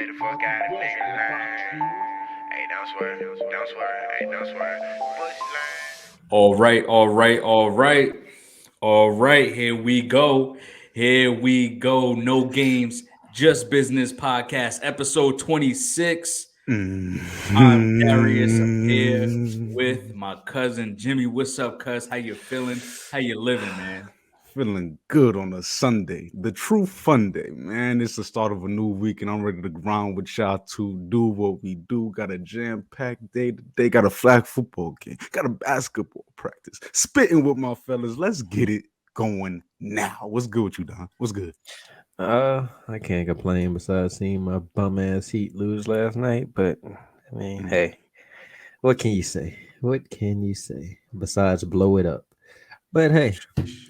Stay the fuck out of nigga line. Hey, don't swear. Don't swear. Hey, don't swear. Push line. All right, all right, all right. All right, here we go. Here we go. No games, just business podcast, episode 26. I'm Darius. I'm here with Mm. my cousin Jimmie. What's up, cuz? How you feeling? How you living, man? Feeling good on a Sunday, the true fun day, man. It's the start of a new week, and I'm ready to grind with y'all to do what we do. Got a jam-packed day today. Got a flag football game. Got a basketball practice. Spitting with my fellas. Let's get it going now. What's good with you, Don? What's good? I can't complain besides seeing my bum ass Heat lose last night, but I mean, Mm. hey, what can you say? What can you say besides blow it up? But hey,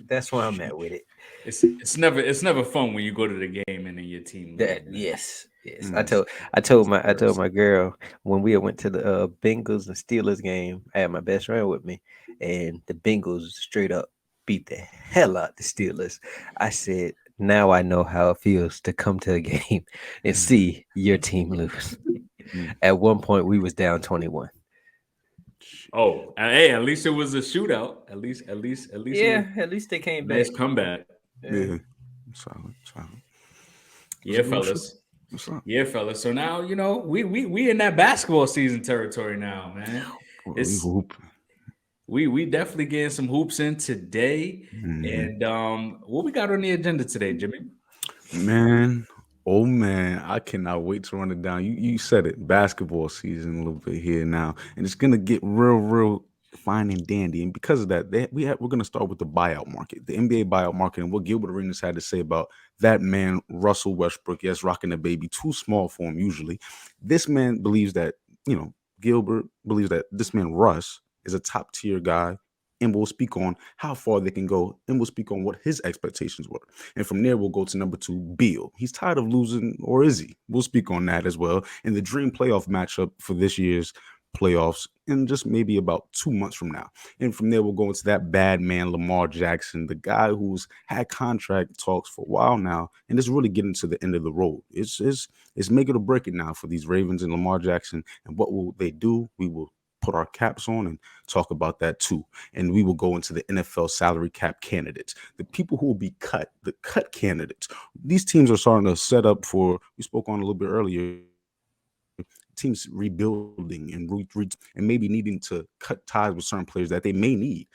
that's where I'm at with it. It's never fun when you go to the game and then your team lose, That man. yes. I Mm. told I told my I told my girl when we went to the Bengals and Steelers game. I had my best friend with me, and the Bengals straight up beat the hell out the Steelers. I said, now I know how it feels to come to a game and see your team lose. Mm. At one point, we was down 21. Oh, hey, at least it was a shootout. At least it was Yeah, at least they a came nice back. comeback. Yeah. Yeah. Solid. What's Yeah, good with you? fellas. What's up? Yeah, fellas. So now we in that basketball season territory now, man. Well, we It's hooping. we definitely getting some hoops in today. Mhm. And what we got on the agenda today, Jimmy? Man, oh man, I cannot wait to run it down. You said it, basketball season a little bit here now, and it's gonna get real fine and dandy. And because of that, we're gonna start with the buyout market, the NBA buyout market, and what Gilbert Arenas had to say about that man, Russell Westbrook. Yes, rocking the baby, too small for him usually. This man believes that Gilbert believes that this man Russ is a top tier guy. And we'll speak on how far they can go, and we'll speak on what his expectations were. And from there, we'll go to number two, Beal. He's tired of losing, or is he? We'll speak on that as well. And the dream playoff matchup for this year's playoffs in just maybe about 2 months from now. And from there, we'll go into that bad man, Lamar Jackson, the guy who's had contract talks for a while now, and it's really getting to the end of the road. It's make it or break it now for these Ravens and Lamar Jackson. And what will they do? We will put our caps on and talk about that too. And we will go into the NFL salary cap candidates, the people who will be cut, the cut candidates. These teams are starting to set up for, we spoke on a little bit earlier, teams rebuilding and maybe needing to cut ties with certain players that they may need.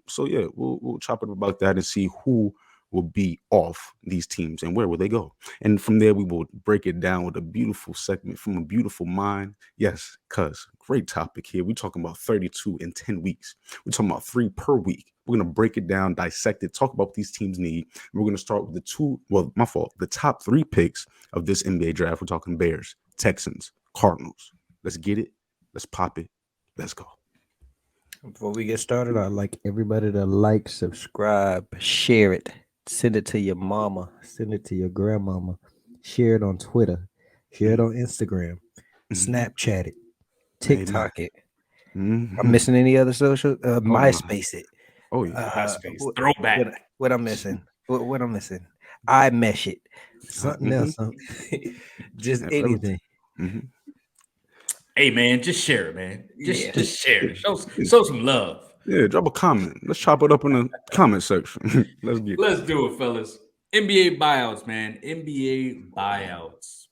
So yeah, we'll chop it about that and see who will be off these teams and where will they go. And from there, we will break it down with a beautiful segment from a beautiful mind. Yes, cuz great topic here. We're talking about 32 in 10 weeks. We're talking about 3 per week. We're going to break it down, dissect it, talk about what these teams need. We're going to start with the top three picks of this NBA draft. We're talking Bears, Texans, Cardinals. Let's get it. Let's pop it. Let's go. Before we get started, I'd like everybody to like, subscribe, share it, send it to your mama, send it to your grandmama, share it on Twitter, share it on Instagram, Mm-hmm. Snapchat it, Amen. TikTok it. I'm Mm-hmm. missing any other social? Oh no. MySpace it. Oh yeah. MySpace What, throwback. what I'm missing? What I'm missing? I mesh it. Something Mm-hmm. else. Just Everything. anything. Mm-hmm. Hey, man, just share it, man. Just Yeah. just share it. Show some love. Yeah, drop a comment. Let's chop it up in the comment section. Let's get it. Let's do it, fellas. NBA buyouts, man. NBA buyouts.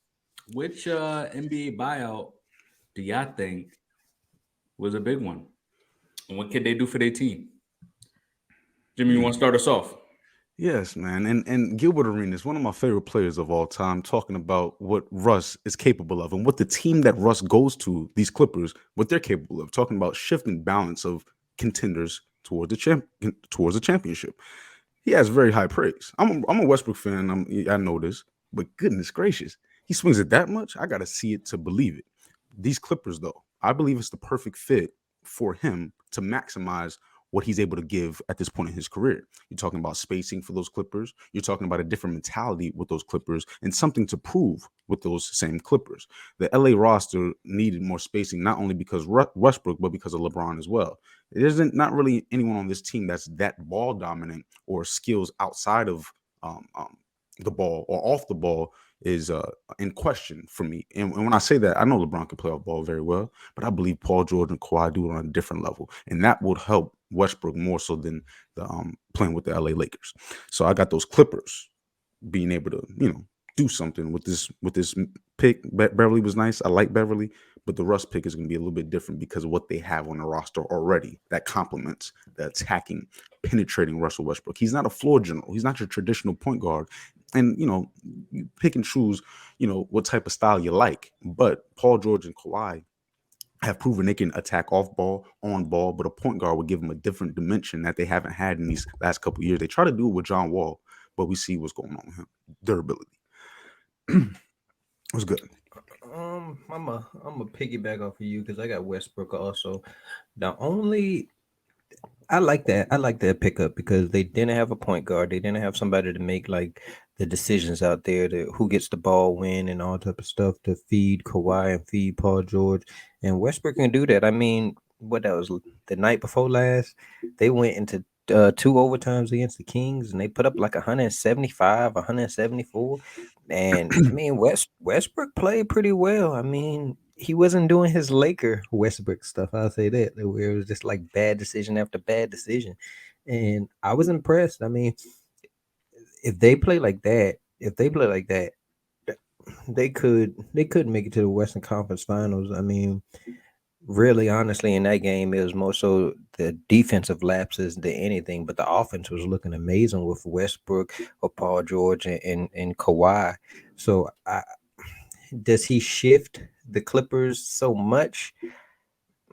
Which NBA buyout do y'all think was a big one? And what can they do for their team? Jimmy, you want to start us off? Yes, man. And Gilbert Arenas, one of my favorite players of all time, talking about what Russ is capable of and what the team that Russ goes to, these Clippers, what they're capable of, talking about shifting balance of contenders towards the championship. He has very high praise. I'm a Westbrook fan. I know this, but goodness gracious, he swings it that much. I got to see it to believe it. These Clippers, though, I believe it's the perfect fit for him to maximize what he's able to give at this point in his career. You're talking about spacing for those Clippers. You're talking about a different mentality with those Clippers and something to prove with those same Clippers. The LA roster needed more spacing, not only because Westbrook, but because of LeBron as well. There isn't not really anyone on this team that's that ball dominant or skills outside of um, um, the ball or off the ball. is in question for me. And when I say that, I know LeBron can play off ball very well, but I believe Paul George and Kawhi do it on a different level, and that would help Westbrook more so than the playing with the LA Lakers. So I got those Clippers being able to, do something with this pick. Beverly was nice. I like Beverly, but the Russ pick is going to be a little bit different because of what they have on the roster already that complements the attacking, penetrating Russell Westbrook. He's not a floor general. He's not your traditional point guard. And, you pick and choose, what type of style you like. But Paul George and Kawhi have proven they can attack off ball, on ball, but a point guard would give them a different dimension that they haven't had in these last couple of years. They try to do it with John Wall, but we see what's going on with him. Durability. What's good? I'm a piggyback off of you because I got Westbrook also. The only I like that pickup because they didn't have a point guard. They didn't have somebody to make like the decisions out there to who gets the ball when and all type of stuff to feed Kawhi and feed Paul George. And Westbrook can do that. I mean, what that was the night before last, they went into two overtimes against the Kings and they put up like 175, 174. And I mean, Westbrook played pretty well. I mean, he wasn't doing his Laker Westbrook stuff. I'll say that, where it was just like bad decision after bad decision. And I was impressed. I mean, if they play like that, they could make it to the Western Conference Finals. I mean, really, honestly, in that game, it was more so the defensive lapses than anything, but the offense was looking amazing with Westbrook or Paul George and Kawhi. So, does he shift the Clippers so much?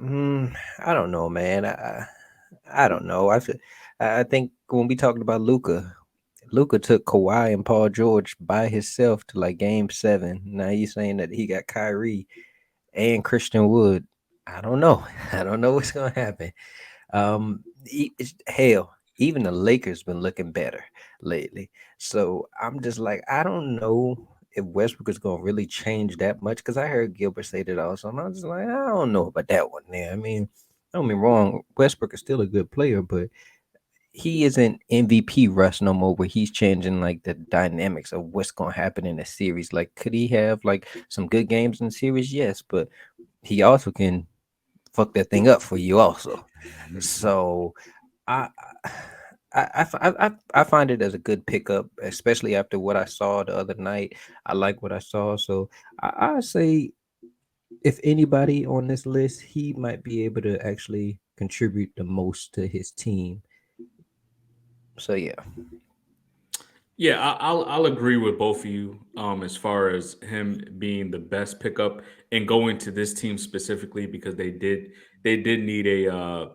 I don't know, man. I don't know. I think when we talked about Luka took Kawhi and Paul George by himself to like Game 7. Now he's saying that he got Kyrie and Christian Wood. I don't know. I don't know what's gonna happen. Hell, even the Lakers been looking better lately. So I'm just like, I don't know if Westbrook is gonna really change that much because I heard Gilbert say that also, and I'm just like, I don't know about that one there. I mean, don't get me wrong, Westbrook is still a good player, but he isn't MVP Russ no more where he's changing like the dynamics of what's gonna happen in a series. Like, could he have like some good games in the series? Yes, but he also can fuck that thing up for you also. So I I find it as a good pickup, especially after what I saw the other night. I like what I saw, so I say if anybody on this list, he might be able to actually contribute the most to his team. So yeah. Yeah, I'll agree with both of you as far as him being the best pickup and going to this team specifically because they did need a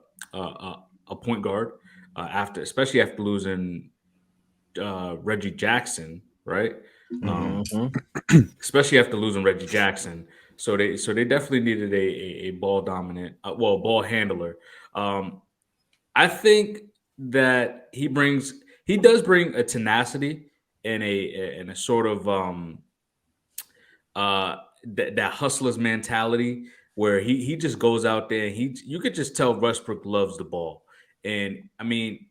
point guard after especially after losing Reggie Jackson, right? Um, Mhm. especially after losing Reggie Jackson. So they definitely needed a ball dominant, ball handler. Um, I think that he does bring a tenacity and a sort of that hustler's mentality where he just goes out there and you could just tell Westbrook loves the ball. And I mean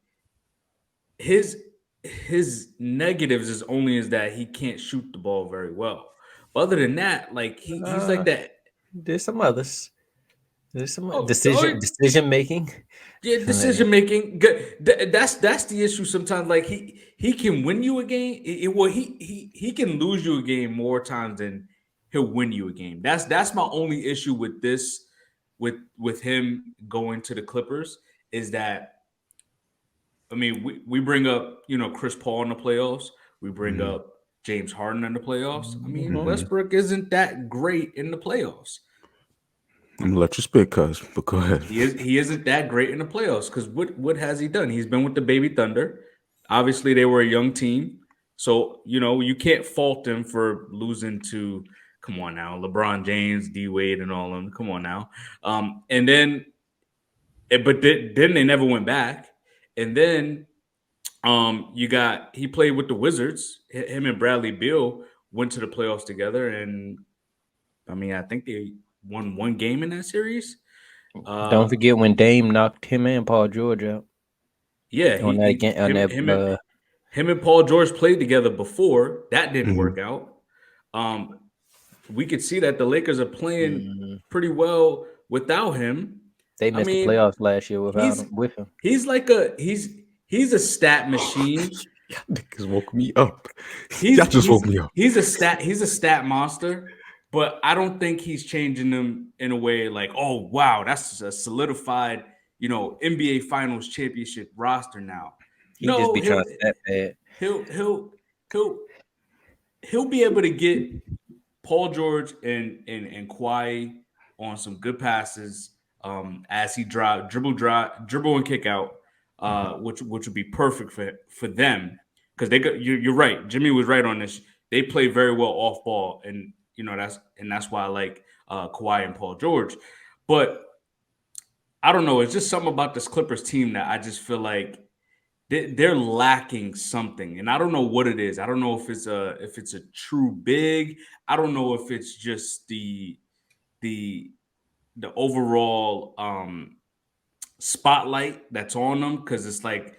his his negatives is only is that he can't shoot the ball very well. But other than that, like he's like Uh, that. there's some others. There's some Oh, decision making. yeah, decision making. That's the issue. Sometimes, like he can win you a game. Well, he can lose you a game more times than he'll win you a game. That's my only issue with this, with him going to the Clippers is that I mean we bring up Chris Paul in the playoffs. We bring Mhm. up James Harden in the playoffs. I mean Mhm. Mhm. Westbrook isn't that great in the playoffs. I'm gonna let you spit, cuz, but go ahead. He isn't that great in the playoffs because what has he done? He's been with the Baby Thunder. Obviously, they were a young team, so you can't fault him for losing to. Come on now, LeBron James, D Wade, and all of them. Come on now, and then, then they never went back, and then he played with the Wizards. Him and Bradley Beal went to the playoffs together, and I mean I think they won one game in that series. Don't Uh, forget when Dame knocked him and Paul George out Yeah, on that game on him that him and him and Paul George played together before. That didn't Mhm. work out. we could see that the Lakers are playing pretty well without him. They I missed the mean, playoffs last year without he's him. With him, he's like he's a stat machine. Y'all niggas woke me up. He's Y'all just woke me up. he's a stat monster, but I don't think he's changing them in a way like, oh wow, that's a solidified, NBA Finals championship roster now. he just be trying that bad. He'll be able to get Paul George and Kawhi on some good passes as he dribble and kick out, which would be perfect for them because you're right. Jimmie was right on this. They play very well off ball, and that's why I like Kawhi and Paul George. But I don't know. It's just something about this Clippers team that I just feel like they're lacking something, and I don't know what it is. I don't know if it's a true big. I don't know if it's just the overall spotlight that's on them because it's like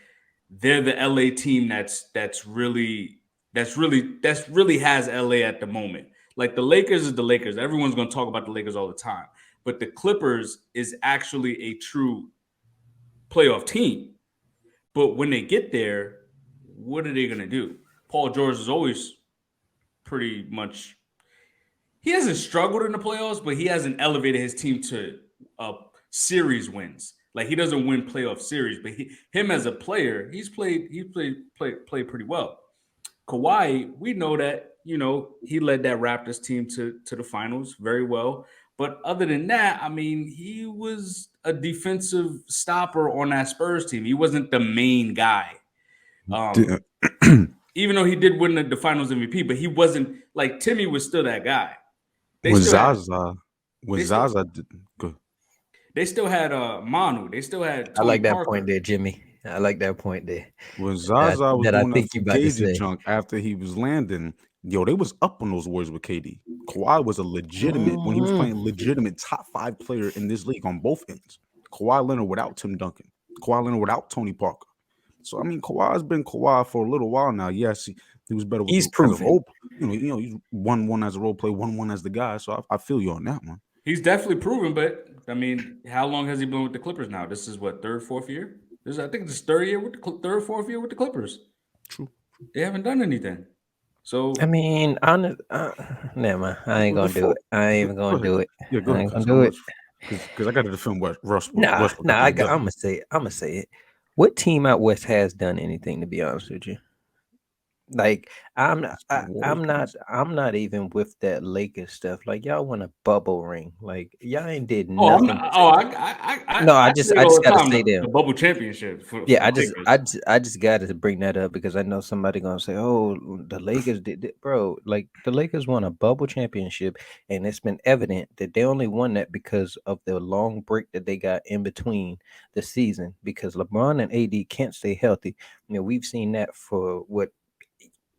they're the LA team that's really has LA at the moment. Like the Lakers is the Lakers. Everyone's going to talk about the Lakers all the time, but the Clippers is actually a true playoff team. But when they get there, what are they going to do? Paul George is always pretty much – he hasn't struggled in the playoffs, but he hasn't elevated his team to series wins. Like he doesn't win playoff series, but him as a player, he's played pretty well. Kawhi, we know that, he led that Raptors team to the finals very well. But other than that, I mean, he was a defensive stopper on that Spurs team. He wasn't the main guy. Even though he did win the finals MVP, but he wasn't like Timmy was still that guy. They still had Manu. They still had Tony I like that Parker. point there, Jimmie. I like that point there. When Zaza was doing that Fugazi junk after he was landing, they was up on those Warriors with KD. Kawhi was a legitimate, when he was playing legitimate top 5 player in this league on both ends. Kawhi Leonard without Tim Duncan. Kawhi Leonard without Tony Parker. So, I mean, Kawhi's been Kawhi for a little while now. Yes, he was better with he's proven. Role. He's 1-1 as a role play, 1-1 as the guy. So I feel you on that one. He's definitely proven, but I mean, how long has he been with the Clippers now? This is what, third, fourth year? I think it's third, fourth year with the Clippers. True. They haven't done anything. So I mean, never mind. I ain't gonna do it. I ain't even gonna do it. Yeah, go I ain't ahead. gonna do it. Because I got to defend Westbrook. Nah. I'm gonna say it. What team out west has done anything? To be honest with you, like I'm not even with that Lakers stuff. Like y'all want a bubble ring. Like y'all ain't did nothing. I just gotta say them. The bubble championship. I just gotta bring that up because I know somebody gonna say, "Oh, the Lakers did, bro." Like the Lakers won a bubble championship, and it's been evident that they only won that because of the long break that they got in between the season. Because LeBron and AD can't stay healthy. We've seen that for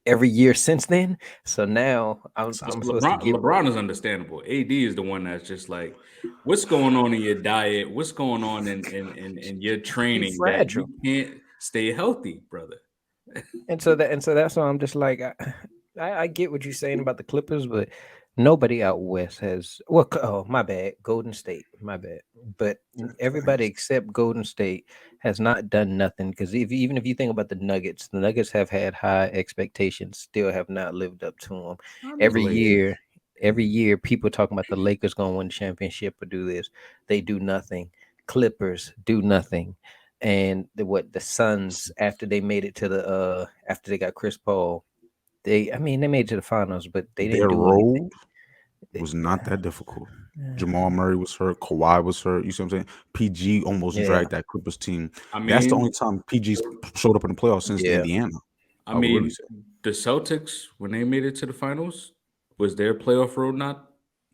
every year since then. So now I'm supposed to give LeBron is understandable. AD is the one that's just like, what's going on in your diet? What's going on in your training that you can't stay healthy, brother? And so that's why I'm just like, I get what you're saying about the Clippers, but nobody out west has. Well, oh my bad, Golden State, my bad. But everybody except Golden State has not done nothing because even if you think about the Nuggets have had high expectations, still have not lived up to them. Every year, people talking about the Lakers going to win the championship or do this, they do nothing. Clippers do nothing. And the Suns after they made it to after they got Chris Paul, they made it to the finals, but they didn't do anything. Was not that difficult. Jamal Murray was hurt. Kawhi was hurt. You see what I'm saying? PG almost dragged that Clippers team. I mean, that's the only time PG's showed up in the playoffs since Indiana. I mean, the Celtics, when they made it to the finals, was their playoff road not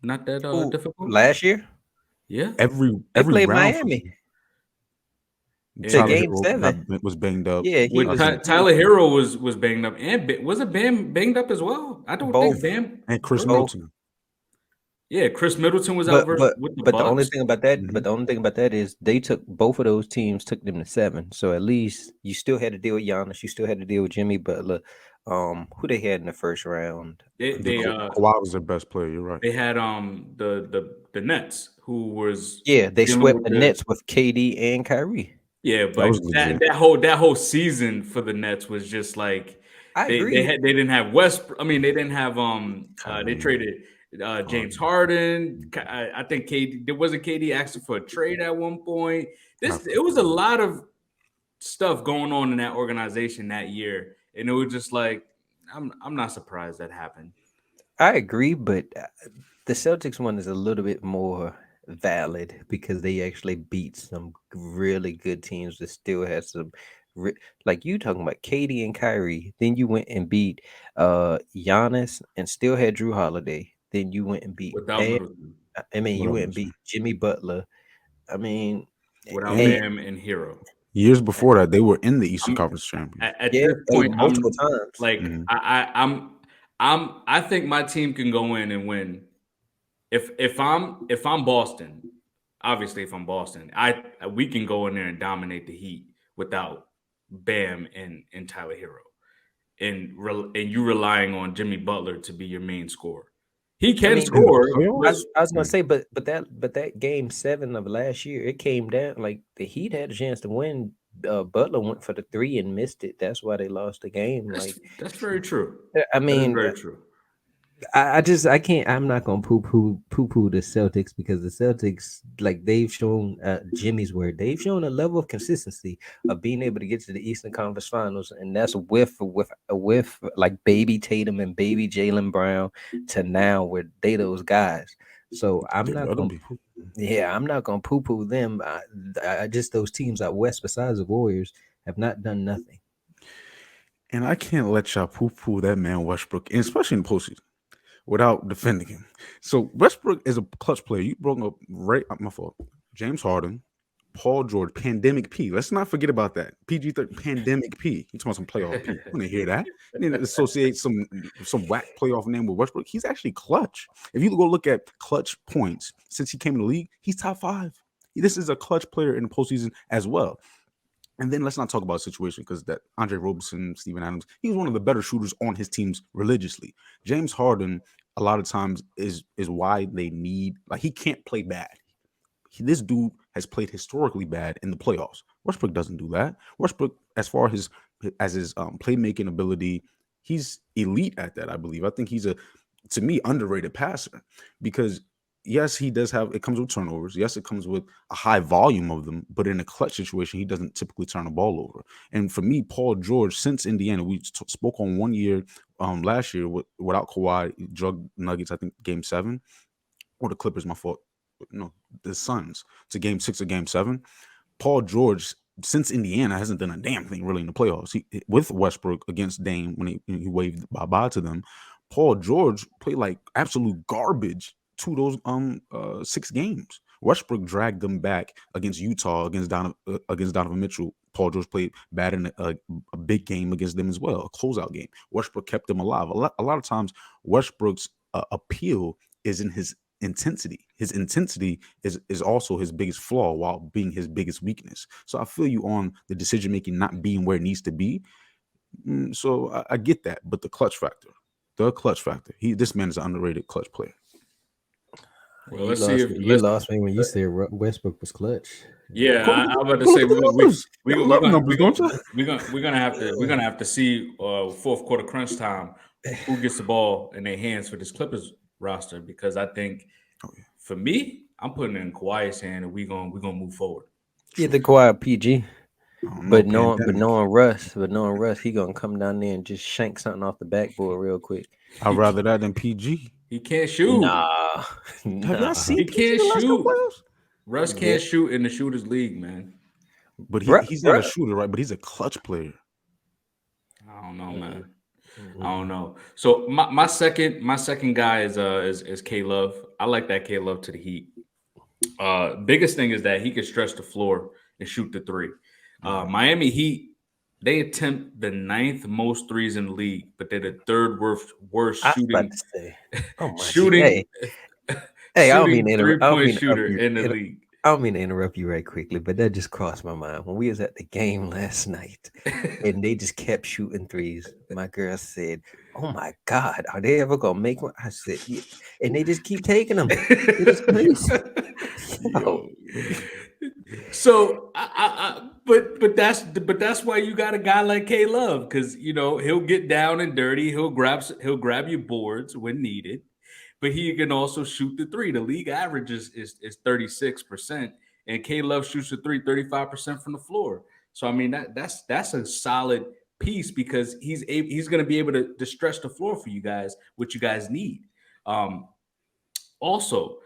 that difficult? Last year? Yeah. Every played round Miami. Tyler Game 7 was banged up. Yeah, Tyler Hero was banged up, and was it Bam banged up as well? I don't think Bam and Chris Middleton. Yeah, Chris Middleton was out with the Bucks. The only thing about that, is they took both of those teams took them to 7. So at least you still had to deal with Giannis, you still had to deal with Jimmy Butler. who they had in the first round. They Kawhi was their best player. You're right. they had the Nets who was Yeah, they dealing swept with the Nets with KD and Kyrie. yeah, That but was legit. that whole season for the Nets was just like I they agree. didn't have West. I mean, they didn't have they Kyrie. traded James Harden. I think KD there wasn't KD asking for a trade at one point. It was a lot of stuff going on in that organization that year, and it was just like I'm not surprised that happened. I agree, but the Celtics one is a little bit more valid because they actually beat some really good teams that still had some like you talking about Katie and Kyrie. Then you went and beat Giannis and still had Drew Holiday. Then you went and beat Without Bam. Middleton, I mean, you Without went and Middleton. beat Jimmy Butler. I mean, without and Bam and Hero. Years before that, they were in the Eastern I'm- Conference Champions. At yeah, this point, multiple I'm times. like Mhm. I think my team can go in and win. If I'm Boston, obviously if I'm Boston, we can go in there and dominate the Heat without Bam and Tyler Hero, and you relying on Jimmy Butler to be your main scorer. He can mean, In the score. playoffs? I was gonna say, but that game 7 of last year, it came down like the Heat had a chance to win. Butler went for the 3 and missed it. That's why they lost the game. That's very true. I That is mean, very true. I can't. I'm not gonna poo poo the Celtics because the Celtics, like they've shown Jimmy's word, they've shown a level of consistency of being able to get to the Eastern Conference Finals, and that's with like baby Tatum and baby Jalen Brown to now where they those guys. So I'm They not better gonna. be. Yeah, I'm not gonna poo poo them. I just those teams out west, besides the Warriors, have not done nothing. And I can't let y'all poo-poo that man Westbrook, and especially in the postseason, without defending him. So Westbrook is a clutch player. You brought up right my fault. James Harden, Paul George, Pandemic P. Let's not forget about that. PG-13 Pandemic P. You talking about some playoff P. I want to hear that. You didn't associate some whack playoff name with Westbrook. He's actually clutch. If you go look at clutch points since he came in the league, he's top 5. This is a clutch player in the postseason as well. And then let's not talk about a situation because that Andre Roberson, Steven Adams, he was one of the better shooters on his teams religiously. James Harden, a lot of times, is why they need, like, he can't play bad. This dude has played historically bad in the playoffs. Westbrook doesn't do that. Westbrook, as far as his playmaking ability, he's elite at that, I believe. I think he's to me, underrated passer because yes, he does have, it comes with turnovers. Yes, it comes with a high volume of them, but in a clutch situation, he doesn't typically turn the ball over. And for me, Paul George, since Indiana, we spoke on 1 year last year without Kawhi, drug Nuggets, I think game 7, or the Clippers, my fault. No, the Suns to game 6 or game 7. Paul George, since Indiana, hasn't done a damn thing really in the playoffs. With Westbrook against Dame when he waved bye-bye to them, Paul George played like absolute garbage to those 6 games. Westbrook dragged them back against Utah, against Donovan Mitchell. Paul George played bad in a big game against them as well, a closeout game. Westbrook kept them alive. A lot of times, Westbrook's appeal is in his intensity. His intensity is also his biggest flaw while being his biggest weakness. So I feel you on the decision making not being where it needs to be. So I get that, but the clutch factor, this man is an underrated clutch player. Well, You let's lost see if me. You lost me when you said Westbrook was clutch. Yeah, I'm about to Look say at the numbers. Y'all love numbers, don't you? we're gonna have to see fourth quarter crunch time who gets the ball in their hands for this Clippers roster because I think for me, I'm putting it in Kawhi's hand and we're gonna move forward. Yeah, the quiet PG. But knowing Pandemic. Russ, he gonna come down there and just shank something off the backboard real quick. I'd rather that than PG. He can't shoot. Nah, Have y'all seen He PG can't the last couple shoot. playoffs? Russ can't shoot in the shooters league, man. But Bruh, he's not a bruh. shooter, right? But he's a clutch player. I don't know, man. I don't know. So my second guy is K Love. I like that K Love to the Heat. Biggest thing is that he can stretch the floor and shoot the 3. Miami Heat, they attempt the 9th most threes in the league, but they're the 3rd worst I was shooting about to say, oh my shooting Hey, I don't mean shooting to 3-point shooter in the I league. I don't mean to interrupt you right quickly, but that just crossed my mind when we was at the game last night, and they just kept shooting threes. My girl said, "Oh my God, are they ever gonna make one?" I said, "Yeah," and they just keep taking them. It is crazy. Yo, Yo. So but that's why you got a guy like K Love, because he'll get down and dirty. He'll grab you boards when needed, but he can also shoot the three. The league average is 36%, and K Love shoots the three 35% from the floor. So I mean that's a solid piece, because he's going to be able to stretch the floor for you guys, what you guys need. Um, Also,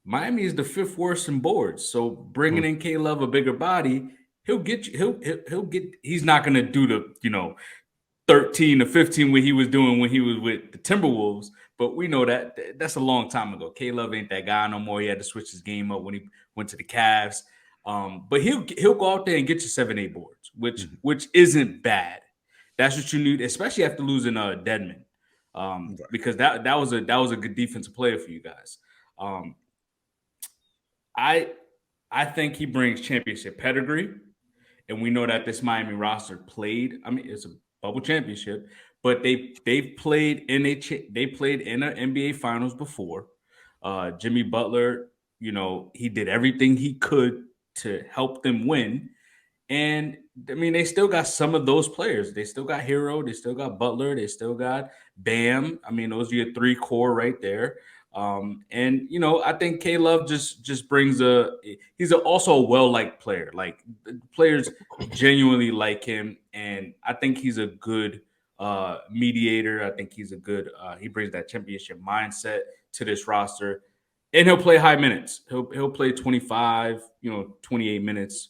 Miami is the fifth worst in boards. So bringing Hmm. in K Love, a bigger body, he'll get you. He'll get. He's not going to do the 13 to 15 what he was doing when he was with the Timberwolves. But we know that's a long time ago. K Love ain't that guy no more. He had to switch his game up when he went to the Cavs. But he'll go out there and get you 7-8 boards, which Mhm. which isn't bad. That's what you need, especially after losing Deadman, Right. because that was a good defensive player for you guys. Um, I I think he brings championship pedigree, and we know that this Miami roster played. I mean, it's a bubble championship, but they've played in they played in an NBA Finals before. Jimmy Butler, he did everything he could to help them win, and I mean, they still got some of those players. They still got Hero. They still got Butler. They still got Bam. I mean, those are your three core right there. And I think K Love just brings he's also a well liked player. Like, the players genuinely like him, and I think he's a good mediator. I think he's a good. He brings that championship mindset to this roster, and he'll play high minutes. He'll play 25, 28 minutes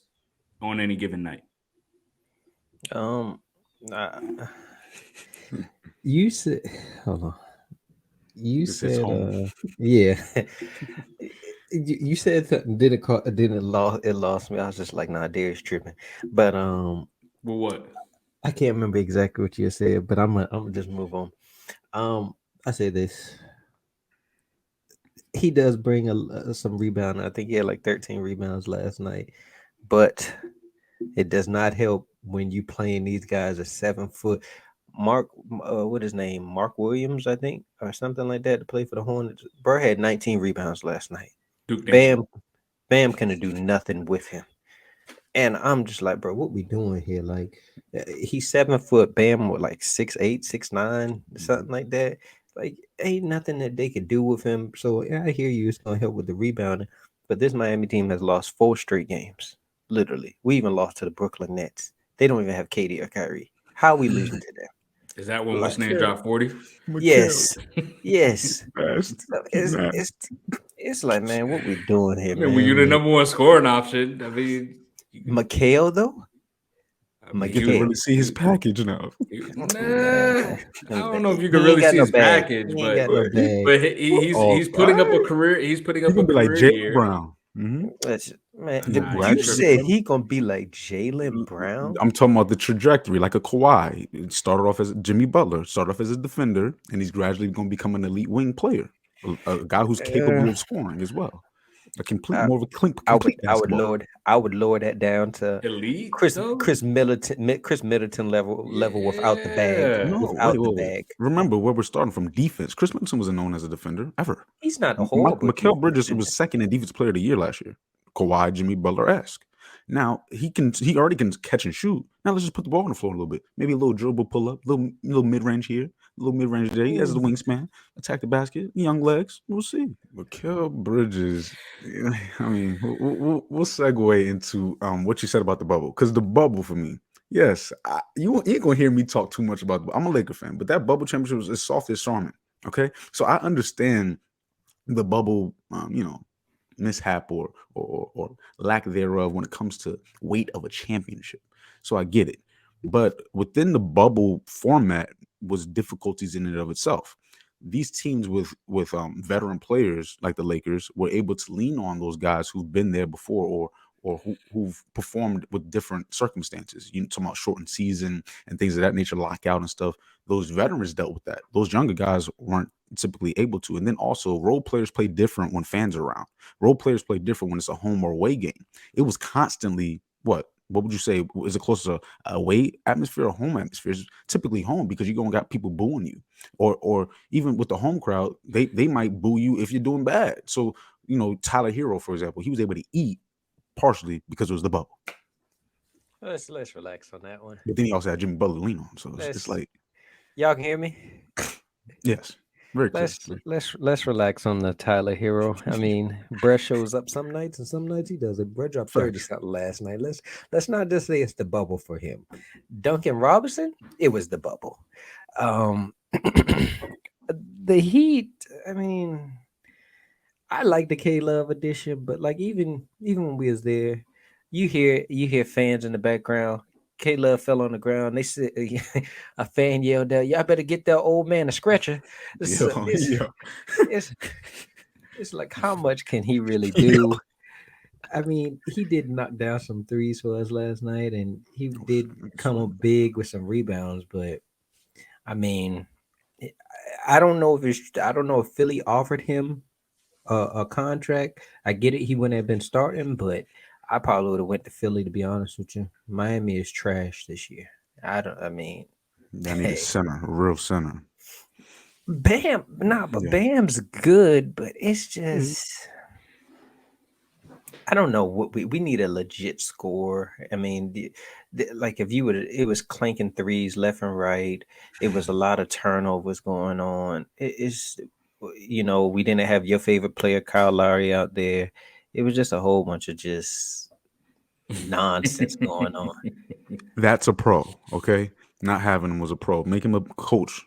on any given night. um, uh, you said, hold on. You It's his said, home. yeah. You said something, didn't it lost me. I was just like, nah, Darius tripping. But Well, what? I can't remember exactly what you said, but I'm gonna just move on. Um, I say this. He does bring some rebound. I think he had like 13 rebounds last night, but it does not help when you playing these guys a 7 foot. Mark, what his name? Mark Williams, I think, or something like that, to play for the Hornets. Burr had 19 rebounds last night. Duke Nation. Bam, Bam couldn't do nothing with him. And I'm just like, bro, what we doing here? Like, he's 7 foot. Bam with like 6'8", 6'9", something like that. Like, ain't nothing that they could do with him. So yeah, I hear you. It's gonna help with the rebounding, but this Miami team has lost 4 straight games. Literally, we even lost to the Brooklyn Nets. They don't even have Katie or Kyrie. How are we losing to them? Is that when what's Like, name dropped 40? Mikhail, yes, yes. fast. So Keep that. it's like, man, what we doing I here, mean, when you're man? the Like, number one scoring option, I mean, Mikhail though, You he get to was. Mikhail. really see his package now. Man, I don't know if you can he ain't really got see no his bag. package, He ain't but got no bag. but Oh, he's all putting up a right. career. He's putting He's up a gonna be like career Jalen year. Brown. Mm-hmm. Man, He gonna Nah, you you graduate said tripping? from. he gonna be like Jalen Brown? I'm talking about the trajectory, like a Kawhi. It started off as Jimmy Butler, started off as a defender, and he's gradually going to become an elite wing player, a guy who's capable Uh, of scoring as well, a complete, I, more of a I would complete basketball. I would lower that down to Elite though. Chris Middleton level without the bag. Yeah. No, wait, Without the wait, wait. bag. Remember where we're starting from defense. Chris Middleton wasn't known as a defender ever. He's not a horrible Mikal Bridges defender. was second in defense player of the year last year. Kawhi, Jimmy Butler esque. Now he already can catch and shoot. Now let's just put the ball on the floor a little bit. Maybe a little dribble pull up, little mid range here, a little mid range there. He has the Mm. wingspan, attack the basket, young legs. We'll see. Mikal Bridges. I mean, we'll segue into what you said about the bubble, because the bubble for me. Yes, you ain't gonna hear me talk too much about. I'm a Laker fan, but that bubble championship was as soft as charming. Okay, so I understand the bubble, mishap or lack thereof when it comes to weight of a championship. So I get it, but within the bubble format was difficulties in and of itself. These teams with veteran players like the Lakers were able to lean on those guys who've been there before, or who've performed with different circumstances. You talking about shortened season and things of that nature, lockout and stuff. Those veterans dealt with that. Those younger guys weren't typically able to. And then also, role players play different when fans are around. Role players play different when it's a home or away game. It was constantly what? What would you say? Is it closer to away atmosphere or home atmosphere? It's typically home because you're gonna got people booing you, or even with the home crowd, they might boo you if you're doing bad. So Tyler Hero, for example, he was able to eat partially because it was the bubble, Let's relax on that one. but then he also had Jimmy Butler to lean on. So it's like, Y'all can hear me. yes, very clear. Let's relax on the Tyler Hero. I mean, Brett shows up some nights and some nights he doesn't. Brett dropped 30 something last night. Let's not just say it's the bubble for him. Duncan Robinson, it was the bubble. The Heat, I mean, I like the K-Love edition, but like even when we was there, you hear fans in the background. K-Love fell on the ground. They said a fan yelled out, "Y'all better get that old man a stretcher." It's like, how much can he really do? I mean, he did knock down some threes for us last night, and he did come up big with some rebounds. But I mean, I don't know if Philly offered him a contract. I get it, he wouldn't have been starting, but I probably would have went to Philly, to be honest with you. Miami is trash this year. I mean, I need a center, a real center. Bam, but Bam's good, but it's just I don't know what we need a legit score. I mean, like if you would, it was clanking threes left and right. It was a lot of turnovers going on. It's we didn't have your favorite player, Kyle Lowry, out there. It was just a whole bunch of just nonsense going on. That's a pro, okay? Not having him was a pro. Make him a coach,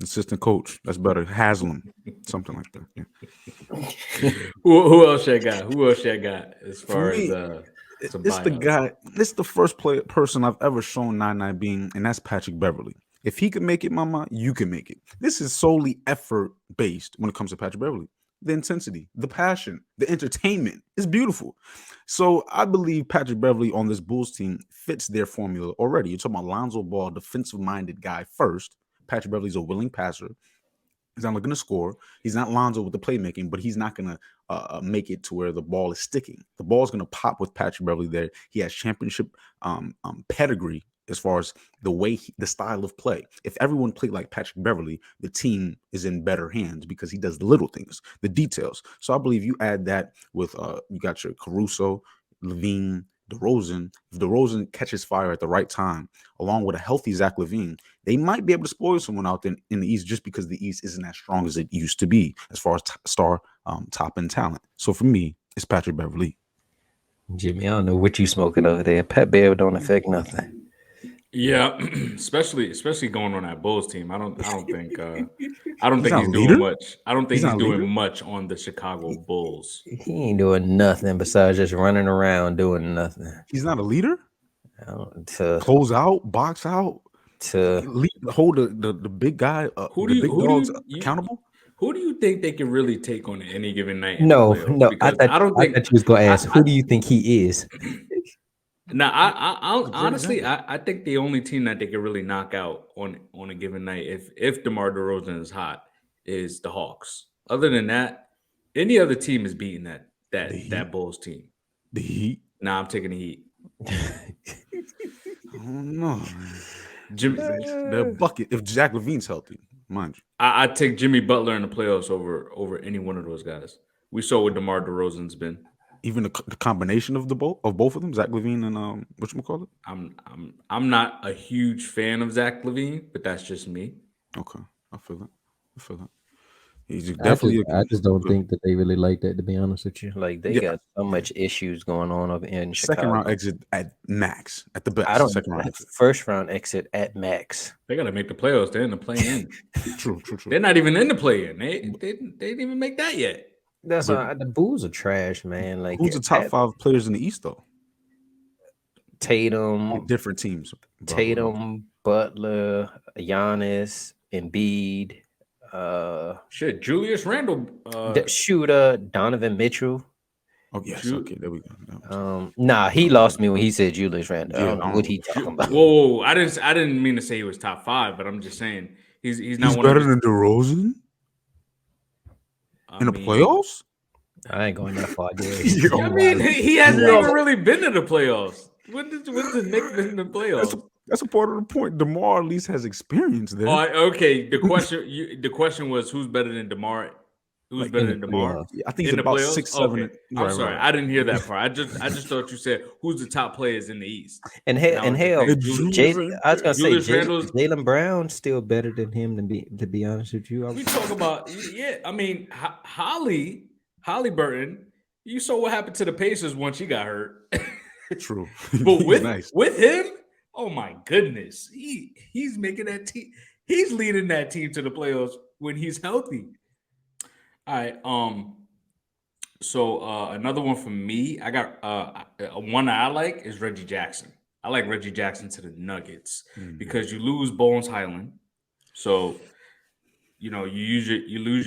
assistant coach. That's better. Haslam, something like that. Yeah. Who else you got? Who else you got as far as it's the guy. This is the first person I've ever shown 9-9 being, and that's Patrick Beverley. If he can make it, mama, you can make it. This is solely effort based when it comes to Patrick Beverley. The intensity, the passion, the entertainment is beautiful. So I believe Patrick Beverley on this Bulls team fits their formula already. You're talking about Lonzo Ball, defensive-minded guy first. Patrick Beverley's a willing passer. He's not looking to score. He's not Lonzo with the playmaking, but he's not going to make it to where the ball is sticking. The ball is going to pop with Patrick Beverley there. He has championship pedigree as far as the style of play. If everyone played like Patrick Beverley, the team is in better hands because he does the little things, the details. So I believe you add that with you got your Caruso, Levine, DeRozan. If DeRozan catches fire at the right time, along with a healthy Zach LaVine, they might be able to spoil someone out there in the East just because the East isn't as strong as it used to be as far as top end talent. So for me, it's Patrick Beverley. Jimmie, I don't know what you smoking over there. Pat Bev don't affect nothing. Yeah, especially going on that Bulls team. I don't think he's doing much. I don't think he's doing much on the Chicago Bulls. He ain't doing nothing besides just running around doing nothing. He's not a leader. To close out, box out, to hold the big guy, dogs accountable. Who do you think they can really take on any given night? No. I thought you was gonna ask. Who do you think he is? Now, I honestly, I think the only team that they can really knock out on a given night, if DeMar DeRozan is hot, is the Hawks. Other than that, any other team is beating that Bulls team. The Heat? Nah, I'm taking the Heat. I don't know. The bucket. If Zach LaVine's healthy, mind you, I take Jimmy Butler in the playoffs over any one of those guys. We saw what DeMar DeRozan's been. Even the combination of both of them, Zach LaVine and whatchamacallit? I'm not a huge fan of Zach LaVine, but that's just me. Okay, I feel that. He's definitely. I just don't think that they really like that. To be honest with you, like they got so much issues going on over in Chicago. Second round exit at max, at the best. I don't. Second round exit. First round exit at max. They got to make the playoffs. They're in the play-in. True. They're not even in the play-in. They didn't even make that yet. That's why the Bulls are trash, man. Like, who's the top 5 players in the East though? Tatum, different teams. Tatum, Butler, Giannis, Embiid. Julius Randle, the shooter, Donovan Mitchell. Oh yes, Ju- okay, there we go. Nah, he lost me when he said Julius Randle. I Yeah, don't know I what don't- he talking about. Whoa, I didn't mean to say he was top 5, but I'm just saying he's not He's one of better his. than DeRozan I in the mean, playoffs. I ain't going that far, Darius. Yo, I mean, he hasn't yo, even really been to the playoffs. When's the Knicks been in the that's a, playoffs? that's a part of the point. DeMar at least has experience there. Oh, okay. The question was who's better than DeMar? Who's Like better In the than DeMar playoffs. I think he's in the about playoffs? 6'7". Okay, I'm Right, sorry, right. I didn't hear that part. I just thought you said who's the top players in the East, And and I was just hell, saying Julius I was gonna say Julius Randle's. Jalen Brown's still better than him to be honest with you. We talk about I mean Holly Burton. You saw what happened to the Pacers once she got hurt. True. But He's nice. with him, oh my goodness, he's making that team. He's leading that team to the playoffs when he's healthy. All right. So another one for me, I got one that I like is Reggie Jackson. I like Reggie Jackson to the Nuggets because you lose Bones Highland, so you lose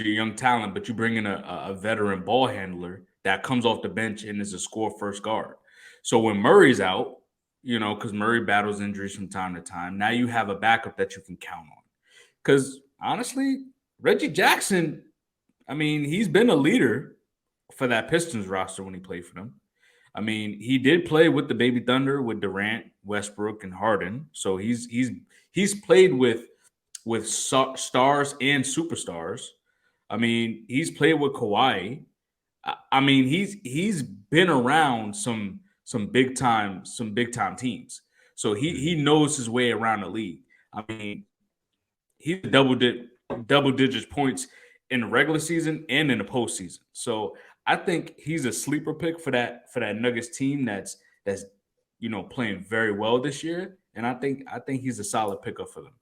your young talent, but you bring in a veteran ball handler that comes off the bench and is a score first guard. So when Murray's out, because Murray battles injuries from time to time, now you have a backup that you can count on. Because honestly, Reggie Jackson, I mean, he's been a leader for that Pistons roster when he played for them. I mean, he did play with the Baby Thunder with Durant, Westbrook, and Harden. So he's played with stars and superstars. I mean, he's played with Kawhi. I mean, he's been around some big time teams. So he knows his way around the league. I mean, he's double digits points in the regular season and in the postseason. So I think he's a sleeper pick for that Nuggets team that's playing very well this year. And I think he's a solid pickup for them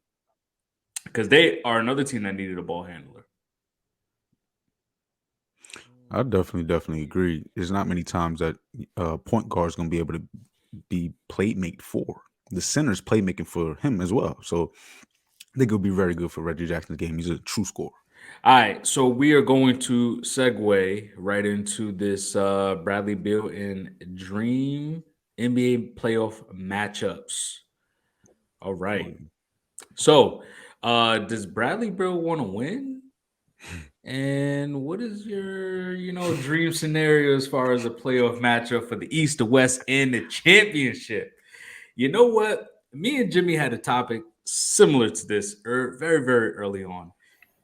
because they are another team that needed a ball handler. I definitely agree. There's not many times that point guard's going to be able to be playmate for. The center's playmaking for him as well. So I think it'll be very good for Reggie Jackson's game. He's a true scorer. All right, so we are going to segue right into this Bradley Beal and Dream NBA playoff matchups. All right. So, does Bradley Beal want to win? And what is your, dream scenario as far as a playoff matchup for the East, the West, and the championship? You know what? Me and Jimmie had a topic similar to this very, very early on.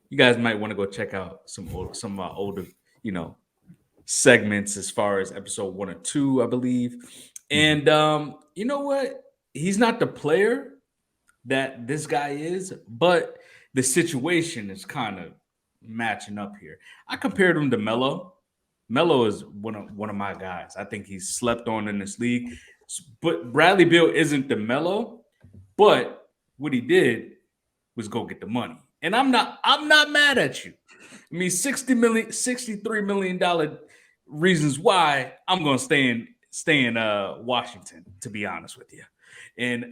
You guys might want to go check out some older, segments as far as episode 1 or 2, I believe. And you know what? He's not the player that this guy is, but the situation is kind of matching up here. I compared him to Melo. Melo is one of my guys. I think he's slept on in this league. But Bradley Beal isn't the Melo, but what he did was go get the money. And I'm not mad at you. I mean, $63 million reasons why I'm gonna stay in Washington, to be honest with you. And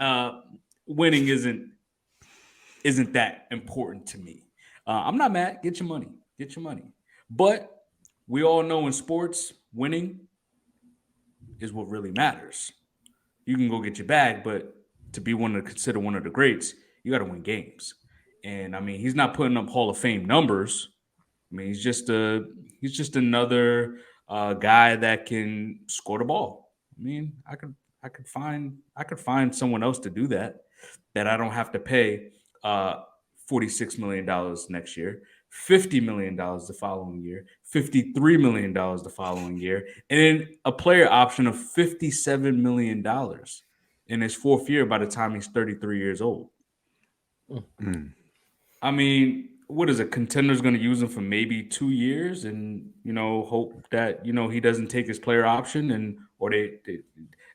winning isn't that important to me. I'm not mad. Get your money. But we all know in sports, winning is what really matters. You can go get your bag, but to be considered one of the greats, you got to win games. And I mean, he's not putting up Hall of Fame numbers. I mean, he's just another guy that can score the ball. I mean, I could find someone else to do that I don't have to pay $46 million next year, $50 million the following year, $53 million the following year, and then a player option of $57 million in his fourth year by the time he's 33 years old. I mean, what is a contender's going to use him for maybe 2 years and, hope that, he doesn't take his player option or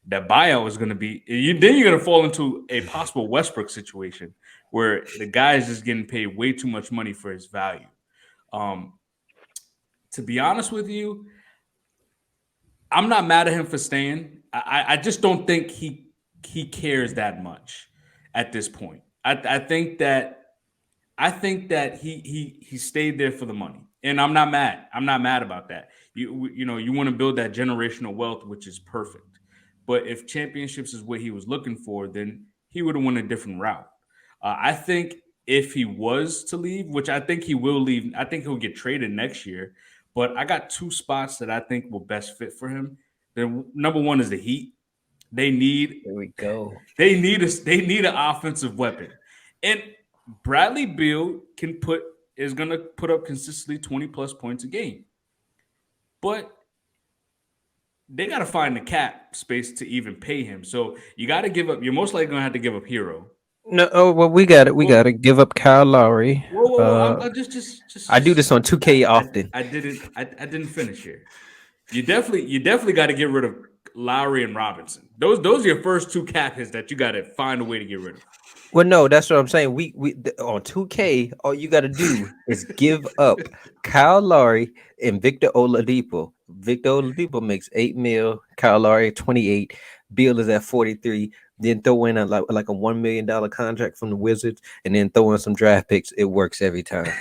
that buyout is going to be then you're going to fall into a possible Westbrook situation where the guy is just getting paid way too much money for his value. To be honest with you, I'm not mad at him for staying. I just don't think he cares that much at this point. I think that he stayed there for the money, and I'm not mad. I'm not mad about that. You want to build that generational wealth, which is perfect. But if championships is what he was looking for, then he would have went a different route. I think if he was to leave, which I think he will leave, I think he'll get traded next year. But I got two spots that I think will best fit for him. Then number one is the Heat. They need Here we go. they need an offensive weapon, and Bradley Beal is gonna put up consistently 20 plus points a game, but they got to find the cap space to even pay him. So you got to give up. You're most likely gonna have to give up Hero. No, oh well, we got it. We got to give up Kyle Lowry. Whoa! I'm just. I do this on 2K often. I didn't finish here. You definitely got to get rid of Lowry and Robinson. Those are your first two cap hits that you got to find a way to get rid of. Well, no, that's what I'm saying. We on 2K, all you got to do is give up Kyle Lowry and Victor Oladipo. Victor Oladipo makes $8 million. Kyle Lowry 28. Beal is at 43. Then throw in like a $1 million contract from the Wizards, and then throw in some draft picks. It works every time.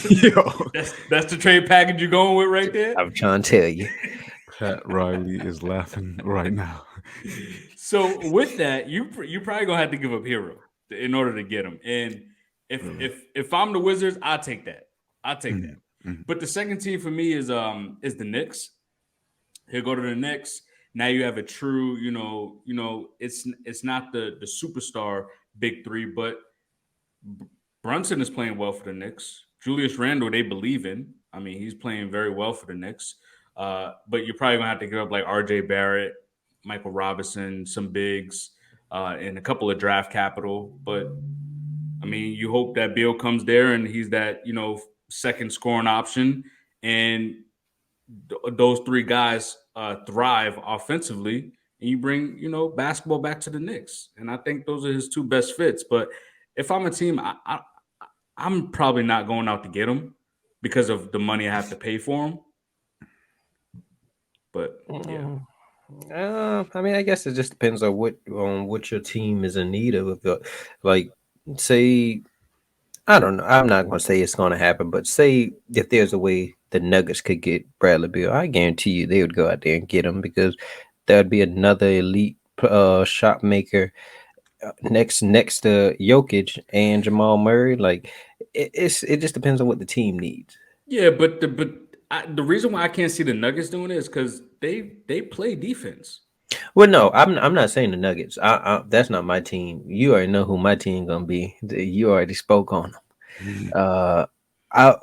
Yo, That's the trade package you're going with right there. I'm trying to tell you. Pat Riley is laughing right now. So with that, you probably gonna have to give up Hero in order to get him. And if I'm the Wizards, I'll take that. Mm-hmm. But the second team for me is the Knicks. He'll go to the Knicks. Now you have a true, it's not the superstar big three, but Brunson is playing well for the Knicks. Julius Randle, they believe in. I mean, he's playing very well for the Knicks. But you're probably gonna have to give up like R.J. Barrett, Michael Robinson, some bigs, and a couple of draft capital. But I mean, you hope that Beal comes there and he's that second scoring option, and those three guys thrive offensively, and you bring basketball back to the Knicks. And I think those are his two best fits. But if I'm a team, I'm probably not going out to get him because of the money I have to pay for him. But yeah. I mean, I guess it just depends on what your team is in need of. Like, say, I don't know. I'm not going to say it's going to happen, but say if there's a way the Nuggets could get Bradley Beal, I guarantee you they would go out there and get him, because that would be another elite shot maker next to Jokic and Jamal Murray. Like, it just depends on what the team needs. Yeah, but the reason why I can't see the Nuggets doing it is because they play defense. Well, no, I'm not saying the Nuggets. That's not my team. You already know who my team gonna be. You already spoke on them.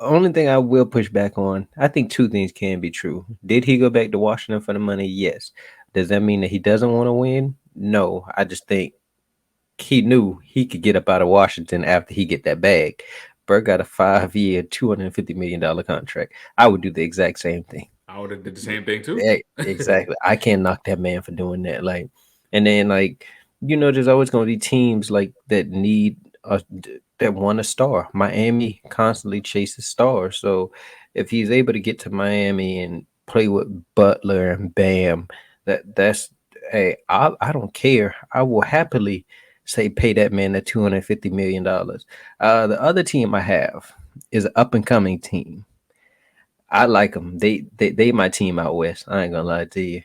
Only thing I will push back on, I think two things can be true. Did he go back to Washington for the money? Yes. Does that mean that he doesn't want to win? No. I just think he knew he could get up out of Washington after he get that bag. Burke got a 5-year, $250 million contract. I would do the exact same thing. I would have did the same thing too. Yeah, exactly. I can't knock that man for doing that. Like, and then there's always going to be teams like that that want a star. Miami constantly chases stars. So if he's able to get to Miami and play with Butler and Bam, that's hey, I don't care. I will happily say pay that man that $250 million. The other team I have is an up and coming team. I like them. They my team out west. I ain't gonna lie to you.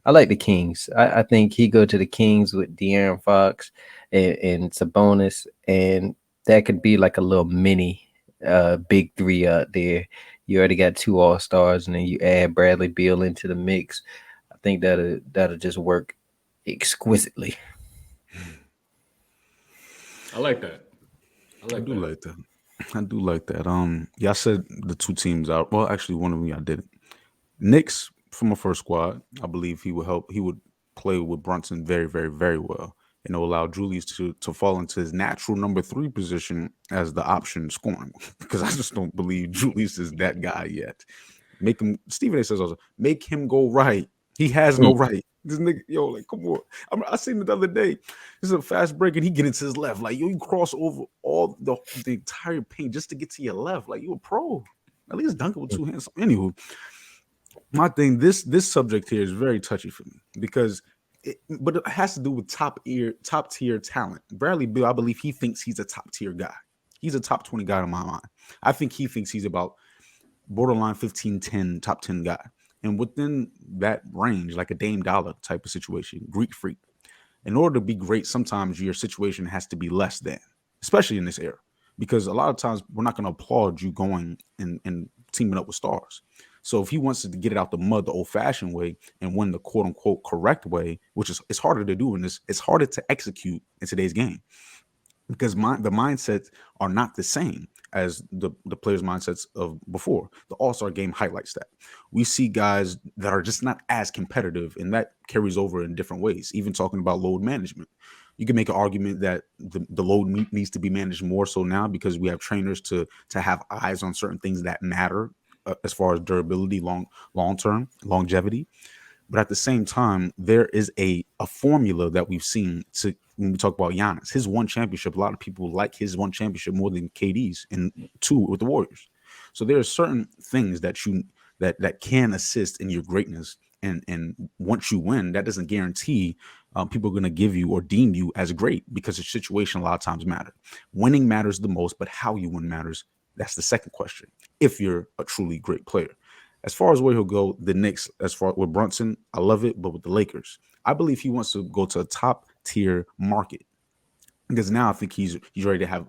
I like the Kings. I think he go to the Kings with De'Aaron Fox and Sabonis, and that could be like a little mini big three out there. You already got 2 All-Stars, and then you add Bradley Beal into the mix. I think that'll just work exquisitely. I like that. I do like that. Y'all said the two teams out. Well, actually, one of them y'all didn't. Knicks from a first squad. I believe he would help. He would play with Brunson very, very, very well, and it'll allow Julius to fall into his natural number 3 position as the option scoring. Because I just don't believe Julius is that guy yet. Make him. Stephen A. says also, make him go right. He has no right. This nigga, like, come on. I seen it the other day. This is a fast break, and he get into his left. Like, you cross over all the entire paint just to get to your left. Like, you a pro. At least dunk it with 2 hands. Anywho, my thing, this subject here is very touchy for me because it has to do with top tier talent. Bradley Beal, I believe he thinks he's a top tier guy. He's a top 20 guy in my mind. I think he thinks he's about borderline 15-10, top 10 guy. And within that range, like a Dame Dollar type of situation, Greek freak, in order to be great, sometimes your situation has to be less than, especially in this era, because a lot of times we're not going to applaud you going and teaming up with stars. So if he wants to get it out the mud the old-fashioned way and win the quote-unquote correct way, which is it's harder to do in this, it's harder to execute in today's game because the mindsets are not the same as the players' mindsets of before. The All-Star game highlights that. We see guys that are just not as competitive, and that carries over in different ways. Even talking about load management, you can make an argument that the load needs to be managed more so now because we have trainers to have eyes on certain things that matter as far as durability, long term longevity. But at the same time, there is a formula that we've seen to when we talk about Giannis. His one championship, a lot of people like his one championship more than KD's and two with the Warriors. So there are certain things that that can assist in your greatness. And once you win, that doesn't guarantee people are going to give you or deem you as great because the situation a lot of times matter. Winning matters the most, but how you win matters. That's the second question. If you're a truly great player. As far as where he'll go, the Knicks, as far with Brunson, I love it, but with the Lakers, I believe he wants to go to a top tier market because now I think he's ready to have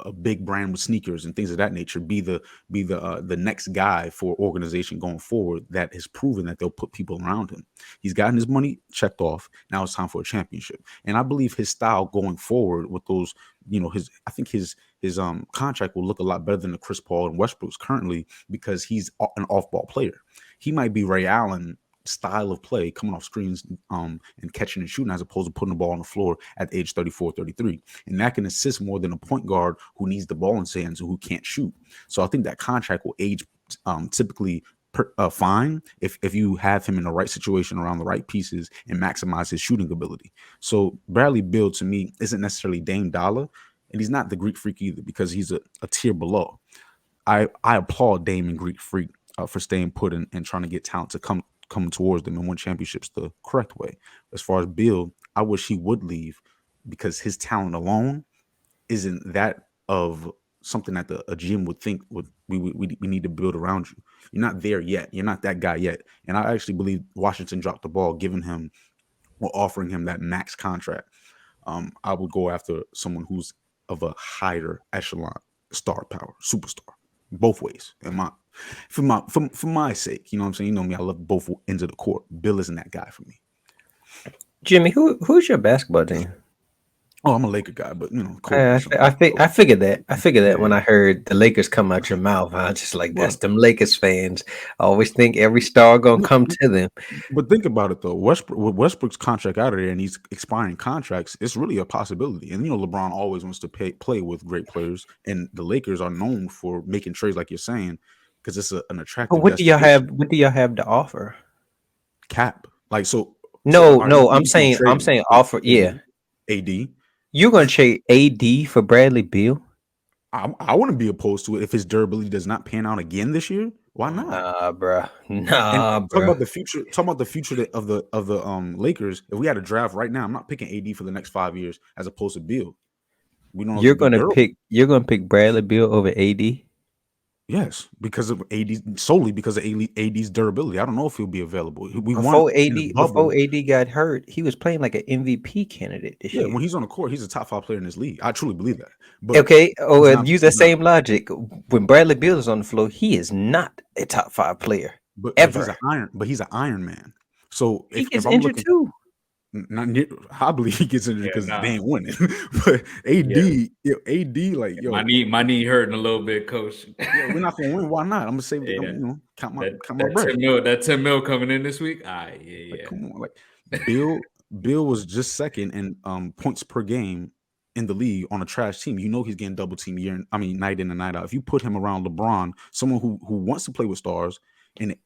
a big brand with sneakers and things of that nature. Be the next guy for organization going forward that has proven that they'll put people around him. He's gotten his money checked off. Now it's time for a championship, and I believe his style going forward with those, I think his contract will look a lot better than the Chris Paul and Westbrook's currently because he's an off ball player. He might be Ray Allen style of play coming off screens and catching and shooting as opposed to putting the ball on the floor at age 34, 33. And that can assist more than a point guard who needs the ball in his hands and who can't shoot. So I think that contract will age typically fine if you have him in the right situation around the right pieces and maximize his shooting ability. So Bradley Beal to me isn't necessarily Dame Dollar, and he's not the Greek freak either because he's a tier below. I applaud Dame and Greek freak for staying put and trying to get talent to come towards them and win championships the correct way. As far as Bill, I wish he would leave because his talent alone isn't that of something that a GM would think we need to build around you. You're not there yet. You're not that guy yet. And I actually believe Washington dropped the ball, giving him or offering him that max contract. I would go after someone who's of a higher echelon, star power, superstar, both ways. And for my sake, you know what I'm saying? You know me, I love both ends of the court. Bill isn't that guy for me. Jimmie, who's your basketball team? Oh, I'm a Laker guy, but I figured that. I figured that when I heard the Lakers come out your mouth, I was just like, that's them Lakers fans. I always think every star gonna come to them. But think about it though, with Westbrook's contract out of there and he's expiring contracts, it's really a possibility. And LeBron always wants to play with great players, and the Lakers are known for making trades, like you're saying, because it's an attractive. But what do y'all have? What do y'all have to offer? Cap, like so. No, I'm saying offer. Yeah, AD. You're going to trade AD for Bradley Beal? I wouldn't be opposed to it if his durability does not pan out again this year. Why not? Nah, bro. Talk about the future. Talk about the future of the Lakers. If we had a draft right now, I'm not picking AD for the next 5 years as opposed to Beal. We don't. You're going to pick Bradley Beal over AD. Yes, because of AD, solely because of AD's durability. I don't know if he'll be available. Before AD got hurt, he was playing like an MVP candidate this year. When he's on the court, he's a top 5 player in this league. I truly believe that. But use that same logic. When Bradley Beal is on the floor, he is not a top 5 player ever. But he's an Iron Man. So he gets injured too. Not near, I believe he gets injured because they ain't winning. But AD, like my knee hurting a little bit, coach. We're not gonna win. Why not? I'm gonna say, count my bread. That 10 mil coming in this week. Like, come on, like Bill was just second in points per game in the league on a trash team. He's getting double team night in and night out. If you put him around LeBron, someone who wants to play with stars, and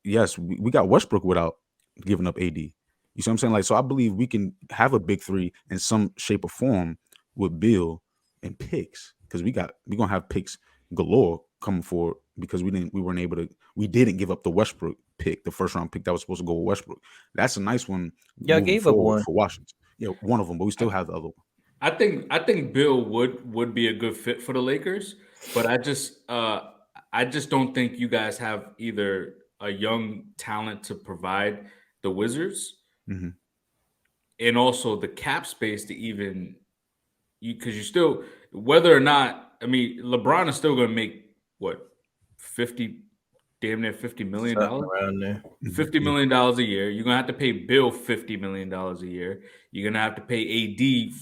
yes, we got Westbrook without giving up AD. You see what I'm saying? Like, so I believe we can have a big three in some shape or form with Bill and picks because we're gonna have picks galore coming forward because we didn't give up the Westbrook pick, the first round pick that was supposed to go with Westbrook. That's a nice one. Y'all gave up one for Washington. Yeah, one of them, but we still have the other one. I think Bill would be a good fit for the Lakers, but I just don't think you guys have either a young talent to provide the Wizards, Mhm. and also the cap space to even because you still whether or not I mean LeBron is still going to make what 50 damn near $50 million. Something around there. $50 Yeah. million a year. You're gonna have to pay Bill $50 million a year. You're gonna have to pay AD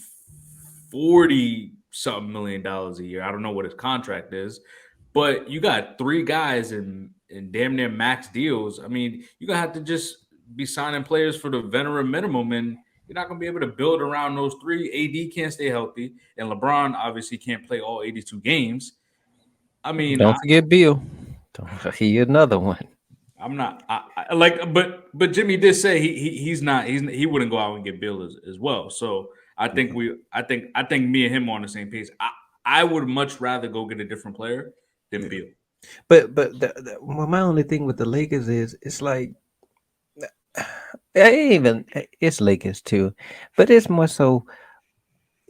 40 something $million a year. I don't know what his contract is, but you got three guys in damn near max deals. I mean, you're gonna have to just be signing players for the veteran minimum, and you're not gonna be able to build around those three. AD can't stay healthy, and LeBron obviously can't play all 82 games. I mean, Don't forget Bill. He another one. I'm not I like, but Jimmy did say he's not he wouldn't go out and get Bill as well. So I think I think me and him are on the same page. I would much rather go get a different player than Yeah. Bill. But well, my only thing with the Lakers is it's like it ain't even it's Lakers too, but it's more so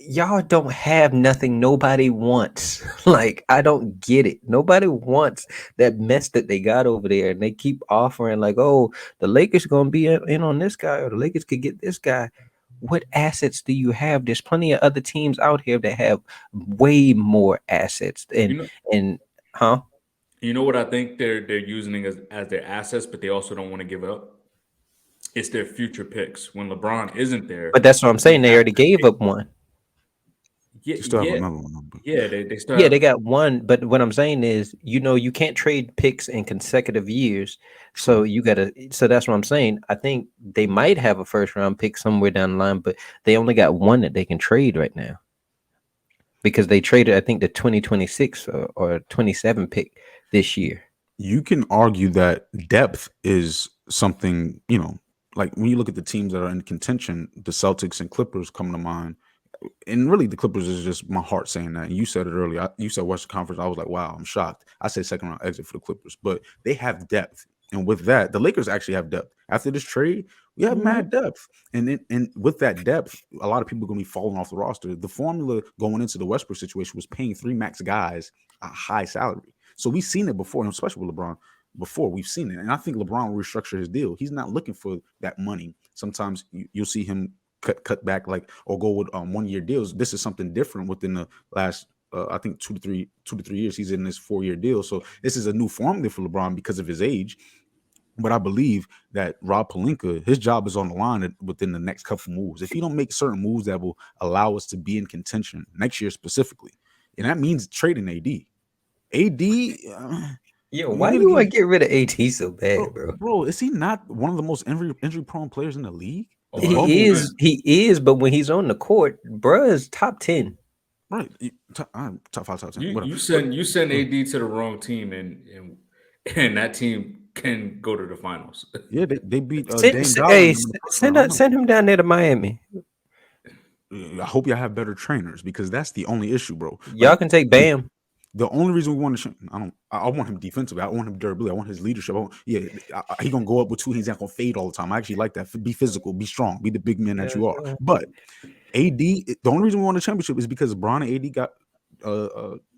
y'all don't have nothing nobody wants. Like I don't get it. Nobody wants that mess that they got over there, and they keep offering like, oh, the Lakers gonna be in on this guy, or the Lakers could get this guy. What assets do you have? There's plenty of other teams out here that have way more assets, You know, and huh? you know what I think they're using it as their assets, but they also don't want to give it up. It's their future picks. When LeBron isn't there, But that's what I'm they saying. They have already to gave pay. up one. Yeah, You still have yeah, another one, though, but yeah. They still Yeah, have. they got one, but what I'm saying is, you can't trade picks in consecutive years. So true. you gotta so that's what I'm saying. I think they might have a first round pick somewhere down the line, but they only got one that they can trade right now. Because they traded, I think, the 2026 or 27 pick this year. You can argue that depth is something, like when you look at the teams that are in contention, the Celtics and Clippers come to mind. And really, the Clippers is just my heart saying that. And you said it earlier. You said Western Conference. I was like, wow, I'm shocked. I said second round exit for the Clippers, but they have depth. And with that, the Lakers actually have depth. After this trade, we have Mhm. mad depth. And with that depth, a lot of people are going to be falling off the roster. The formula going into the Westbrook situation was paying three max guys a high salary. So we've seen it before, and especially with LeBron. Before we've seen it, and I think LeBron will restructure his deal. He's not looking for that money. Sometimes you'll see him cut back like or go with 1 year deals. This is something different within the last I think 2 to 3 years. He's in this 4 year deal, so this is a new formula for LeBron because of his age. But I believe that Rob Pelinka, his job is on the line within the next couple moves. If he don't make certain moves that will allow us to be in contention next year specifically, and that means trading AD, Yo, you why need to you want give to get rid of AT so bad, bro? bro. Is he not one of the most injury prone players in the league? Oh, The bubble, He is, but when he's on the court, bruh is top 10. right? Top five, top 10, You whatever. you send you send AD to the wrong team, and that team can go to the finals. Yeah, they beat Send, Dame s- Dollar hey, in s- the first send round. I her- know. send him down there to Miami. I hope y'all have better trainers because that's the only issue, bro. Y'all Like can take Bam. the only reason we want to, I want him defensively. I want him durability. I want his leadership. He gonna go up with two hands. He's not gonna fade all the time. I actually like that. Be physical, be strong, be the big man that you are. But AD, the only reason we won the championship is because Bron and AD got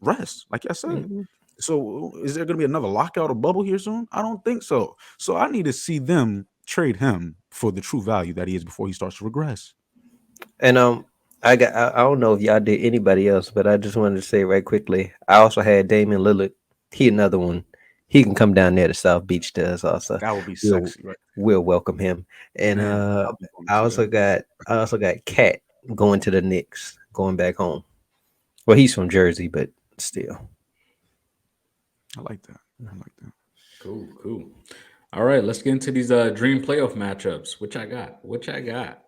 rest, like I said. Mhm. So is there gonna be another lockout or bubble here soon? I don't think so. So I need to see them trade him for the true value that he is before he starts to regress. And I don't know if y'all did anybody else, but I just wanted to say right quickly. I also had Damian Lillard. He another one. He can come down there to South Beach to us also. That would be We'll sexy, right? we'll welcome him. And Man, I'll be going to I see also that. got Cat going to the Knicks, going back home. Well, he's from Jersey, but still. I like that. I like that. Cool. All right, let's get into these dream playoff matchups. Which I got.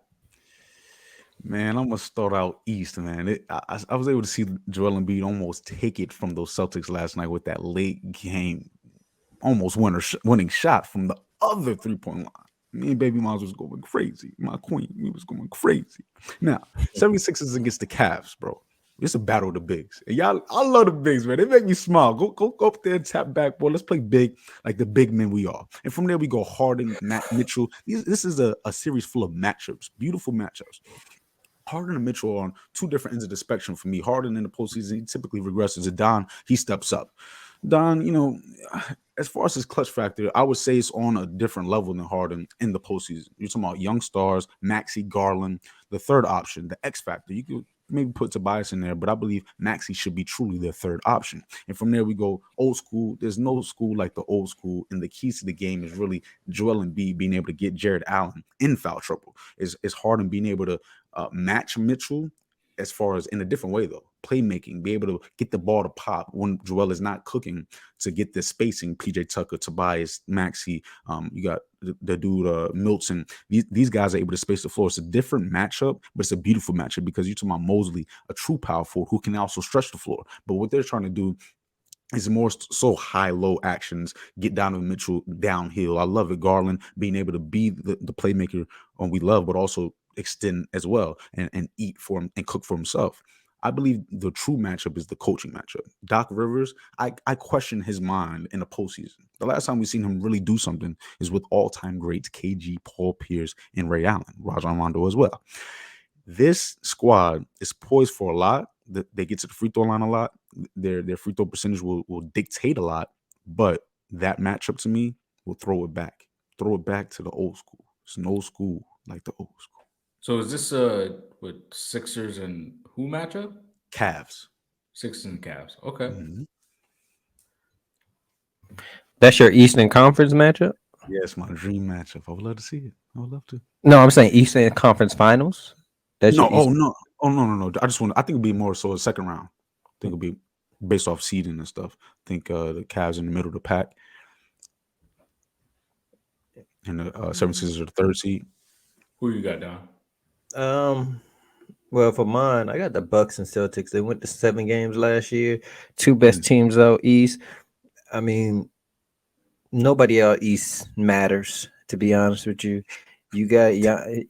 Man, I'm gonna start out east, man. I was able to see Joel Embiid almost take it from those Celtics last night with that late game, almost winning shot from the other 3-point line. Me and Baby Miles was going crazy. My queen, we was going crazy. Now, 76ers against the Cavs, bro. It's a battle of the bigs. And y'all, I love the bigs, man. They make me smile. Go up there and tap back, boy. Let's play big like the big men we are. And from there, we go Harden, Matt Mitchell. This is a series full of matchups, beautiful matchups. Harden and Mitchell are on two different ends of the spectrum for me. Harden in the postseason, he typically regresses. And Don, he steps up. Don, as far as his clutch factor, I would say it's on a different level than Harden in the postseason. You're talking about young stars, Maxey, Garland, the third option, the X factor. You could maybe put Tobias in there, but I believe Maxey should be truly their third option. And from there we go old school. There's no school like the old school, and the keys to the game is really Joel Embiid being able to get Jared Allen in foul trouble. It's Harden being able to match Mitchell as far as in a different way though, playmaking, be able to get the ball to pop when Joel is not cooking, to get the spacing. PJ Tucker, Tobias, Maxey, you got the dude Milton. These guys are able to space the floor. It's a different matchup, but it's a beautiful matchup because you're talking about Mosley, a true power forward who can also stretch the floor. But what they're trying to do is more so high-low actions, get Donovan Mitchell downhill. I love it. Garland being able to be the playmaker we love, but also extend as well and eat for him and cook for himself. I believe the true matchup is the coaching matchup. Doc Rivers, I question his mind in the postseason. The last time we've seen him really do something is with all-time greats KG, Paul Pierce, and Ray Allen, Rajon Rondo as well. This squad is poised for a lot. They get to the free throw line a lot. Their free throw percentage will dictate a lot, but that matchup to me will throw it back. Throw it back to the old school. It's an old school like the old school. So is this with Sixers and who matchup? Cavs. Sixers and Cavs. Okay. Mm-hmm. That's your Eastern Conference matchup? Yeah, it's my dream matchup. I would love to see it. I would love to. No, I'm saying Eastern Conference Finals. That's No, your Eastern. no. I think it'd be more so a second round. I think it'll be based off seeding and stuff. I think the Cavs in the middle of the pack, and the 76ers are the third seed. Who you got, Don? Well, for mine, I got the Bucks and Celtics. They went to 7 games last year. 2 best teams out east. I mean, nobody out east matters, to be honest with you. You got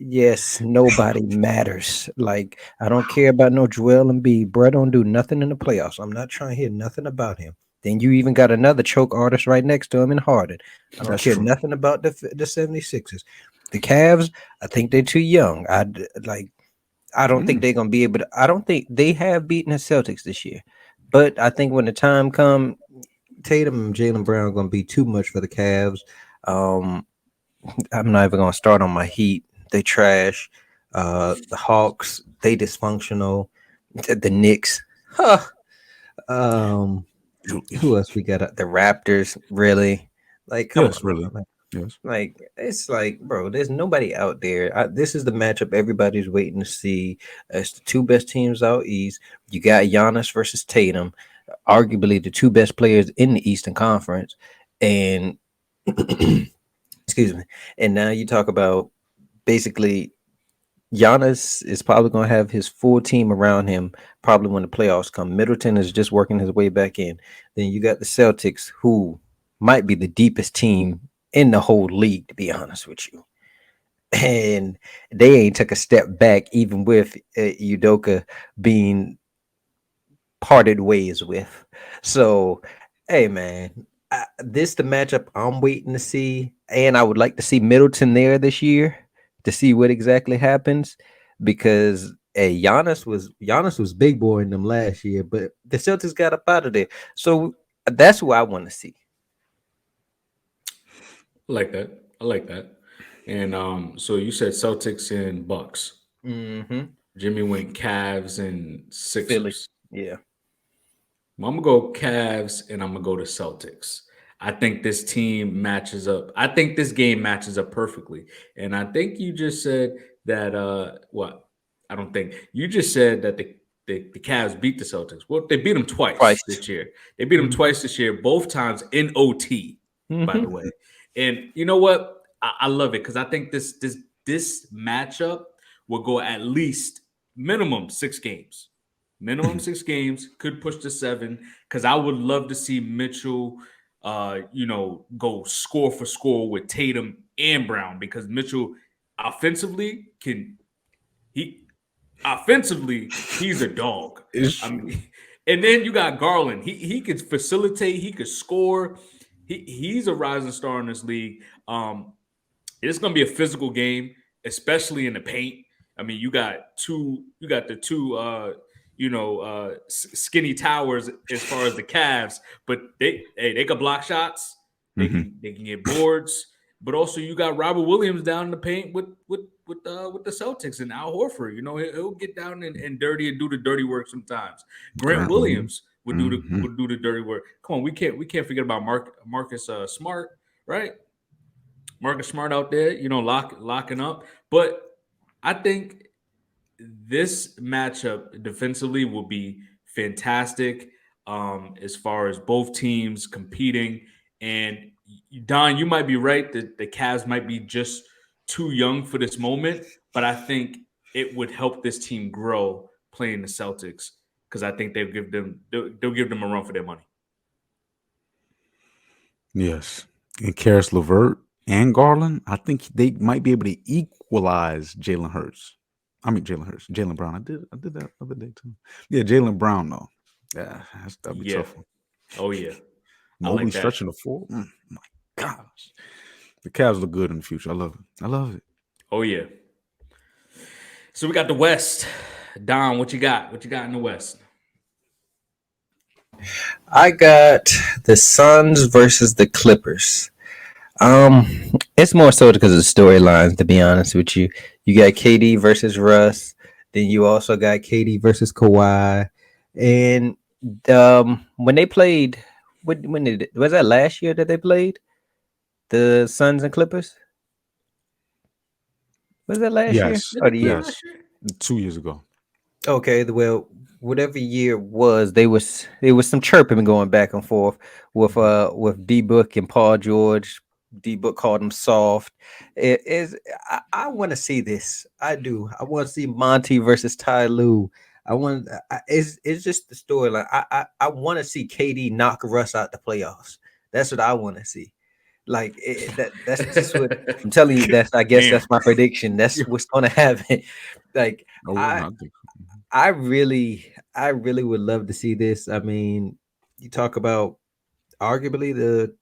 yes, nobody matters. Like, I don't care about no Joel Embiid. Bro, don't do nothing in the playoffs. I'm not trying to hear nothing about him. Then you even got another choke artist right next to him in Harden. I don't care nothing about the 76ers. The Cavs, I think they're too young. I don't think they're gonna be able to. I don't think they have beaten the Celtics this year, but I think when the time comes, Tatum and Jaylen Brown are gonna be too much for the Cavs. I'm not even gonna start on my Heat. They trash. The Hawks, they dysfunctional. The Knicks, huh? Who else we got? The Raptors, really? Like, come on, really. Man. Yes. Like, it's like, bro, there's nobody out there. This is the matchup everybody's waiting to see. It's the 2 best teams out east. You got Giannis versus Tatum, arguably the 2 best players in the Eastern Conference. And excuse me. And now you talk about basically Giannis is probably going to have his full team around him probably when the playoffs come. Middleton is just working his way back in. Then you got the Celtics, who might be the deepest team in the whole league, to be honest with you. And they ain't took a step back, even with Udoka being parted ways with. So, hey, man, this the matchup I'm waiting to see. And I would like to see Middleton there this year to see what exactly happens, because Giannis was big boy in them last year, but the Celtics got up out of there. So that's who I want to see. I like that. And so you said Celtics and Bucks. Mm-hmm. Jimmie went Cavs and Sixers. Philly. Yeah. Well, I'm gonna go Cavs and I'm gonna go to Celtics. I think this team matches up. I think this game matches up perfectly. And I think you just said that I don't think you just said that the Cavs beat the Celtics. Well, they beat them twice this year. They beat them twice this year, both times in OT, by the way. And you know what? I love it because I think this matchup will go at least minimum 6 games. Minimum 6 games, could push to 7, because I would love to see Mitchell go score for score with Tatum and Brown, because Mitchell offensively he's a dog. And then you got Garland. He could facilitate, he could score. He's a rising star in this league. It's gonna be a physical game, especially in the paint. I mean, you got the two skinny towers as far as the Cavs, but they can block shots. They can get boards, but also you got Robert Williams down in the paint with the Celtics and Al Horford. You know, he'll get down and dirty and do the dirty work sometimes. Grant Williams would do the dirty work. Come on, we can't forget about Marcus Smart, right? Marcus Smart out there, you know, locking up. But I think this matchup defensively will be fantastic, as far as both teams competing. And Don, you might be right that the Cavs might be just too young for this moment, but I think it would help this team grow playing the Celtics because I think they'll give them a run for their money. Yes. And Karis LeVert and Garland, I think they might be able to equalize Jalen Brown. I did that the other day too. Yeah, Jalen Brown though. Yeah, that'll be tough. Oh yeah. Mobley stretching the floor. My gosh. The Cavs look good in the future. I love it. Oh yeah. So we got the West. Don, what you got? What you got in the West? I got the Suns versus the Clippers. It's more so because of the storylines, to be honest with you. You got KD versus Russ, then you also got KD versus Kawhi. And when they played, was that last year that they played? The Suns and Clippers? Was that last year? Or the year? Yes. 2 years ago. Okay, well, whatever year it was, there was some chirping going back and forth with D-Book and Paul George. D-Book called him soft. I want to see this. I do. I want to see Monty versus Ty Lue. It's just the storyline. I want to see KD knock Russ out the playoffs. That's what I want to see. Like that's just what I'm telling you. That's that's my prediction. That's what's going to happen. Like I really would love to see this. I mean, you talk about arguably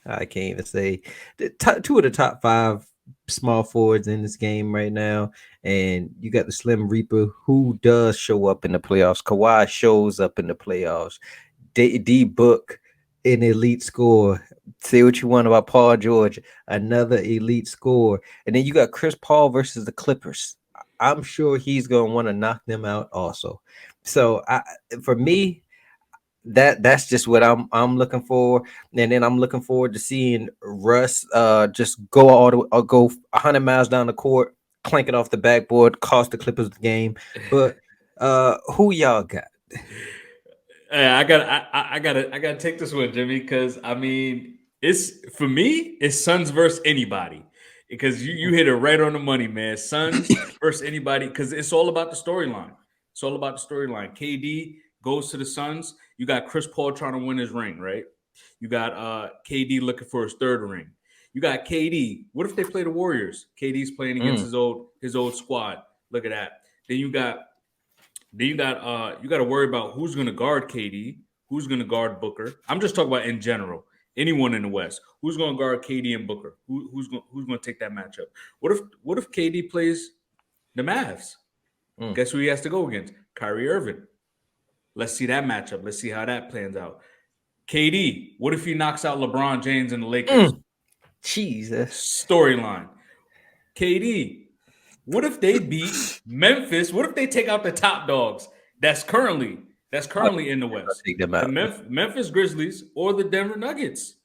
I can't even say two of the top 5 small forwards in this game right now, and you got the Slim Reaper who does show up in the playoffs. Kawhi shows up in the playoffs. D-Book, an elite scorer. Say what you want about Paul George, another elite scorer, and then you got Chris Paul versus the Clippers. I'm sure he's going to want to knock them out also. So for me, that's just what I'm looking for, and then I'm looking forward to seeing Russ just go 100 miles down the court, clank it off the backboard, cost the Clippers the game. But who y'all got? Hey, I gotta take this one, Jimmie, because I mean, for me, it's Suns versus anybody. Because you hit it right on the money, man. Suns versus anybody, because it's all about the storyline. It's all about the storyline. KD goes to the Suns. You got Chris Paul trying to win his ring, right? You got KD looking for his 3rd ring. You got KD. What if they play the Warriors? KD's playing against his old squad. Look at that. Then you got you got to worry about who's going to guard KD, who's going to guard Booker. I'm just talking about in general. Anyone in the West, who's going to guard KD and Booker? Who's going to take that matchup? What if KD plays the Mavs? Guess who he has to go against? Kyrie Irving. Let's see that matchup. Let's see how that plans out. KD, what if he knocks out LeBron James and the Lakers? Jesus. Storyline. KD, what if they beat Memphis? What if they take out the top dogs that's currently in the West? The Memphis Grizzlies or the Denver Nuggets?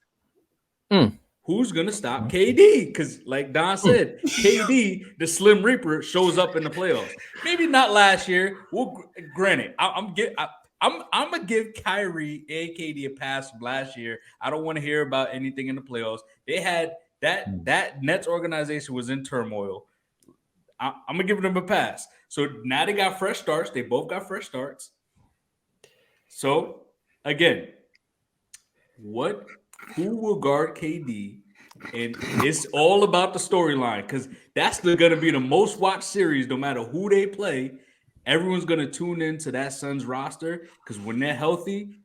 Who's going to stop KD? Because like Don said, KD, the Slim Reaper, shows up in the playoffs. Maybe not last year. Well, granted, I'm going to give Kyrie and KD a pass from last year. I don't want to hear about anything in the playoffs. They had that Nets organization was in turmoil. I'm going to give them a pass. So now they got fresh starts. They both got fresh starts. So, again, who will guard KD? And it's all about the storyline because that's going to be the most watched series no matter who they play. Everyone's going to tune into that Suns roster because when they're healthy,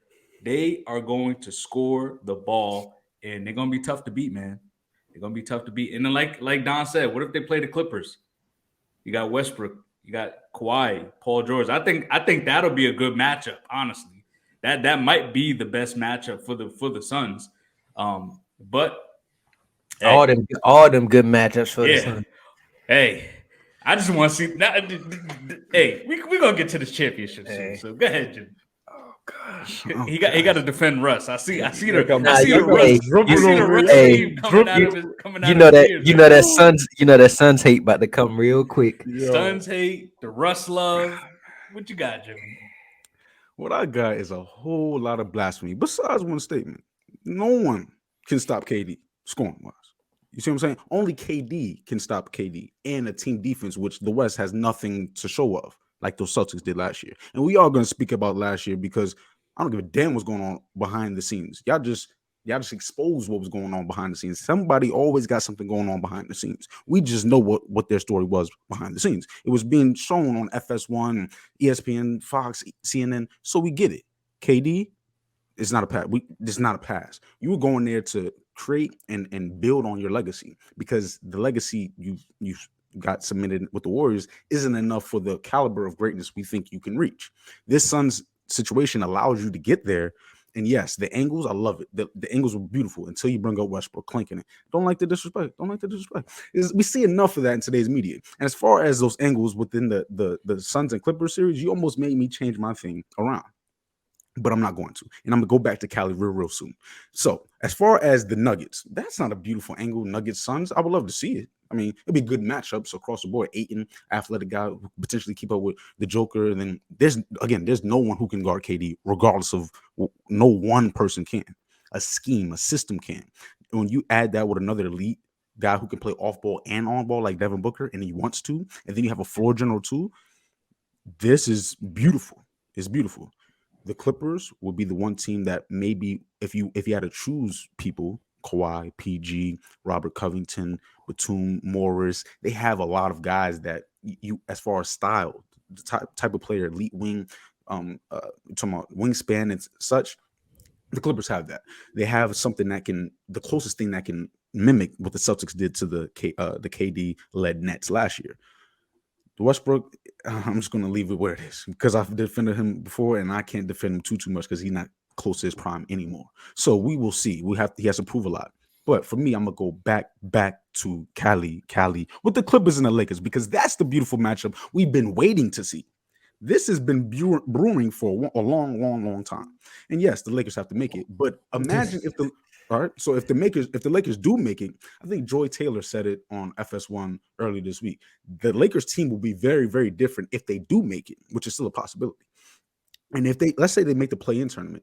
they are going to score the ball and they're going to be tough to beat, man. They're going to be tough to beat. And then like Don said, what if they play the Clippers? You got Westbrook, you got Kawhi, Paul George. I think that'll be a good matchup, honestly. That might be the best matchup for the Suns. But All hey, them good matchups for the yeah, Suns. hey, I just want to see. Hey, we gonna get to this championship soon. Hey. So go ahead, Jim. Oh gosh. He got to defend Russ. I see Like the I'm, I see the like I'm Russ. dripping I see the over Russ here. Hey, steam coming out of Dripping. his ears. you Right know now. that Suns hate about to come real quick. Suns hate the Russ love. What you got, Jimmy? What I got is a whole lot of blasphemy. Besides one statement, no one can stop KD scoring wise. You see what I'm saying? Only KD can stop KD and a team defense, which the West has nothing to show of, like those Celtics did last year. And we are going to speak about last year because I don't give a damn what's going on behind the scenes. Y'all just exposed what was going on behind the scenes. Somebody always got something going on behind the scenes. We just know what their story was behind the scenes. It was being shown on FS1, ESPN, Fox, CNN, so we get it. KD, it's not a pass. It's not a pass. You were going there to create and build on your legacy because the legacy you got submitted with the Warriors isn't enough for the caliber of greatness we think you can reach. This Suns situation allows you to get there. And yes, the angles, I love it. The angles were beautiful until you bring up Westbrook clinking it. Don't like the disrespect. We see enough of that in today's media. And as far as those angles within the Suns and Clippers series, you almost made me change my thing around. But I'm not going to. And I'm going to go back to Cali real soon. So as far as the Nuggets, that's not a beautiful angle. Nuggets Suns, I would love to see it. I mean, it'd be good matchups across the board. Aiton, athletic guy who potentially keep up with the Joker. And then there's no one who can guard KD, regardless of no one person can. A scheme, a system can. And when you add that with another elite guy who can play off ball and on ball like Devin Booker, and he wants to, and then you have a floor general too, this is beautiful. It's beautiful. The Clippers will be the one team that maybe if you had to choose people, Kawhi, PG, Robert Covington, Batum, Morris, they have a lot of guys that you as far as style, the type of player, elite wing, talking about wingspan and such. The Clippers have that. They have something that can, the closest thing that can mimic what the Celtics did to the KD led Nets last year. The Westbrook, I'm just going to leave it where it is because I've defended him before and I can't defend him too much because he's not close to his prime anymore. So we will see. He has to prove a lot. But for me, I'm going to go back to Cali with the Clippers and the Lakers because that's the beautiful matchup we've been waiting to see. This has been brewing for a long time. And yes, the Lakers have to make it. But imagine if the Lakers do make it, I think Joy Taylor said it on FS1 earlier this week. The Lakers team will be very, very different if they do make it, which is still a possibility. And if let's say they make the play-in tournament.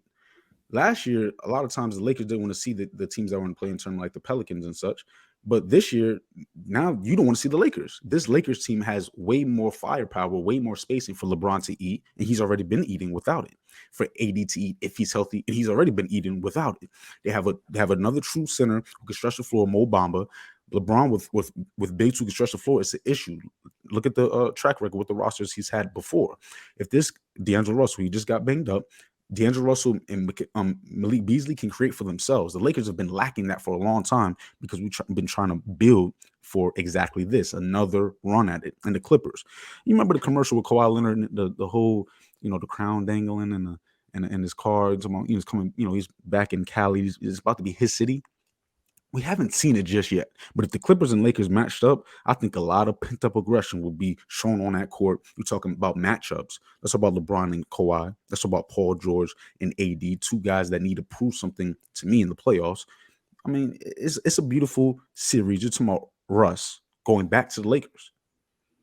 Last year, a lot of times the Lakers didn't want to see the teams that were in the play-in tournament, like the Pelicans and such. But this year, now you don't want to see the Lakers. This Lakers team has way more firepower, way more spacing for LeBron to eat, and he's already been eating without it. For AD to eat if he's healthy, and he's already been eating without it. They have another true center who can stretch the floor, Mo Bamba. LeBron with bigs who can stretch the floor, it's an issue. Look at the track record with the rosters he's had before. If this D'Angelo Russell, he just got banged up. D'Angelo Russell and Malik Beasley can create for themselves. The Lakers have been lacking that for a long time because we've been trying to build for exactly this, another run at it. And the Clippers, you remember the commercial with Kawhi Leonard, the whole, the crown dangling and his cards. He's coming, he's back in Cali. It's about to be his city. We haven't seen it just yet, but if the Clippers and Lakers matched up, I think a lot of pent-up aggression will be shown on that court. You're talking about matchups. Let's talk about LeBron and Kawhi. Let's talk about Paul George and AD, two guys that need to prove something to me in the playoffs. I mean, it's a beautiful series. You're talking about Russ going back to the Lakers.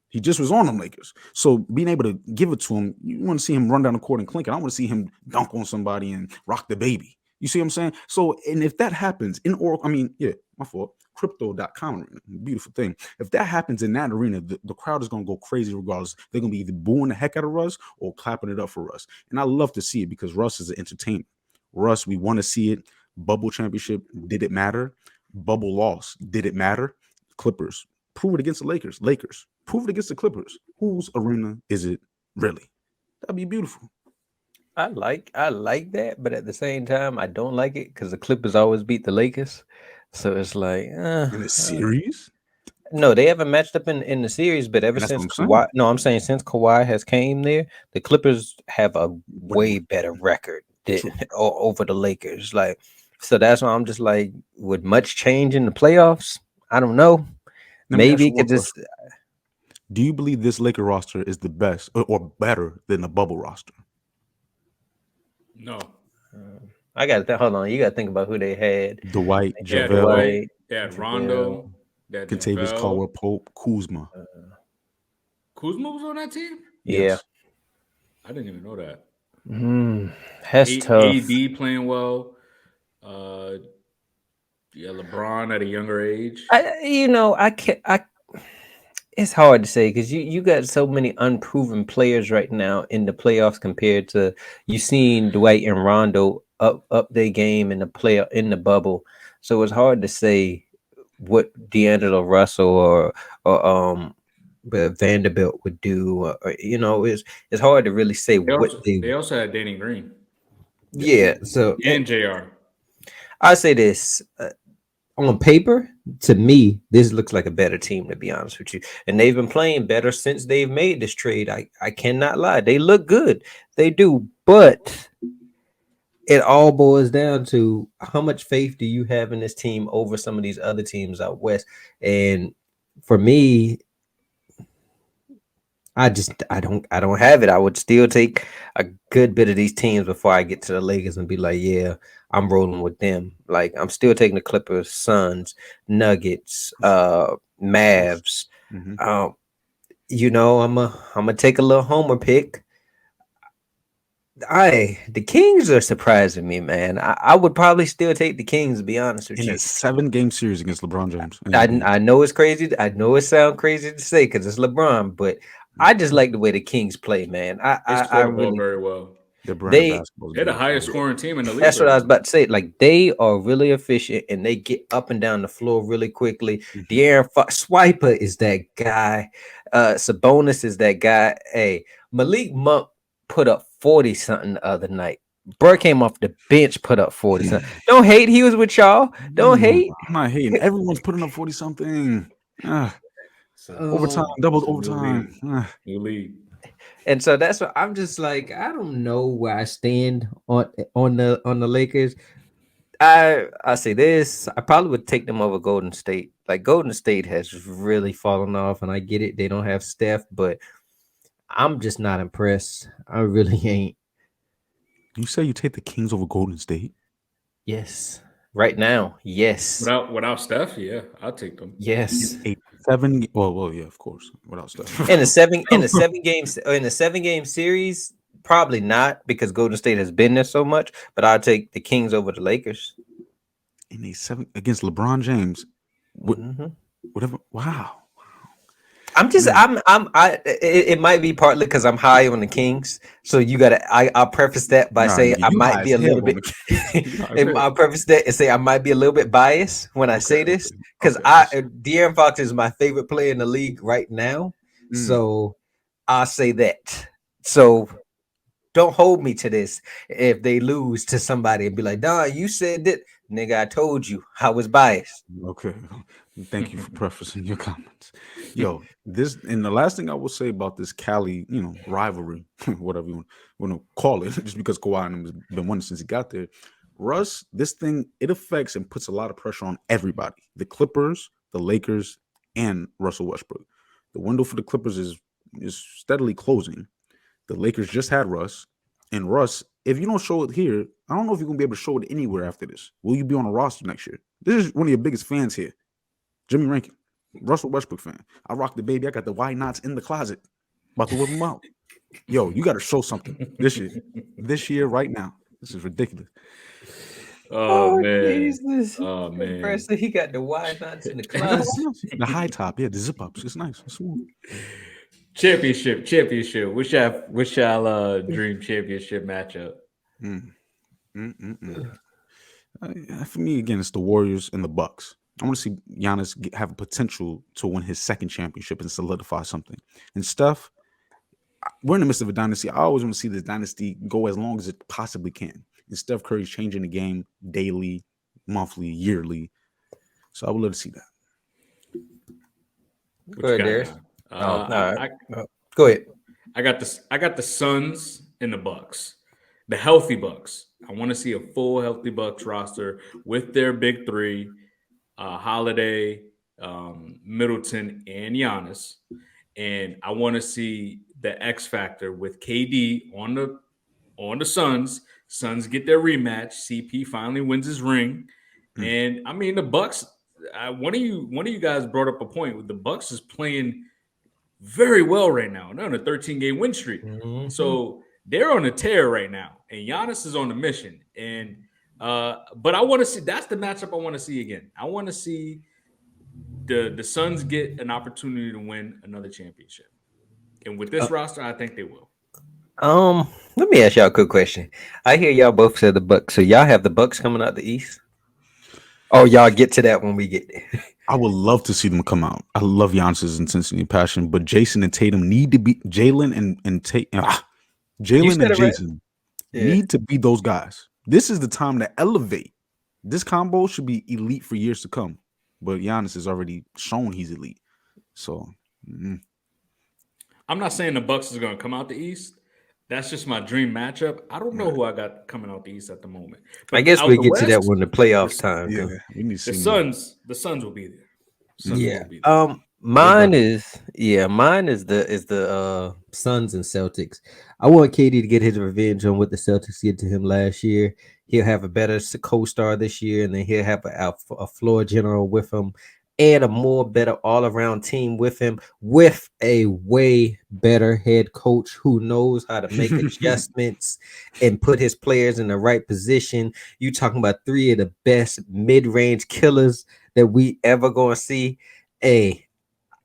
He just was on them Lakers. So being able to give it to him, you want to see him run down the court and clink it. I want to see him dunk on somebody and rock the baby. You see what I'm saying? So, and if that happens in Oracle, my fault, crypto.com arena, beautiful thing. If that happens in that arena, the crowd is going to go crazy regardless. They're going to be either booing the heck out of Russ or clapping it up for Russ. And I love to see it because Russ is an entertainer. Russ, we want to see it. Bubble championship, did it matter? Bubble loss, did it matter? Clippers, prove it against the Lakers. Lakers, prove it against the Clippers. Whose arena is it really? That'd be beautiful. I like that, but at the same time, I don't like it because the Clippers always beat the Lakers. So it's like in the series. No, they haven't matched up in the series, but ever since Kawhi, I'm saying since Kawhi has came there, the Clippers have a way better record over the Lakers. Like So that's why I'm just like, would much change in the playoffs? I don't know. Let me ask Maybe you it one could just. question. Do you believe this Laker roster is the best or better than the bubble roster? No. I got to hold on. You got to think about who they had. Dwight, They had JaVale, Dwight. Dwight, They had JaVale. Rondo. They had Contavious JaVale. Caldwell Pope, Kuzma. Kuzma was on that team? Yeah. Yes. I didn't even know that. That's tough. AD playing well. Uh, yeah, LeBron at a younger age. I can't. It's hard to say because you got so many unproven players right now in the playoffs compared to you seen Dwight and Rondo up their game in the bubble. So it's hard to say what D'Angelo Russell or Vanderbilt would do. It's hard to really say They what also they. they also had Danny Green Yeah. So and JR. I say this. On paper, to me, this looks like a better team, to be honest with you. And they've been playing better since they've made this trade. I cannot lie. They look good. They do. But it all boils down to how much faith do you have in this team over some of these other teams out west? And for me, I don't have it. I would still take a good bit of these teams before I get to the Lakers and be like, yeah, I'm rolling with them. Like I'm still taking the Clippers, Suns, Nuggets, Mavs. Mhm. Um, I'm gonna take a little homer pick. The Kings are surprising me, man. I would probably still take the Kings, to be honest with In a you. 7-game series against LeBron James. I know it's crazy. I know it sounds crazy to say because it's LeBron, but I just like the way the Kings play, man. They I score the ball really very well. Their brand of they basketball is They're the beautiful. highest scoring team in the league that's what right I was now. about to say. Like they are really efficient and they get up and down the floor really quickly. Mhm. De'Aaron Swiper is that guy. Sabonis is that guy. Hey, Malik Monk put up 40 something the other night. Burr came off the bench, put up 40 something. Don't hate. He was with y'all. Don't hate. I'm not hating. Everyone's putting up 40 something. Overtime, Oh, double It's a new overtime. league. New league. and so that's what I'm just like. I don't know where I stand on the Lakers. I say this. I probably would take them over Golden State. Like Golden State has really fallen off, and I get it. They don't have Steph, but I'm just not impressed. I really ain't. You say you take the Kings over Golden State? Yes. Right now. Yes. Without Steph, yeah, I'll take them. Yes. A 7. Well, yeah, of course, without Steph. In a 7 game series, probably not because Golden State has been there so much. But I'll take the Kings over the Lakers. In a 7 against LeBron James. Mhm. Whatever. Wow. I'm just Man. it might be partly because I'm high on the Kings. So I'll preface that by Nah, saying nigga, I you might high be as a little hell on bit the Kings. You high as hell. I'll preface that and say I might be a little bit biased when I say this because Okay. De'Aaron Fox is my favorite player in the league right now. So I'll say that. So don't hold me to this if they lose to somebody and be like, Don, you said that. Nigga, I told you I was biased. Okay. Thank you for prefacing your comments. Yo, this and the last thing I will say about this Cali, rivalry, whatever you want to call it, just because Kawhi and him has been winning since he got there. Russ, this thing, it affects and puts a lot of pressure on everybody. The Clippers, the Lakers, and Russell Westbrook. The window for the Clippers is steadily closing. The Lakers just had Russ. And Russ, if you don't show it here, I don't know if you're going to be able to show it anywhere after this. Will you be on a roster next year? This is one of your biggest fans here. Jimmie Rankin, Russell Westbrook fan. I rock the baby. I got the why nots in the closet. About to whip them out. Yo, you got to show something this year. This year, right now. This is ridiculous. Oh man. Jesus. Oh man. First, he got the wide knots in the I got the closet. why nots. The high top. Yeah, the zip ups. It's nice. It's smooth. Championship. Which y'all dream championship matchup? For me, again, it's the Warriors and the Bucks. I want to see Giannis have a potential to win his second championship and solidify something. And Steph, we're in the midst of a dynasty. I always want to see this dynasty go as long as it possibly can. And Steph Curry's changing the game daily, monthly, yearly. So I would love to see that. Go ahead, Darius. All right. Go ahead. I got the Suns and the Bucks. the healthy Bucks. I want to see a full healthy Bucks roster with their big three, Holiday, Middleton, and Giannis. And I want to see the X factor with KD on the Suns. Suns get their rematch. CP finally wins his ring, and I mean the Bucks. One of you guys brought up a point. The Bucks is playing very well right now. They're on a 13-game win streak, so they're on a tear right now. And Giannis is on a mission. And but I want to see, that's the matchup I want to see again. I want to see the Suns get an opportunity to win another championship. And with this roster, I think they will. Let me ask y'all a quick question. I hear y'all both said the Bucks. So y'all have the Bucks coming out the East? Oh, y'all get to that when we get there. I would love to see them come out. I love Giannis's intensity and passion, but Jason and Tatum need to be Jalen and Tatum. Jalen and Jason need to be those guys. This is the time to elevate. This combo should be elite for years to come. But Giannis has already shown he's elite. So I'm not saying the Bucks is going to come out the East. That's just my dream matchup. I don't know who I got coming out the East at the moment. But I guess we get to that when the playoff time. Yeah, we need to see the Suns will be there. Mine is the Suns and Celtics. I want KD to get his revenge on what the Celtics did to him last year. He'll have a better co-star this year, and then he'll have a floor general with him and a more better all-around team with him, with a way better head coach who knows how to make adjustments and put his players in the right position. You talking about three of the best mid-range killers that we ever gonna see. Hey,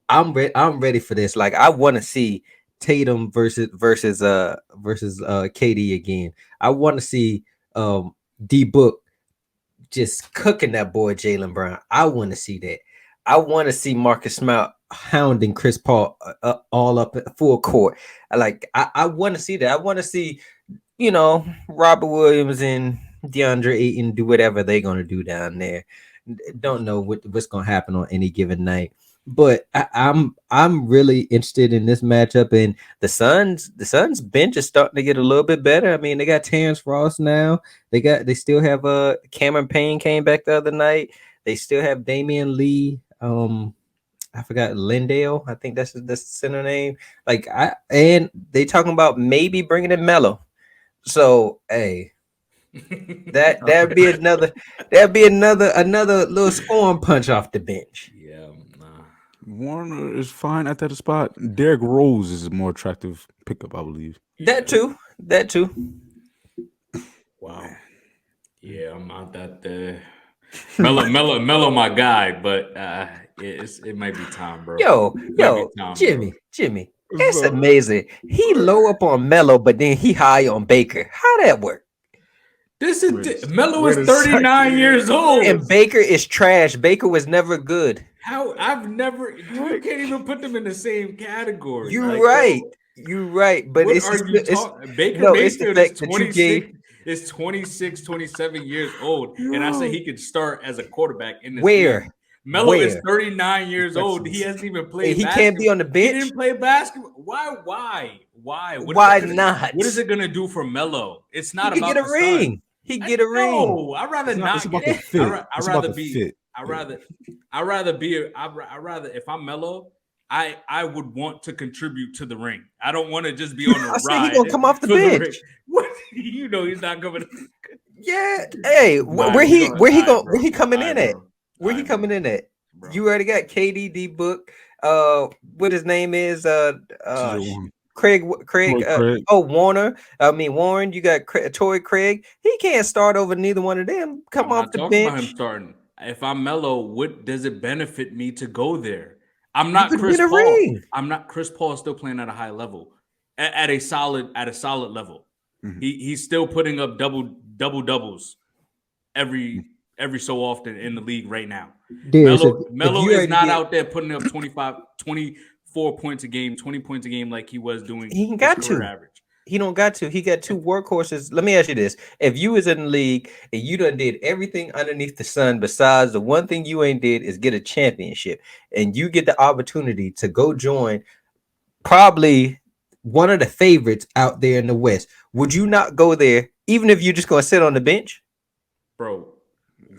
I'm ready for this. Like, I want to see Tatum versus KD again. I want to see D Book just cooking that boy Jaylen Brown. I want to see that. I want to see Marcus Smart hounding Chris Paul all up at full court. I want to see that. I want to see, Robert Williams and DeAndre Ayton do whatever they're going to do down there. Don't know what's going to happen on any given night. But I'm really interested in this matchup, and the Suns bench is starting to get a little bit better. I mean, they got Terrence Ross now. They still have Cameron Payne came back the other night. They still have Damian Lee. I forgot Lindale. I think that's the center name. And they talking about maybe bringing in Melo. So hey, that'd be another little scoring punch off the bench. Yeah. Warner is fine at that spot. Derrick Rose is a more attractive pickup, I believe. That too. Wow. Yeah, I'm not that Melo, my guy, but it might be time, bro. Yo, Jimmie, it's amazing. He low up on Melo, but then he high on Baker. How that work? Melo is 39 years old, and Baker is trash. Baker was never good. You can't even put them in the same category. You're right. But Baker Mayfield is 26. Is 26, 27 years old, and I say he could start as a quarterback in this league. Melo is 39 years old. He hasn't even played. He can't be on the bench. He didn't play basketball. Why? Why not? What is it gonna do for Melo? It's not about get a ring. He get a ring. No, I'd rather not. I'd rather if I'm Melo, I would want to contribute to the ring. I don't want to just be on the ride. He gonna come off the bench. What? He's not coming. Yeah. Hey, where he coming in at? Where he coming in at? Bro. You already got KD, D Book. What his name is? Craig. Warner. Warren. You got Torrey Craig. He can't start over neither one of them. Come off the bench. About him starting. If I'm Melo, what does it benefit me to go there? I'm not Chris Paul. Ring. I'm not Chris Paul. Still playing at a high level, at a solid level. Mm-hmm. He's still putting up double doubles every so often in the league right now. Melo is not out there putting up 24 points a game, 20 points a game like he was doing. He ain't got to. Average. He don't got to. He got two workhorses. Let me ask you this: if you was in the league and you done did everything underneath the sun, besides the one thing you ain't did is get a championship, and you get the opportunity to go join probably one of the favorites out there in the West, would you not go there Even if you're just gonna sit on the bench, Bro,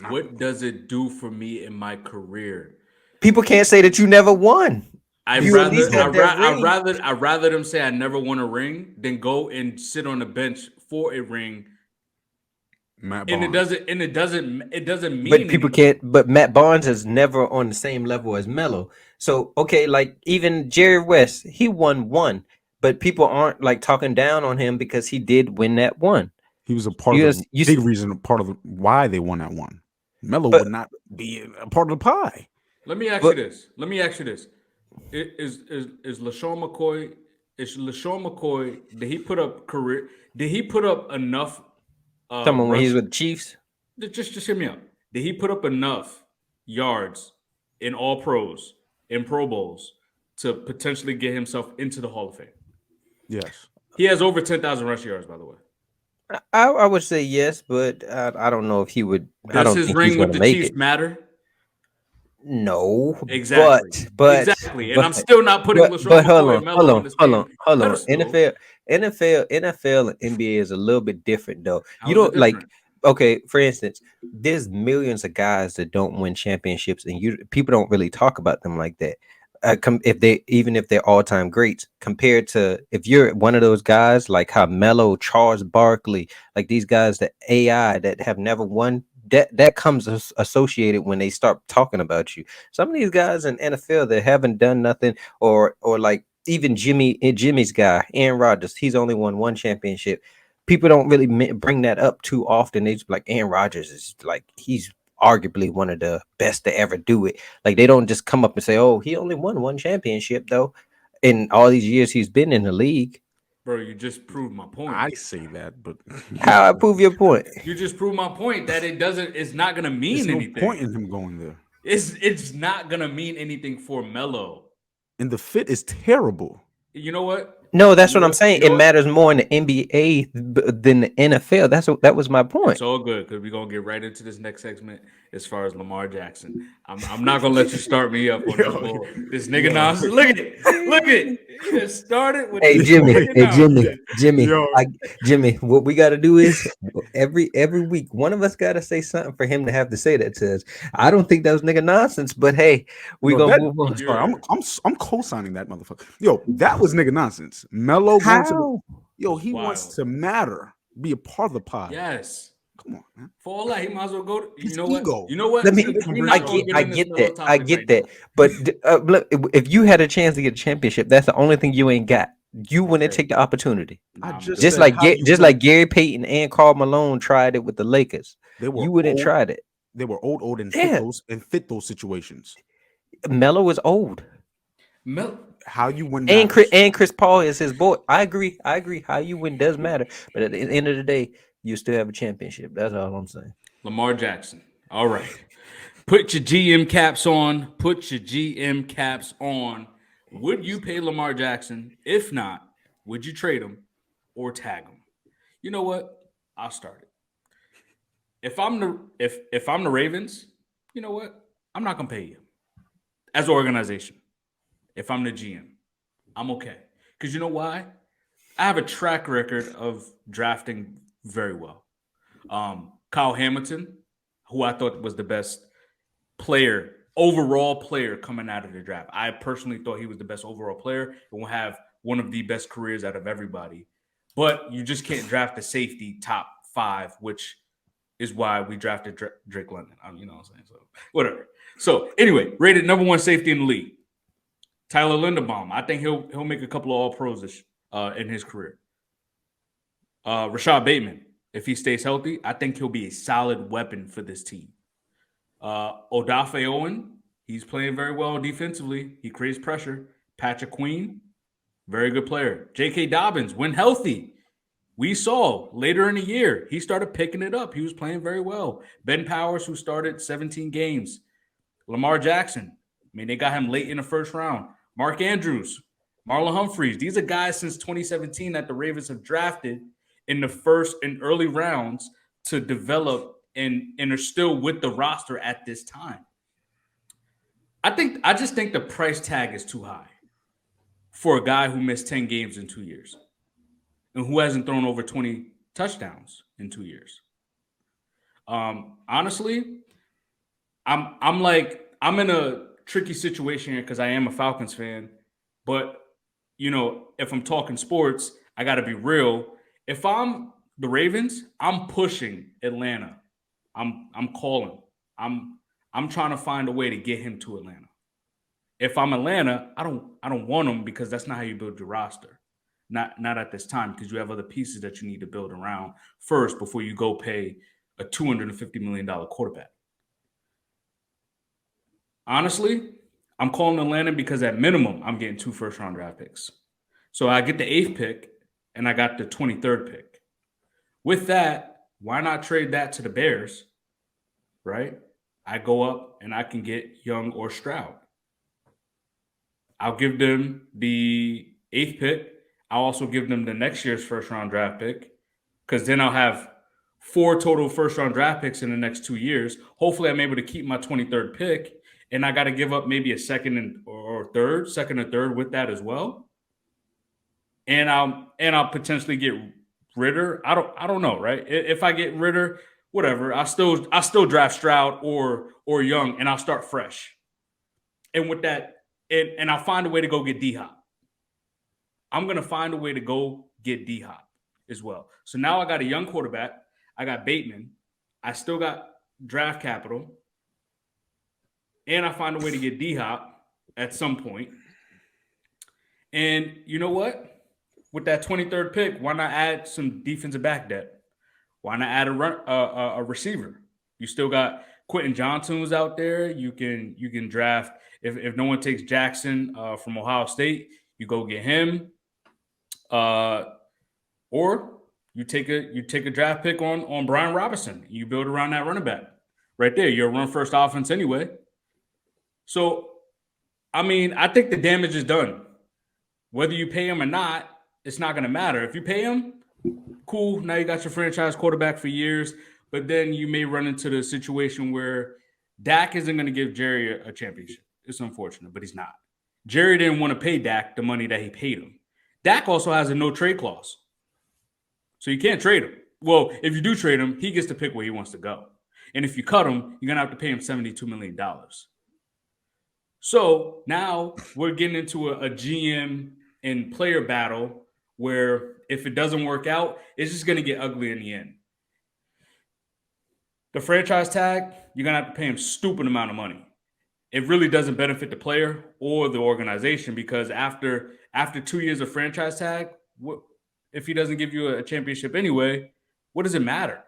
what does it do for me in my career? people can't say that you never won. I'd You at least rather got that ring. I'd rather them say I never won a ring than go and sit on the bench for a ring, Matt and Barnes. it doesn't mean But people anything. can't. But Matt Barnes is never on the same level as Melo. So okay, like even Jerry West, he won one, but people aren't like talking down on him because he did win that one. He was a part You of guys, the you, big reason, part of why they won that one. Melo but would not be a part of the pie. Let me ask you but this. Is LaShawn McCoy? Is LaShawn McCoy? Did he put up career? Did he put up enough someone when he's rush? with the Chiefs, Just hear me out. Did he put up enough yards in all pros, in Pro Bowls, to potentially get himself into the Hall of Fame? Yes. He has over 10,000 rush yards, by the way. I would say yes, but I don't know if he would. I Does don't his think he's ring with gonna the make Chiefs it. matter? No, Exactly. but Exactly. And I'm still not putting LaShawn but hold McCoy on, and Melo on the same hold on. pedestal. NFL, and NBA is a little bit different though. You How is it don't like different? okay, for instance, there's millions of guys that don't win championships, and people don't really talk about them like that. If they even if they're all time greats, compared to if you're one of those guys like how Melo, Charles Barkley, like these guys that AI that have never won, that comes associated when they start talking about you. Some of these guys in NFL that haven't done nothing, or like even Jimmie's guy, Aaron Rodgers, he's only won one championship. People don't really bring that up too often. They just like Aaron Rodgers is like he's arguably one of the best to ever do it. Like they don't just come up and say, "Oh, he only won one championship though." In all these years he's been in the league. Bro, you just proved my point. I say that, but How I prove your point? You just proved my point that it's not gonna there's mean no anything. point in him going there. It's not gonna mean anything for Melo. And the fit is terrible. You know what? No, that's You what know I'm what? saying. You know It what? matters more in the NBA than the NFL. That was my point. It's all good because we're gonna get right into this next segment as far as Lamar Jackson. I'm not gonna let you start me up on this bull. This nigga nonsense. Look at it. Look at it. You just started with Hey this Jimmy, nigga hey Jimmy, nonsense. Jimmy, Yo. Jimmy. What we got to do is every week, one of us got to say something for him to have to say that to us. I don't think that was nigga nonsense, but hey, we No, gonna that, move on. sorry, I'm co-signing that motherfucker. Yo, that was nigga nonsense. Melo going to the How? he Wild. wants to matter, be a part of the pie. Yes. Come on, man. For all that, he might as well go. You His know what? ego. You know what? Let me. We're not gonna get I in this get Melo that. topic right that. now. But look, if you had a chance to get a championship, that's the only thing you ain't got. You wouldn't Okay. take the opportunity. Nah, I I'm just good. Just said like how you just gonna- like Gary Payton and Karl Malone tried it with the Lakers. they were You wouldn't old, try it. they were old and Yeah. fit those situations. Melo is old. Mel, How you win And matters. Chris Paul is his boy. I agree. How you win does matter. But at the end of the day, you still have a championship. That's all I'm saying. Lamar Jackson. All right. Put your GM caps on. Put your GM caps on. Would you pay Lamar Jackson? If not, would you trade him or tag him? You know what? I'll start it. If I'm the Ravens, you know what? I'm not gonna pay you as an organization. If I'm the GM, I'm okay. Because you know why? I have a track record of drafting very well. Kyle Hamilton, who I thought was the best overall player coming out of the draft. I personally thought he was the best overall player and will have one of the best careers out of everybody. But you just can't draft a safety top 5, which is why we drafted Drake London. You know what I'm saying? So whatever. So anyway, rated number 1 safety in the league. Tyler Linderbaum. I think he'll make a couple of All Pros in his career. Rashad Bateman, if he stays healthy, I think he'll be a solid weapon for this team. Odafe Owen, he's playing very well defensively. He creates pressure. Patrick Queen, very good player. J.K. Dobbins, when healthy, we saw later in the year, he started picking it up. He was playing very well. Ben Powers, who started 17 games. Lamar Jackson, I mean, they got him late in the first round. Mark Andrews, Marlon Humphreys. These are guys since 2017 that the Ravens have drafted in the first and early rounds to develop and are still with the roster at this time. I just think the price tag is too high for a guy who missed 10 games in 2 years and who hasn't thrown over 20 touchdowns in 2 years. Honestly, I'm in a tricky situation here because I am a Falcons fan, but if I'm talking sports, I got to be real. If I'm the Ravens, I'm pushing Atlanta. I'm calling. I'm trying to find a way to get him to Atlanta. If I'm Atlanta, I don't want him because that's not how you build your roster. Not at this time because you have other pieces that you need to build around first before you go pay a $250 million quarterback. Honestly, I'm calling Atlanta because at minimum, I'm getting 2 first-round draft picks. So I get the 8th pick, and I got the 23rd pick. With that, why not trade that to the Bears, right? I go up, and I can get Young or Stroud. I'll give them the 8th pick. I'll also give them the next year's first-round draft pick because then I'll have 4 total first-round draft picks in the next 2 years. Hopefully, I'm able to keep my 23rd pick, and I got to give up maybe a second or third with that as well. And I'll potentially get Ritter. I don't know, right? If I get Ritter, whatever. I still draft Stroud or Young, and I'll start fresh. And with that, and I'll find a way to go get D-Hop. I'm gonna find a way to go get D-Hop as well. So now I got a young quarterback. I got Bateman. I still got draft capital. And I find a way to get D-Hop at some point. And you know what? With that 23rd pick, why not add some defensive back depth? Why not add a receiver? You still got Quentin Johnson was out there. You can draft if no one takes Jackson from Ohio State, you go get him. Or you take a draft pick on Brian Robinson. You build around that running back. Right there. You're a run first offense anyway. So, I mean, I think the damage is done. Whether you pay him or not, it's not going to matter. If you pay him, cool. Now you got your franchise quarterback for years. But then you may run into the situation where Dak isn't going to give Jerry a championship. It's unfortunate, but he's not. Jerry didn't want to pay Dak the money that he paid him. Dak also has a no-trade clause. So you can't trade him. Well, if you do trade him, he gets to pick where he wants to go. And if you cut him, you're going to have to pay him $72 million. So now we're getting into a GM and player battle where if it doesn't work out, it's just going to get ugly in the end. The franchise tag, you're going to have to pay him a stupid amount of money. It really doesn't benefit the player or the organization because after 2 years of franchise tag, if he doesn't give you a championship anyway, what does it matter?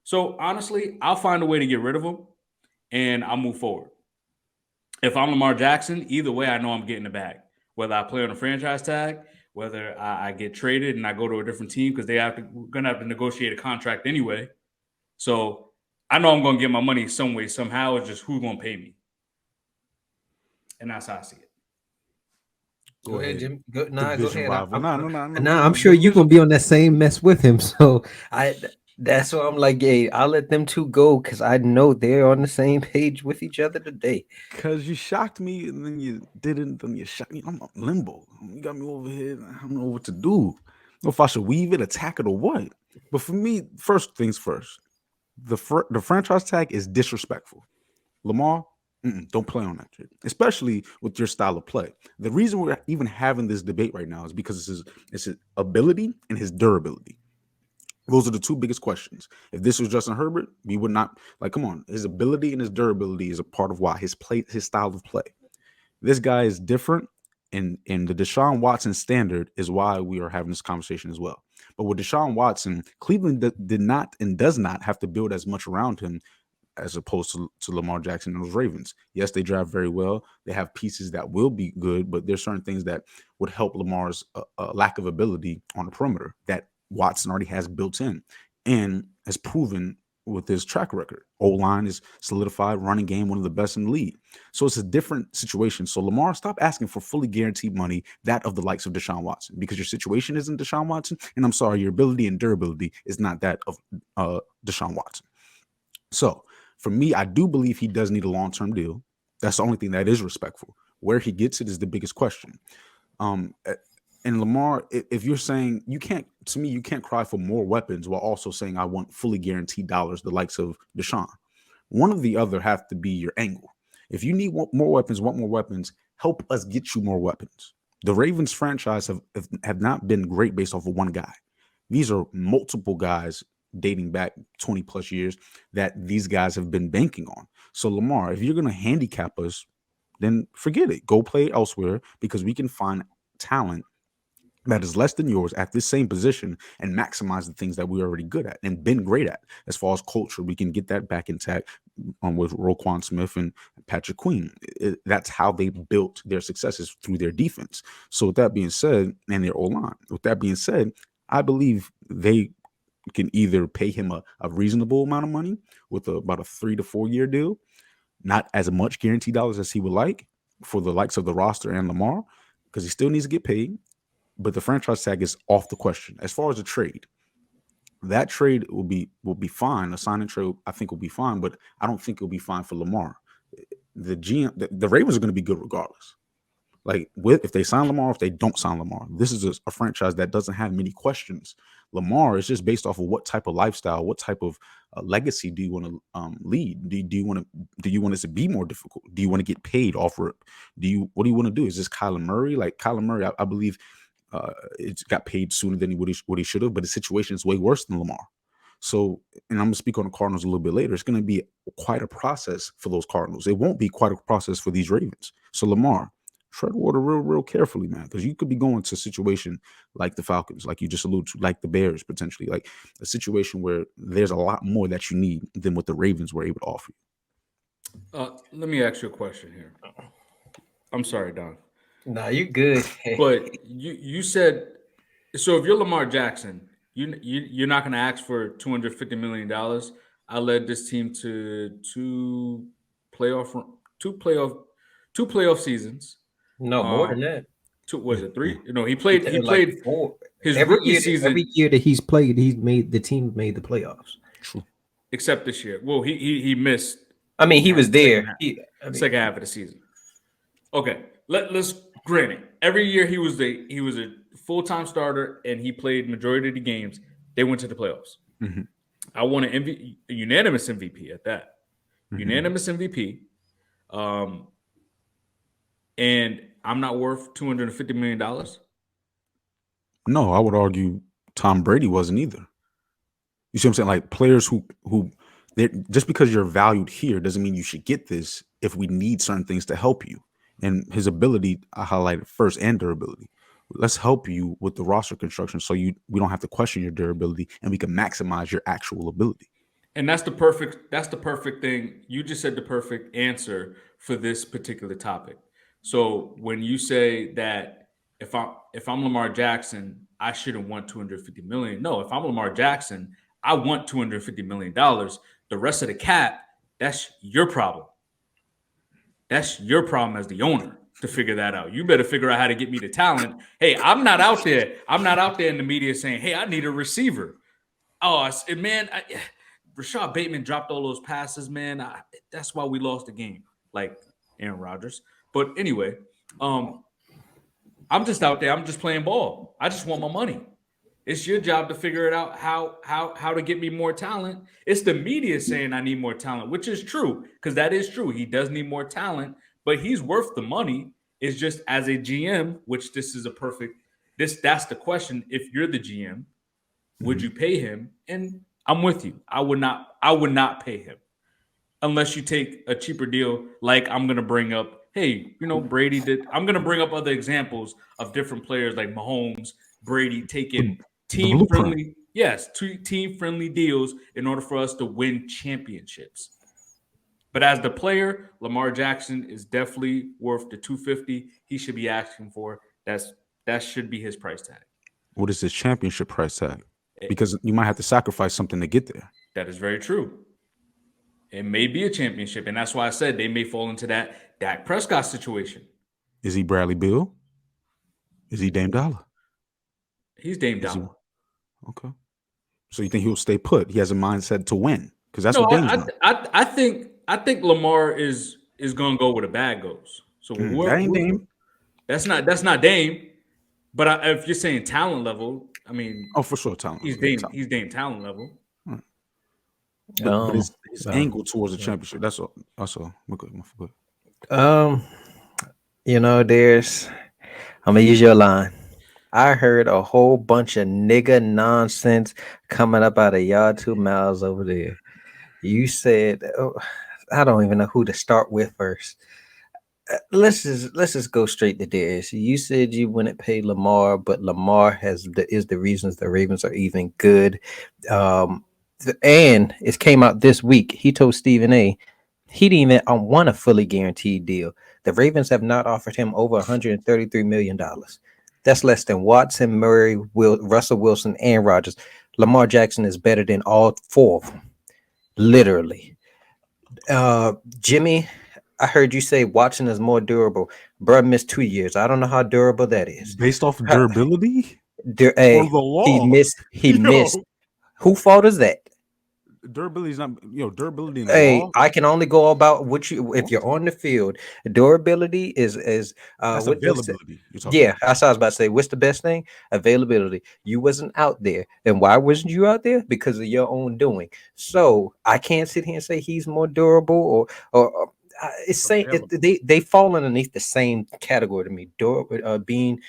So honestly, I'll find a way to get rid of him and I'll move forward. If I'm Lamar Jackson, either way, I know I'm getting the bag. Whether I play on a franchise tag, whether I get traded and I go to a different team because we're going to have to negotiate a contract anyway. So I know I'm going to get my money some way, somehow. It's just who's going to pay me. And that's how I see it. Go ahead, Jim. Go ahead. No. I'm sure you're gonna be on that same mess with him. So that's why I'm like, hey, I'll let them two go because I know they're on the same page with each other today. Because you shocked me and then you didn't, then you shocked me. I'm limbo. You got me over here. I don't know what to do. I don't know if I should weave it, attack it, or what. But for me, first things first, the franchise tag is disrespectful. Lamar, don't play on that shit, especially with your style of play. The reason we're even having this debate right now is because it's his ability and his durability. Those are the two biggest questions. If this was Justin Herbert, we would not come on. His ability and his durability is a part of why his style of play. This guy is different, and the Deshaun Watson standard is why we are having this conversation as well. But with Deshaun Watson, Cleveland did not and does not have to build as much around him as opposed to Lamar Jackson and those Ravens. Yes, they draft very well. They have pieces that will be good, but there's certain things that would help Lamar's lack of ability on the perimeter that Watson already has built in and has proven with his track record. O-line is solidified, running game, one of the best in the league. So it's a different situation. So Lamar, stop asking for fully guaranteed money, that of the likes of Deshaun Watson, because your situation isn't Deshaun Watson. And I'm sorry, your ability and durability is not that of Deshaun Watson. So for me, I do believe he does need a long-term deal. That's the only thing that is respectful. Where he gets it is the biggest question. And Lamar, if you're saying you can't, to me, you can't cry for more weapons while also saying I want fully guaranteed dollars, the likes of Deshaun. One of the other have to be your angle. If you need more weapons, want more weapons, help us get you more weapons. The Ravens franchise have not been great based off of one guy. These are multiple guys dating back 20 plus years that these guys have been banking on. So Lamar, if you're going to handicap us, then forget it. Go play elsewhere because we can find talent that is less than yours at this same position and maximize the things that we're already good at and been great at. As far as culture, we can get that back intact with Roquan Smith and Patrick Queen. That's how they built their successes, through their defense. So with that being said, and their O-line, with that being said, I believe they can either pay him a reasonable amount of money with about a 3 to 4 year deal, not as much guaranteed dollars as he would like for the likes of the roster and Lamar, because he still needs to get paid. But the franchise tag is off the question. As far as a trade, that trade will be fine. A sign and trade, I think, will be fine, but I don't think it'll be fine for Lamar. The GM, the Ravens are going to be good regardless. Like, if they sign Lamar, if they don't sign Lamar, this is a franchise that doesn't have many questions. Lamar is just based off of what type of lifestyle, what type of legacy do you want to lead? Do you want it to be more difficult? Do you want to get paid off rip? What do you want to do? Is this Kyler Murray? Like Kyler Murray, I believe it's got paid sooner than what he should have, but the situation is way worse than Lamar. So, and I'm going to speak on the Cardinals a little bit later. It's going to be quite a process for those Cardinals. It won't be quite a process for these Ravens. So Lamar, tread water real carefully, man, because you could be going to a situation like the Falcons, like you just alluded to, like the Bears, potentially, like a situation where there's a lot more that you need than what the Ravens were able to offer you. Let me ask you a question here. I'm sorry, Don. Nah, you good. But you said, so if you're Lamar Jackson, you're not going to ask for $250 million. I led this team to two playoff seasons. No, more than that. Was it 3? No, he played 4. His every rookie season. Every year that he's played, the team made the playoffs. True. Except this year. Well, he missed. I mean, he was there. Second half of the season. Okay, let's grant it. Every year he was a full-time starter and he played majority of the games. They went to the playoffs. Mm-hmm. I won a unanimous MVP at that. Mm-hmm. Unanimous MVP. And I'm not worth $250 million. No, I would argue Tom Brady wasn't either. You see what I'm saying? Like, players who just because you're valued here doesn't mean you should get this if we need certain things to help you. And his ability, I highlighted first, and durability. Let's help you with the roster construction so we don't have to question your durability and we can maximize your actual ability. And that's the perfect thing. You just said the perfect answer for this particular topic. So when you say that if I'm Lamar Jackson, I shouldn't want $250 million. No, if I'm Lamar Jackson, I want $250 million. The rest of the cap, that's your problem. That's your problem as the owner to figure that out. You better figure out how to get me the talent. Hey, I'm not out there in the media saying, hey, I need a receiver. Oh, man, Rashad Bateman dropped all those passes, man. That's why we lost the game, like Aaron Rodgers. But anyway, I'm just out there. I'm just playing ball. I just want my money. It's your job to figure it out how to get me more talent. It's the media saying I need more talent, which is true, because that is true. He does need more talent, but he's worth the money. It's just as a GM, which that's the question. If you're the GM, would you pay him? And I'm with you. I would not pay him unless you take a cheaper deal. Like I'm going to bring up, hey, Brady did. I'm going to bring up other examples of different players like Mahomes, Brady taking team-friendly deals in order for us to win championships. But as the player, Lamar Jackson is definitely worth the $250 he should be asking for. That should be his price tag. What is his championship price tag? Because you might have to sacrifice something to get there. That is very true. It may be a championship, and that's why I said they may fall into that Dak Prescott situation. Is he Bradley Beal? Is he Dame Dollar? He's Dame Dollar. Okay. So you think he'll stay put? He has a mindset to win, because that's what Dame's doing. I think Lamar is going to go where the bag goes. So that ain't Dame. That's not Dame. But if you're saying talent level, I mean, Oh, for sure, talent. he's Yeah, dating talent. he's dating talent level. But Um, his well, angle towards the championship. That's all. That's all. We're good. We're good. um, there's. I'm gonna use your line. I heard a whole bunch of nigga nonsense coming up out of y'all 2 miles over there. You said, oh, I don't even know who to start with first. Let's just go straight to Darius. You said you wouldn't pay Lamar, but Lamar is the reasons the Ravens are even good. Um, and it came out this week. He told Stephen A. He didn't even want a fully guaranteed deal. The Ravens have not offered him over $133 million. That's less than Watson, Murray, Russell Wilson, and Rodgers. Lamar Jackson is better than all four of them, literally. Jimmie, I heard you say Watson is more durable. Bruh missed 2 years. I don't know how durable that is. Based off durability or Hey, the he law, missed. He missed. yo, Who fault is that? durability is not durability in the Hey, law. I can only go about what you if What? you're on the field. Durability is That's what's it? availability you're talking Yeah, about. that's what I was about to say. What's the best thing? Availability. You wasn't out there, and why wasn't you out there? Because of your own doing. So I can't sit here and say he's more durable or it's saying Available. they fall underneath the same category to me. Being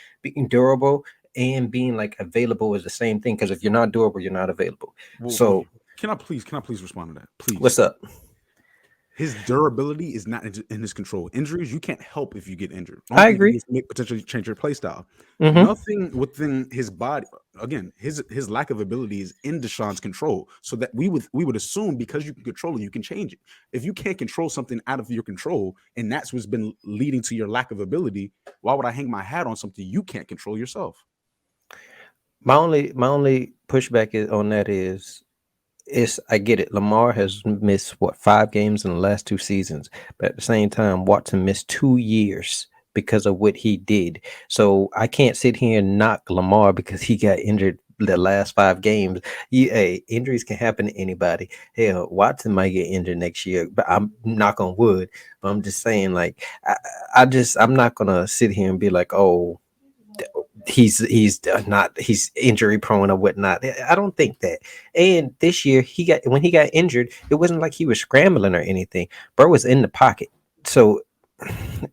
durable and being like available is the same thing. Because if you're not durable, you're not available. Well, So can I please respond to that, please? what's up? His durability is not in his control. Injuries, you can't help if you get injured. Only I thing you can do agree. is potentially change your play style. Mm-hmm. Nothing within his body. Again, his lack of ability is in Deshaun's control. So that we would assume because you can control it, you can change it. If you can't control something out of your control, and that's what's been leading to your lack of ability, why would I hang my hat on something you can't control yourself? My only pushback on that is I get it. Lamar has missed 5 games in the last 2 seasons, but at the same time, Watson missed 2 years because of what he did. So I can't sit here and knock Lamar because he got injured the last 5 games. Hey, injuries can happen to anybody. Hell, Watson might get injured next year, but I'm knock on wood. But I'm just saying, like, I'm not gonna sit here and be like, oh, he's injury prone or whatnot. I don't think that. And this year when he got injured, it wasn't like he was scrambling or anything. Bro was in the pocket. So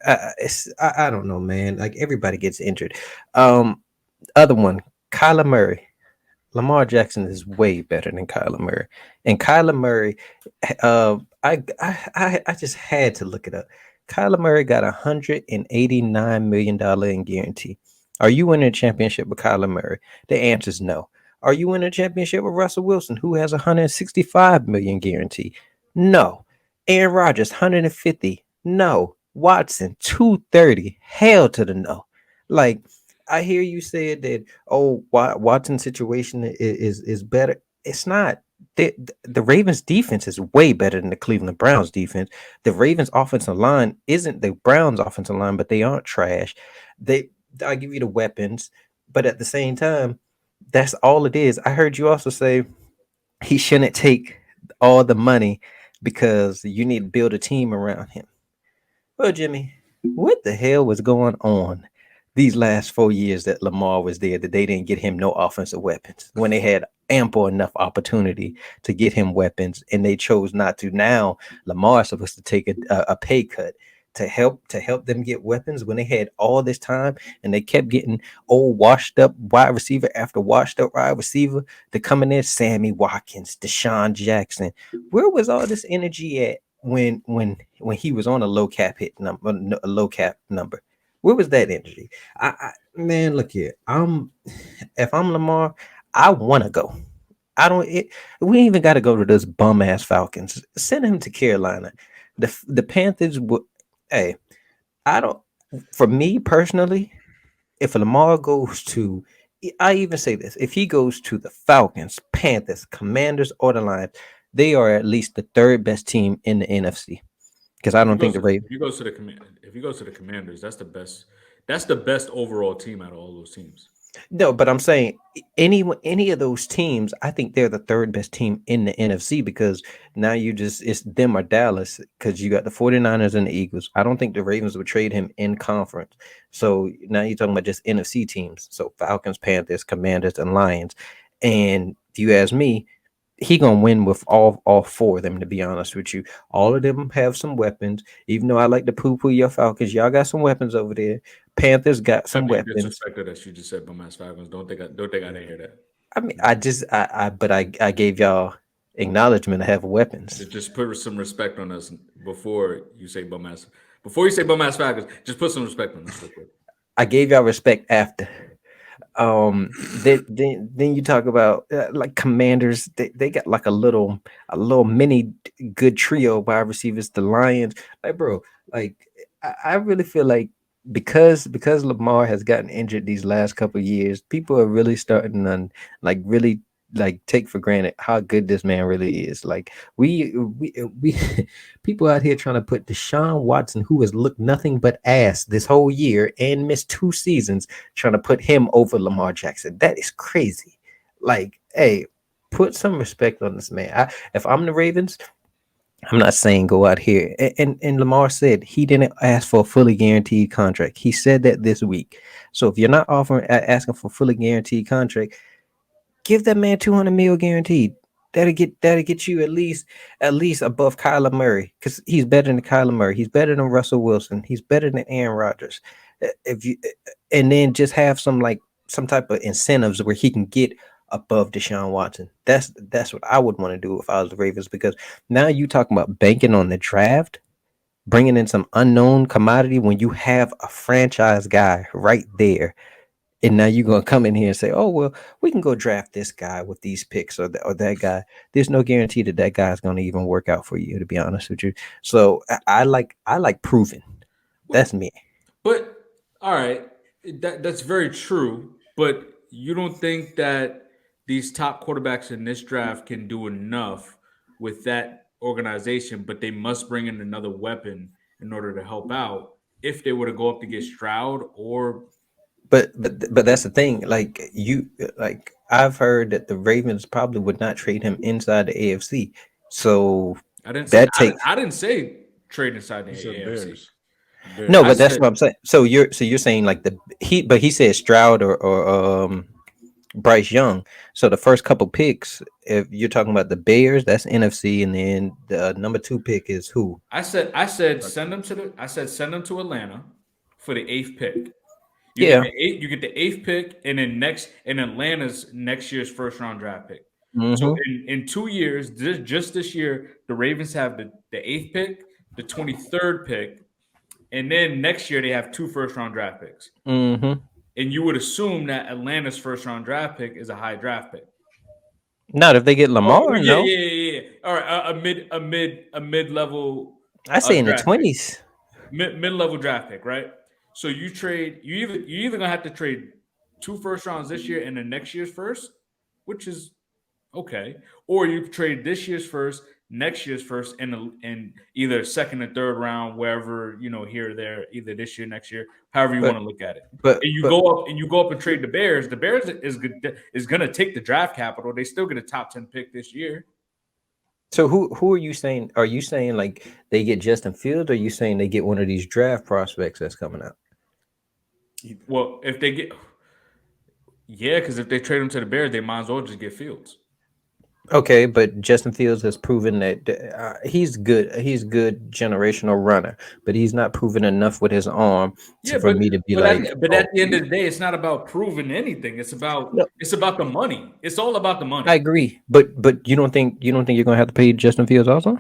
I don't know, man. Like everybody gets injured. Other one, Kyler Murray. Lamar Jackson is way better than Kyler Murray. And Kyler Murray, I just had to look it up. Kyler Murray got $189 million in guarantee. Are you winning a championship with Kyler Murray? The answer is no. Are you winning a championship with Russell Wilson, who has 165 million guarantee? No. Aaron Rodgers, 150. No. Watson, 230. Hell to the no. Like, I hear you said that, oh, Watson's situation is better. It's not. The Ravens defense is way better than the Cleveland Browns defense. The Ravens offensive line isn't the Browns offensive line, but they aren't trash. I give you the weapons, but at the same time, that's all it is. I heard you also say he shouldn't take all the money because you need to build a team around him. Well, Jimmie, what the hell was going on these last 4 years that Lamar was there that they didn't get him no offensive weapons when they had ample enough opportunity to get him weapons and they chose not to? Now Lamar is supposed to take a pay cut to help them get weapons when they had all this time and they kept getting old washed up wide receiver after washed up wide receiver to come in there. Sammy Watkins, Deshaun Jackson. Where was all this energy at when he was on a low cap number? Where was that energy? Man, look here. If I'm Lamar, I want to go. We even got to go to those bum ass Falcons. Send him to Carolina. The Panthers would. Hey, I don't. For me personally, if Lamar goes to, I even say this: if he goes to the Falcons, Panthers, Commanders, or the Lions, they are at least the third best team in the NFC. Because I don't think the Ravens. If he goes to the Commanders, that's the best. That's the best overall team out of all those teams. No, but I'm saying any of those teams, I think they're the third best team in the NFC because now you just it's them or Dallas because you got the 49ers and the Eagles. I don't think the Ravens would trade him in conference. So now you're talking about just NFC teams. So Falcons, Panthers, Commanders, and Lions. And if you ask me, he gonna win with all four of them, to be honest with you. All of them have some weapons. Even though I like to poo-poo your Falcons, y'all got some weapons over there. Panthers got I some mean, weapons. disrespected that you just said bum ass Falcons. Don't think I didn't hear that. I mean, I gave y'all acknowledgement to have weapons. Just put some respect on us before you say bum ass. Before you say bum ass Falcons, just put some respect on us real quick. I gave y'all respect after. Then you talk about like Commanders. They got like a little mini good trio wide receivers. The Lions, like bro, like I really feel like because Lamar has gotten injured these last couple of years, people are really starting to like really like take for granted how good this man really is. Like we people out here trying to put Deshaun Watson, who has looked nothing but ass this whole year and missed 2 seasons, trying to put him over Lamar Jackson. That is crazy. Like, hey, put some respect on this man. If I'm the Ravens, I'm not saying go out here. And Lamar said he didn't ask for a fully guaranteed contract. He said that this week. So if you're not offering asking for a fully guaranteed contract, give that man 200 mil guaranteed. That'll get you at least above Kyler Murray because he's better than Kyler Murray. He's better than Russell Wilson. He's better than Aaron Rodgers. If you and then just have some type of incentives where he can get above Deshaun Watson. That's what I would want to do if I was the Ravens because now you talking about banking on the draft, bringing in some unknown commodity when you have a franchise guy right there. And now you're gonna come in here and say, "Oh well, we can go draft this guy with these picks or that guy." There's no guarantee that that guy's gonna even work out for you, to be honest with you. So I like proving. That's me. But all right, that's very true. But you don't think that these top quarterbacks in this draft can do enough with that organization, but they must bring in another weapon in order to help out if they were to go up to get Stroud or But that's the thing. Like I've heard that the Ravens probably would not trade him inside the AFC. So I didn't say that takes I didn't say trade inside the He said AFC. Bears. no, I but that's said what I'm saying. So you're saying like he said Stroud or Bryce Young. So the first couple picks, if you're talking about the Bears, that's NFC, and then the number 2 pick is who? I said send them to Atlanta for the 8th pick. Yeah. You get the 8th pick, and then Atlanta's next year's first round draft pick. So Mm-hmm. in 2 years, just this year, the Ravens have the 8th pick, the 23rd pick, and then next year they have 2 first round draft picks. Mm-hmm. And you would assume that Atlanta's first round draft pick is a high draft pick. Not if they get Oh Lamar, yeah, no. yeah, yeah, yeah. All right, a mid level I say in the draft pick, 20s. mid level draft pick, right? So you either gonna have to trade 2 first rounds this year and the next year's first, which is okay, or you trade this year's first, next year's first, and either second or third round, wherever here or there, either this year, next year, however you But want to look at it. but And you but go up and trade the Bears. The Bears is gonna take the draft capital. They still get a top 10 pick this year. so who are you saying? Are you saying like they get Justin Fields, or are you saying they get one of these draft prospects that's coming out? Well, if they get because if they trade him to the Bears, they might as well just get Fields. Okay, but Justin Fields has proven that he's good. He's good generational runner, but he's not proven enough with his arm Yeah, for me to be but like, at oh, the end of the day, it's not about proving anything. no, It's about the money. It's all about the I money. agree. But you don't think you're gonna have to pay Justin Fields also?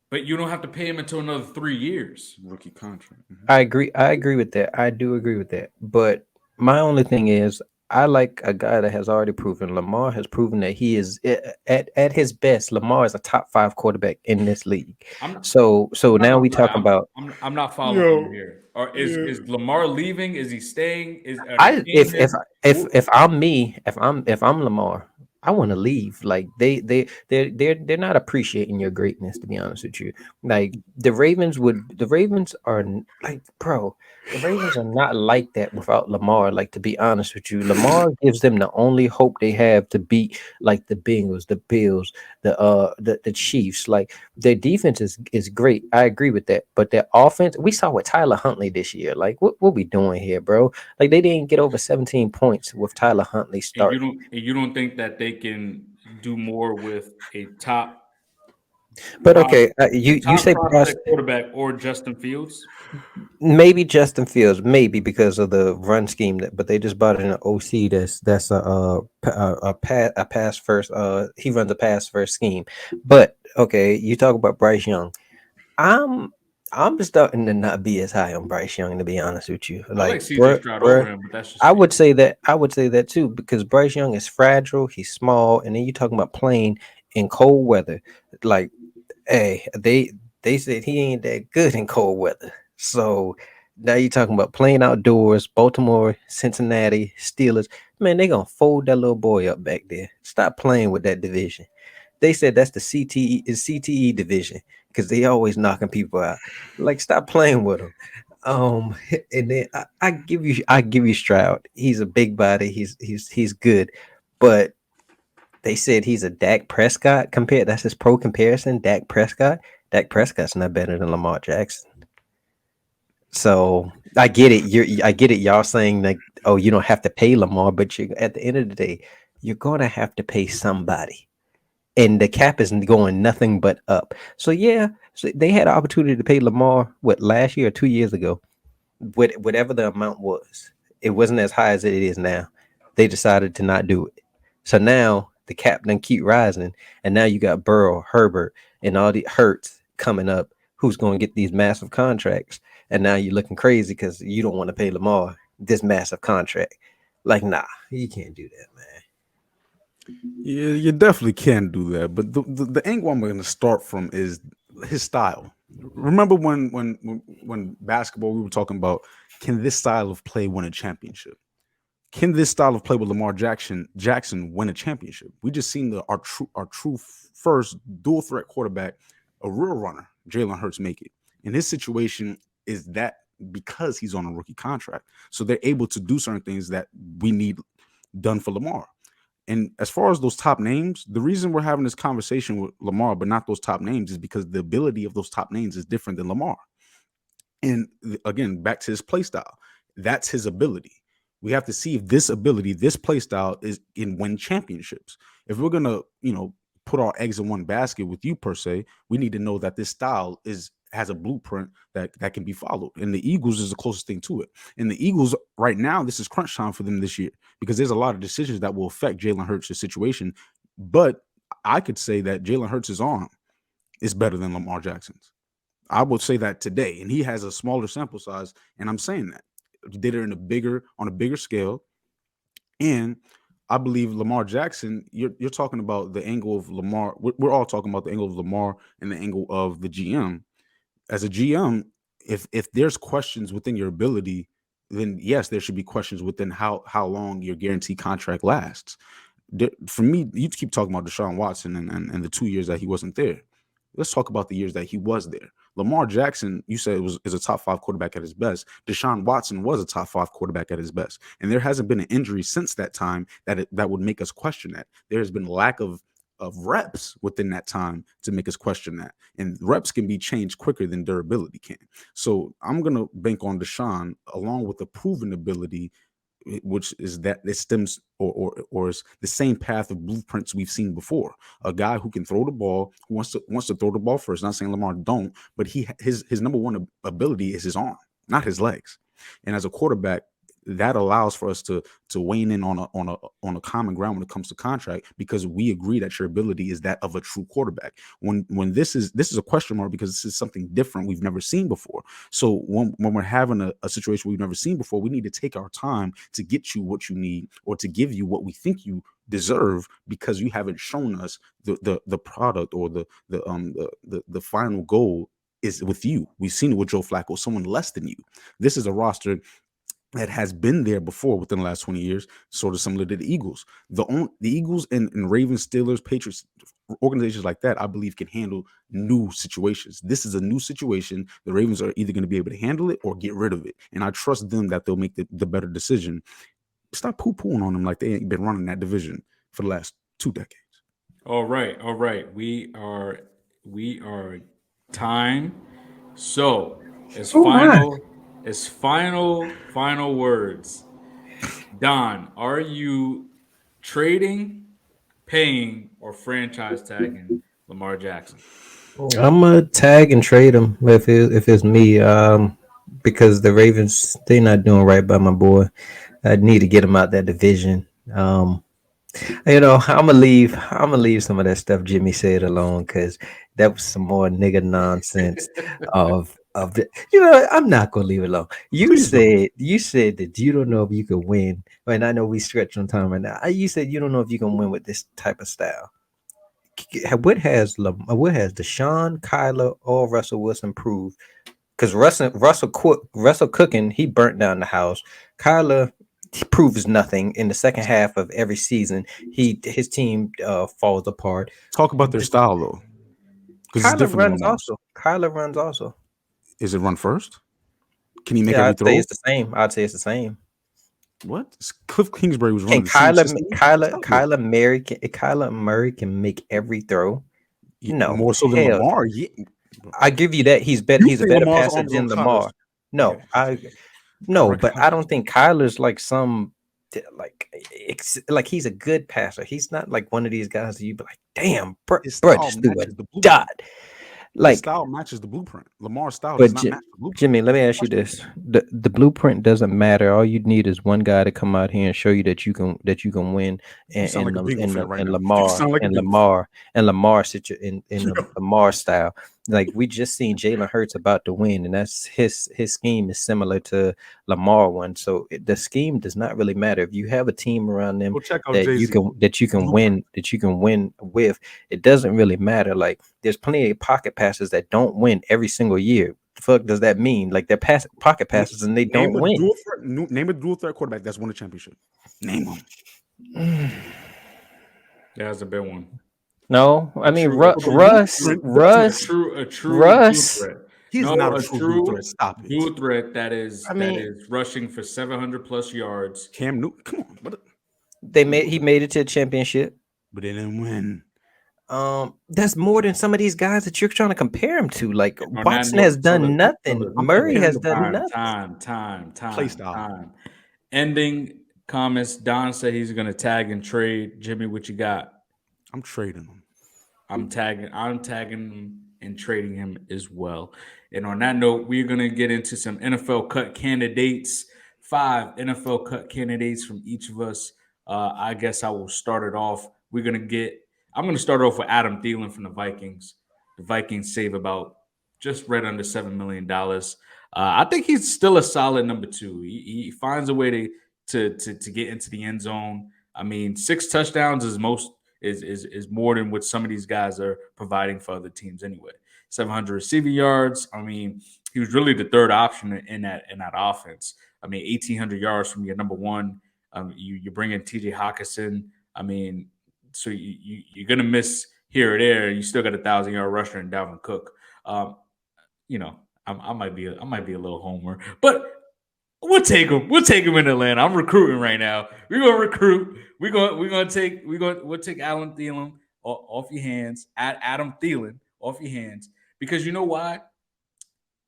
But you don't have to pay him until another 3 years. Rookie contract. I agree. I agree with that. I do agree with that. But my only thing is, I like a guy that has already proven. Lamar has proven that he is at his best. Lamar is a top 5 quarterback in this league. I'm not, So I'm not now gonna we lie. talk about I'm not following you here. Or is Lamar leaving? Is he staying? Are they I paying him? if I'm me, if I'm Lamar, I want to leave. Like they're not appreciating your greatness, to be honest with you. Like the Ravens are like, bro, the Ravens are not like that without Lamar. Like, to be honest with you, Lamar gives them the only hope they have to beat like the Bengals, the Bills, the Chiefs. Like, their defense is great. I agree with that. But their offense, we saw with Tyler Huntley this year. Like, what we doing here, bro? Like, they didn't get over 17 points with Tyler Huntley starting. And you don't think that they can do more with a top But pros- okay, you top say prospect quarterback or Justin Fields? maybe Justin Fields, maybe because of the run scheme that, but they just bought in an OC that's a pass first. He runs a pass first scheme. But okay, you talk about Bryce Young. I'm I'm starting to not be as high on Bryce Young, to be honest with you. I like Like, CJ Stroud over him, but that's just I me. would say that too, because Bryce Young is fragile, he's small, and then you talking about playing in cold weather. Like, hey, they said he ain't that good in cold weather. So now you talking about playing outdoors, Baltimore, Cincinnati, Steelers. Man, they gonna fold that little boy up back there. Stop playing with that division. They said that's the CTE division because they always knocking people out. Like, stop playing with them. Um, and then I give you Stroud. He's a big body. He's good, but they said he's a Dak Prescott compared. That's his pro comparison. Dak Prescott. Dak Prescott's not better than Lamar Jackson. So I get it. I get it. Y'all saying like, oh, you don't have to pay Lamar, but you at the end of the day, you're gonna have to pay somebody, and the cap is going nothing but up. So yeah, so they had an opportunity to pay Lamar what last year or 2 years ago, whatever the amount was. It wasn't as high as it is now. They decided to not do it. So now the cap then keep rising, and now you got Burrow, Herbert, and all the Hurts coming up. Who's going to get these massive contracts? And now you're looking crazy because you don't want to pay Lamar this massive contract. Like, nah, you can't do that, man. Yeah, you definitely can do that. But the angle I'm going to start from is his style. Remember when basketball we were talking about, can this style of play win a championship? Can this style of play with Lamar Jackson win a championship? We just seen our true first dual threat quarterback, a real runner, Jalen Hurts, make it. And his situation is that because he's on a rookie contract, so they're able to do certain things that we need done for Lamar. And as far as those top names, the reason we're having this conversation with Lamar, but not those top names, is because the ability of those top names is different than Lamar. And again, back to his play style, that's his ability. We have to see if this ability, this play style, is in win championships. If we're gonna, put our eggs in one basket with you per se, we need to know that this style has a blueprint that can be followed. And the Eagles is the closest thing to it. And the Eagles right now, this is crunch time for them this year because there's a lot of decisions that will affect Jalen Hurts' situation. But I could say that Jalen Hurts' arm is better than Lamar Jackson's. I would say that today, and he has a smaller sample size, and I'm saying that he did it on a bigger scale, and I believe Lamar Jackson. You're talking about the angle of Lamar. We're all talking about the angle of Lamar and the angle of the GM. As a GM, if there's questions within your ability, then yes, there should be questions within how long your guaranteed contract lasts. For me, you keep talking about Deshaun Watson and the 2 years that he wasn't there. Let's talk about the years that he was there. Lamar Jackson, you said is a top 5 quarterback at his best. Deshaun Watson was a top 5 quarterback at his best, and there hasn't been an injury since that time that would make us question that. There has been lack of reps within that time to make us question that, and reps can be changed quicker than durability can. So I'm gonna bank on Deshaun along with the proven ability, which is that it stems or is the same path of blueprints we've seen before. A guy who can throw the ball, who wants to throw the ball first. Not saying Lamar don't, but his number one ability is his arm, not his legs. And as a quarterback, that allows for us to weigh in on a common ground when it comes to contract, because we agree that your ability is that of a true quarterback. When this is a question mark because this is something different we've never seen before. So when we're having a situation we've never seen before, we need to take our time to get you what you need or to give you what we think you deserve, because you haven't shown us the product or the final goal is with you. We've seen it with Joe Flacco, someone less than you. This is a roster that has been there before within the last 20 years, sort of similar to the Eagles. The Eagles and Ravens, Steelers, Patriots, organizations like that, I believe, can handle new situations. This is a new situation. The Ravens are either going to be able to handle it or get rid of it. And I trust them that they'll make the better decision. Stop poo-pooing on them like they ain't been running that division for the last 2 decades. All right. We are time. So as final words. Don, are you trading, paying, or franchise tagging Lamar Jackson? I'm gonna tag and trade him if it's me. Because the Ravens they're not doing right by my boy. I need to get him out that division. I'm gonna leave some of that stuff Jimmie said alone because that was some more nigga nonsense of the, I'm not gonna leave it alone. You said that you don't know if you could win, and I know we stretch on time right now. You said you don't know if you can win with this type of style. What has Deshaun, Kyler, or Russell Wilson proved? Because Russell cooking, he burnt down the house. Kyler, he proves nothing in the second half of every season. His team falls apart. Talk about their style though, because it's different than Lamar's. Kyler runs also. Is it run first? Can he make Yeah, every I'd throw? say it's the same. I'd say it's the same. What? Cliff Kingsbury was running. Kyler Murray can make every throw. No, more so than Lamar. Yeah. I give you that. He's better. He's a better passer than Lamar. No, okay. But I don't think Kyler's like like he's a good passer. He's not like one of these guys that you be like, damn, bro, just threw a dot. Like, his style matches the blueprint. Lamar's style does not match the blueprint. Jimmie, let me ask you this: the blueprint doesn't matter. All you need is one guy to come out here and show you that you can win. And Lamar Lamar style. Like we just seen Jalen Hurts about to win, and that's his scheme is similar to Lamar one. So the scheme does not really matter if you have a team around them that you can win with. It doesn't really matter. Like there's plenty of pocket passes that don't win every single year. The fuck does that mean? Like they're pocket passes and they don't win. Name a dual threat quarterback that's won a championship. Name them. That's a big one. No, I mean Russ. He's not a true threat. Stop it. Dual threat that is rushing for 700 plus yards. Cam Newton, come on. He made it to a championship, but they didn't win. That's more than some of these guys that you're trying to compare him to. Like Watson has done nothing. Murray has done nothing. Time. Ending comments. Don said he's going to tag and trade. Jimmie, what you got? I'm trading him. I'm tagging him and trading him as well. And on that note, we're going to get into some NFL cut candidates. 5 NFL cut candidates from each of us. I guess I will start it off. I'm going to start off with Adam Thielen from the Vikings. The Vikings save about just right under $7 million. I think he's still a solid number 2. He finds a way to get into the end zone. I mean, 6 touchdowns is more than what some of these guys are providing for other teams anyway. 700 receiving yards. I mean, he was really the third option in that offense. I mean, 1,800 yards from your number 1. You bring in T.J. Hockenson. I mean, so you're gonna miss here or there. You still got 1,000-yard rusher in Dalvin Cook. I might be a little homer, but we'll take him. We'll take him in Atlanta. I'm recruiting right now. We're gonna recruit. We'll take Adam Thielen off your hands. Adam Thielen off your hands because you know why?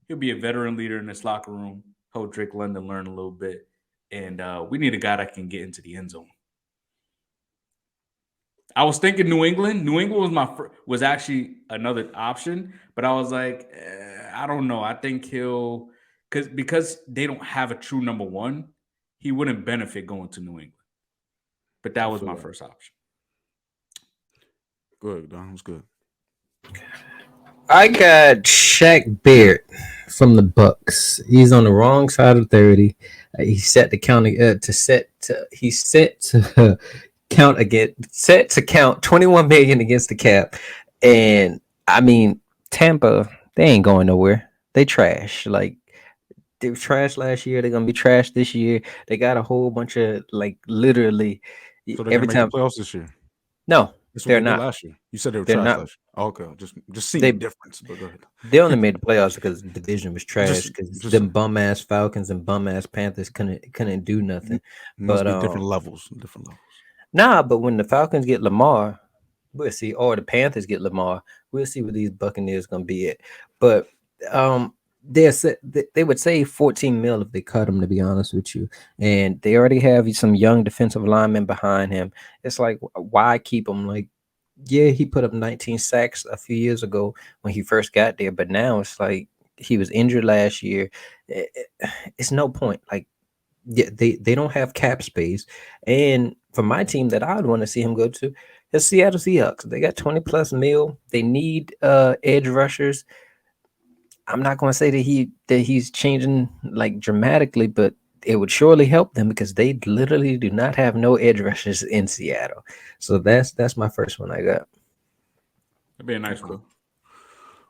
He'll be a veteran leader in this locker room. Help Drake London learn a little bit, and we need a guy that can get into the end zone. I was thinking New England. New England was actually another option, but I was like, I don't know. I think because they don't have a true number 1, he wouldn't benefit going to New England. But that was my first option. Good, Don. That was good. I got Shaq Barrett from the Bucks. He's on the wrong side of 30. He's set to count to count 21 million against the cap. And I mean, Tampa, they ain't going nowhere. They trash. Like They were trash last year. They're gonna be trash this year. They got a whole bunch of like literally So they're gonna every make the time. playoffs this year. No, That's what they're they did not. last year. You said they were They're trash not. last year. Oh, okay, just seeing the They difference. But go ahead. they only made the playoffs because the division was Just trash. Because just them bum ass Falcons and bum ass Panthers couldn't do nothing. must But be different levels. Different levels. nah. But when the Falcons get Lamar, we'll see. Or the Panthers get Lamar, we'll see where these Buccaneers gonna be at. But um, they would save 14 mil if they cut him. To be honest with you, and they already have some young defensive linemen behind him. It's like why keep him? Like, yeah, he put up 19 sacks a few years ago when he first got there, but now it's like he was injured last year. It's no point. Like, yeah, they don't have cap space, and for my team that I would want to see him go to is Seattle Seahawks. They got 20 plus mil. They need edge rushers. I'm not going to say that he's changing like dramatically, but it would surely help them because they literally do not have no edge rushers in Seattle. So that's my first one I got. That'd be a nice Okay.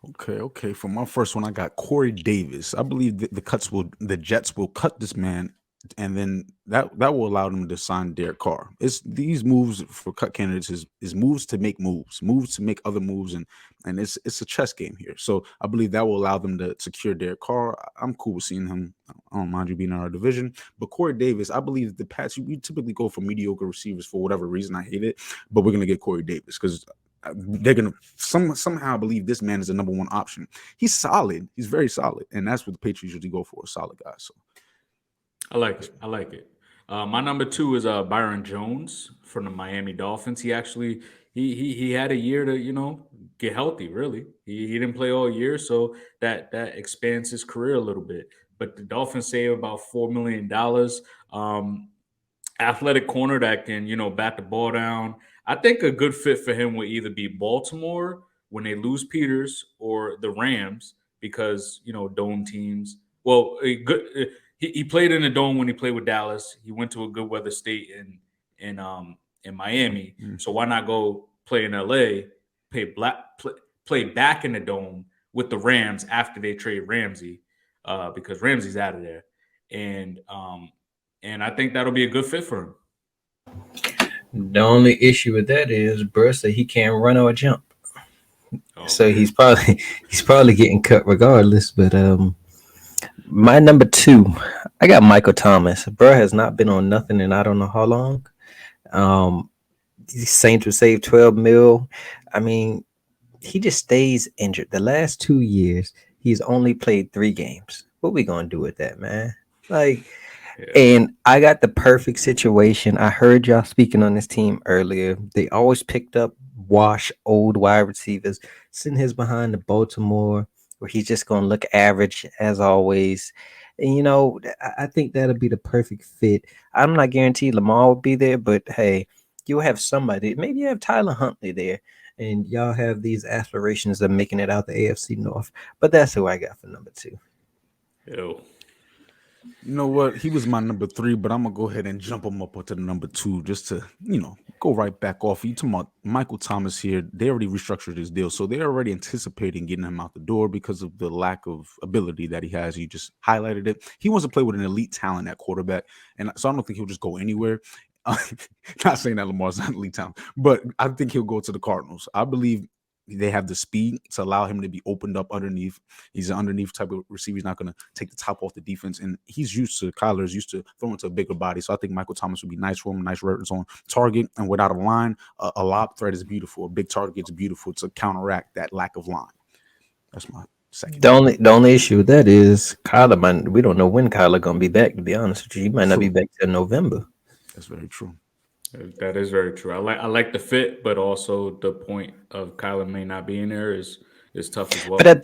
one. Okay. For my first one, I got Corey Davis. I believe the Jets will cut this man, and then that will allow them to sign Derek Carr. It's these moves for cut candidates is moves to make moves to make other moves, and it's a chess game here. So I believe that will allow them to secure Derek Carr. I'm cool with seeing him. I don't mind you being in our division, but Corey Davis, I believe the Pats. We typically go for mediocre receivers for whatever reason. I hate it, but we're gonna get Corey Davis because they're gonna somehow believe this man is the number one option. He's solid. He's very solid, and that's what the Patriots usually go for, a solid guy. So I like it. I like it. My number two is Byron Jones from the Miami Dolphins. He actually he had a year to get healthy. Really, he didn't play all year, so that expands his career a little bit. But the Dolphins save about $4 million. Athletic corner that can bat the ball down. I think a good fit for him would either be Baltimore when they lose Peters or the Rams because dome teams. Well, he played in the dome when he played with Dallas. He went to a good weather state in Miami. mm. So why not go play in LA, play back in the dome with the Rams after they trade Ramsey because Ramsey's out of there, and I think that'll be a good fit for him. The only issue with that is Burr said he can't run or jump. So Okay. he's probably getting cut regardless. But my number two, I got Michael Thomas. Burr has not been on nothing and I don't know how long. Um, the Saints would save 12 mil. I mean, he just stays injured. The last 2 years, he's only played 3 games. What we gonna do with that, man? Like, Yeah. and I got the perfect situation. I heard y'all speaking on this team earlier. They always picked up wash old wide receivers, sitting his behind the Baltimore, where he's just gonna look average as always. And I think that'll be the perfect fit. I'm not guaranteed Lamar will be there, but hey, you'll have somebody. Maybe you have Tyler Huntley there, and y'all have these aspirations of making it out the AFC North. But that's who I got for number two. Ew. You know what? He was my number three, but I'm gonna go ahead and jump him up onto the number two just to, go right back off. You talking about Michael Thomas here? They already restructured his deal, so they're already anticipating getting him out the door because of the lack of ability that he has. You just highlighted it. He wants to play with an elite talent at quarterback, and so I don't think he'll just go anywhere. Not saying that Lamar's not elite talent, but I think he'll go to the Cardinals. I believe they have the speed to allow him to be opened up underneath. He's an underneath type of receiver. He's not going to take the top off the defense. And Kyler's used to throwing to a bigger body. So I think Michael Thomas would be nice for him. Nice reference on target. And without a line, a lob threat is beautiful. A big target is beautiful to counteract that lack of line. That's my second. The only issue with that is Kyler. We don't know when Kyler gonna be back. To be honest with you, he might not be back till November. That's very true. That is very true. I like the fit, but also the point of Kyler may not be in there is tough as well. But at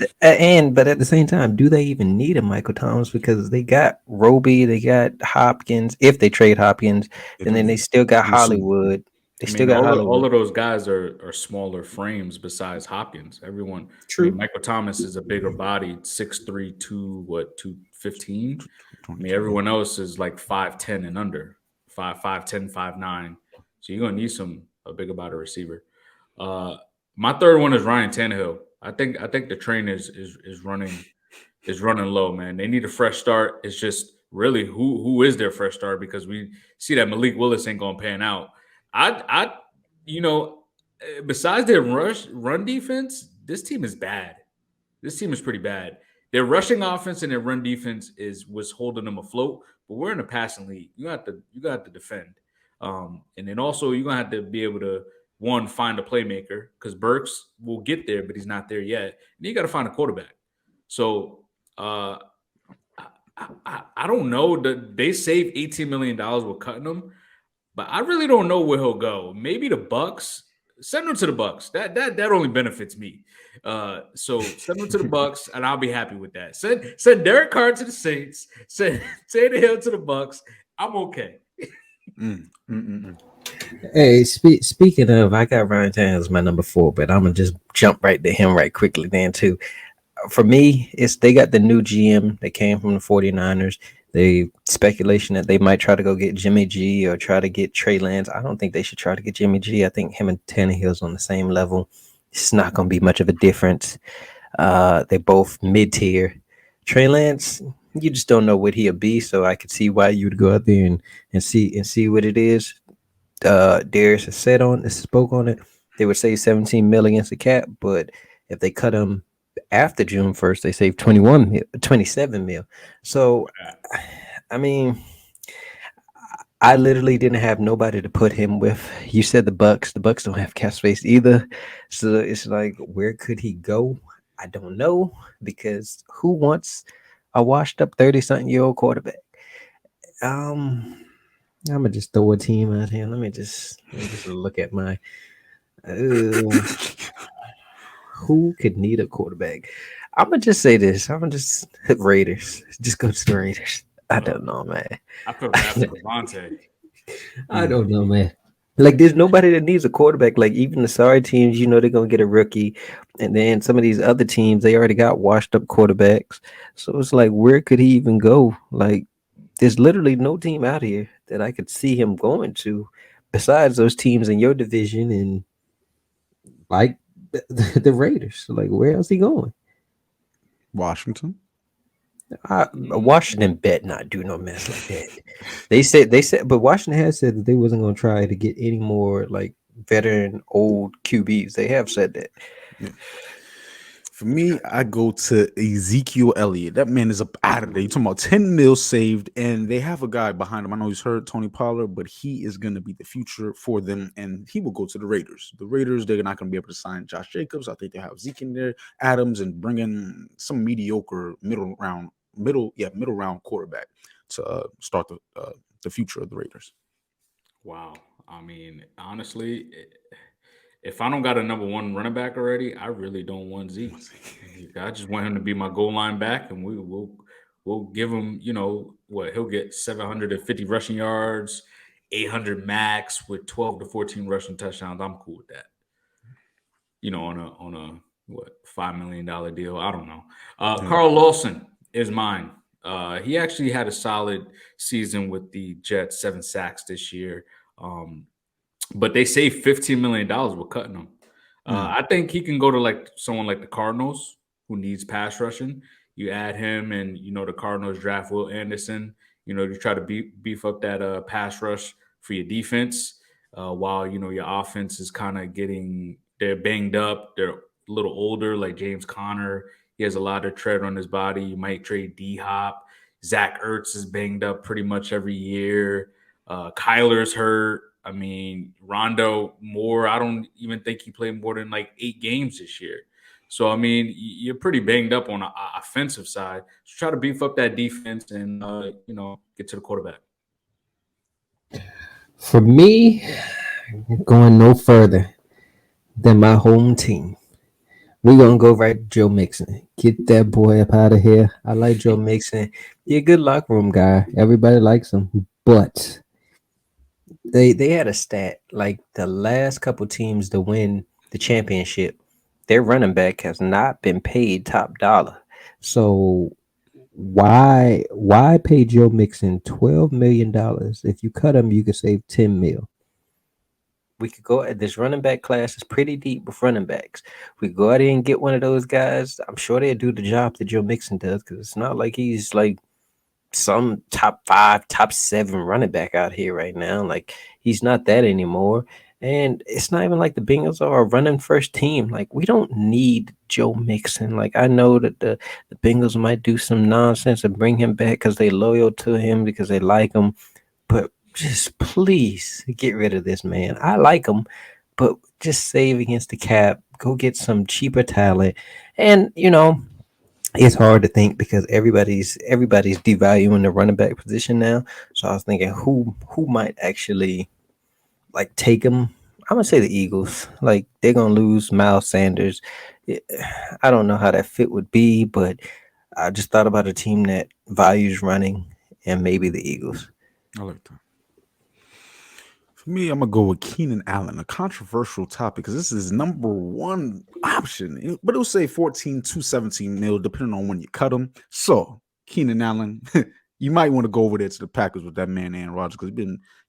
the same time, do they even need a Michael Thomas because they got Roby, they got Hopkins. If they trade Hopkins, and then they still got Hollywood. They still got all Hollywood. of those guys are smaller frames besides Hopkins. Everyone. True. Michael Thomas is a bigger body, 6'3", 215. I mean, everyone else is like 5'10" and under, 5'10", 5'9". So you're gonna need a bigger body receiver. My third one is Ryan Tannehill. I think the train is running is running low, man. They need a fresh start. It's just really who is their fresh start because we see that Malik Willis ain't gonna pan out. I you know, besides their run defense, this team is bad. This team is pretty bad. Their rushing offense and their run defense was holding them afloat, but we're in a passing league. You got to defend, and then also you're gonna have to be able to one find a playmaker because Burks will get there, but he's not there yet. And you got to find a quarterback. So I don't know. They saved $18 million with cutting him, but I really don't know where he'll go. Maybe the Bucks. Send him to the Bucks. That only benefits me. So send him to the Bucks, and I'll be happy with that. Send Derek Carr to the Saints. Send Taysom Hill to the Bucks. I'm okay. Hey, speaking of, I got Ryan Tannehill as my number 4, but I'm gonna just jump right to him right quickly then too. For me, they got the new GM that came from the 49ers. The speculation that they might try to go get Jimmy G or try to get Trey Lance. I don't think they should try to get Jimmy G. I think him and Tannehill's on the same level. It's not going to be much of a difference. They're both mid-tier. Trey Lance, you just don't know what he'll be, so I could see why you'd go out there and see what it is. Darius has spoke on it. They would save $17 million against the cap, but if they cut him after June 1st, they saved $27 million. So, I mean, I literally didn't have nobody to put him with. You said the Bucks. The Bucks don't have cap space either. So it's like, where could he go? I don't know, because who wants a washed up 30-something-year-old quarterback? I'm gonna just throw a team out here. Let me just look at my. Who could need a quarterback? I'm gonna just say this. I'm gonna just hit Raiders. Just go to the Raiders. I don't know, man. I feel bad for Devontae. I don't know, man. Like, there's nobody that needs a quarterback. Like, even the sorry teams, they're gonna get a rookie, and then some of these other teams, they already got washed up quarterbacks. So it's like, where could he even go? Like, there's literally no team out here that I could see him going to, besides those teams in your division and like the Raiders. Like, where else he going? Washington. Washington bet not do no mess like that. They said, but Washington has said that they wasn't going to try to get any more like veteran old QBs. They have said that. Yeah. For me, I go to Ezekiel Elliott. That man is up out of there. You're talking about 10 mil saved, and they have a guy behind him. I know he's hurt, Tony Pollard, but he is going to be the future for them, and he will go to the Raiders. The Raiders, they're not going to be able to sign Josh Jacobs. I think they have Zeke in there, Adams, and bring in some mediocre middle round quarterback to start the future of the Raiders. Wow. I mean, honestly, if I don't got a number 1 running back already, I really don't want Zeke. I just want him to be my goal line back, and we'll give him, he'll get 750 rushing yards, 800 max with 12 to 14 rushing touchdowns. I'm cool with that. On a $5 million deal. I don't know. Carl Lawson is mine. He actually had a solid season with the Jets, 7 sacks this year. But they saved $15 million with cutting him. I think he can go to like someone like the Cardinals who needs pass rushing. You add him, and the Cardinals draft Will Anderson. You try to beef up that pass rush for your defense, while your offense is kind of they're banged up. They're a little older, like James Conner. He has a lot of tread on his body. You might trade D-Hop. Zach Ertz is banged up pretty much every year. Kyler's hurt. I mean, Rondo Moore, I don't even think he played more than like 8 games this year. So, I mean, you're pretty banged up on the offensive side. So try to beef up that defense and, get to the quarterback. For me, going no further than my home team, we're going to go right to Joe Mixon. Get that boy up out of here. I like Joe Mixon. He's a good locker room guy. Everybody likes him. But they had a stat, like the last couple teams to win the championship, their running back has not been paid top dollar. So why pay Joe Mixon $12 million? If you cut him, you could save $10 million. We could go at this running back class is pretty deep with running backs. We go out there and get one of those guys. I'm sure they'll do the job that Joe Mixon does because it's not like he's like some top 5, top 7 running back out here right now. Like he's not that anymore. And it's not even like the Bengals are a running first team. Like we don't need Joe Mixon. Like I know that the Bengals might do some nonsense and bring him back because they loyal to him because they like him. But just please get rid of this man. I like him, but just save against the cap. Go get some cheaper talent. And it's hard to think because everybody's devaluing the running back position now. So I was thinking who might actually like take him. I'm gonna say the Eagles. Like they're gonna lose Miles Sanders. I don't know how that fit would be, but I just thought about a team that values running and maybe the Eagles. I like that. For me, I'm gonna go with Keenan Allen, a controversial topic because this is number one option, but it'll say 14 to 17 mil depending on when you cut him. So Keenan Allen, you might want to go over there to the Packers with that man Aaron Rodgers because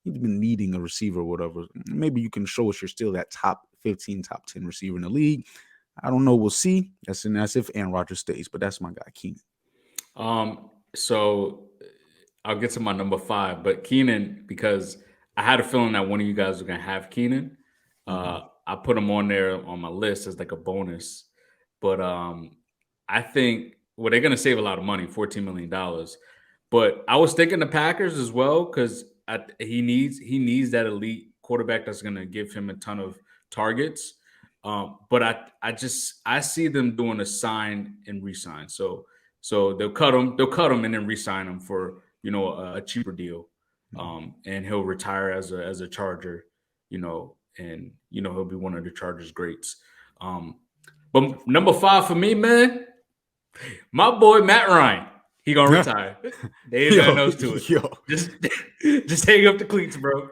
he's been needing a receiver or whatever. Maybe you can show us you're still that top 15, top 10 receiver in the league. I don't know. We'll see. That's if Aaron Rodgers stays, but that's my guy, Keenan. So I'll get to my number 5, but Keenan, because I had a feeling that one of you guys was gonna have Keenan. I put him on there on my list as like a bonus, but I think they're gonna save a lot of money, $14 million. But I was thinking the Packers as well because he needs that elite quarterback that's gonna give him a ton of targets. But I see them doing a sign and re-sign. So they'll cut him and then re-sign him for a cheaper deal. And he'll retire as a Charger, and he'll be one of the Chargers greats. But number 5 for me, man, my boy Matt Ryan, he gonna retire. There ain't nothing else to it. Just hang up the cleats, bro.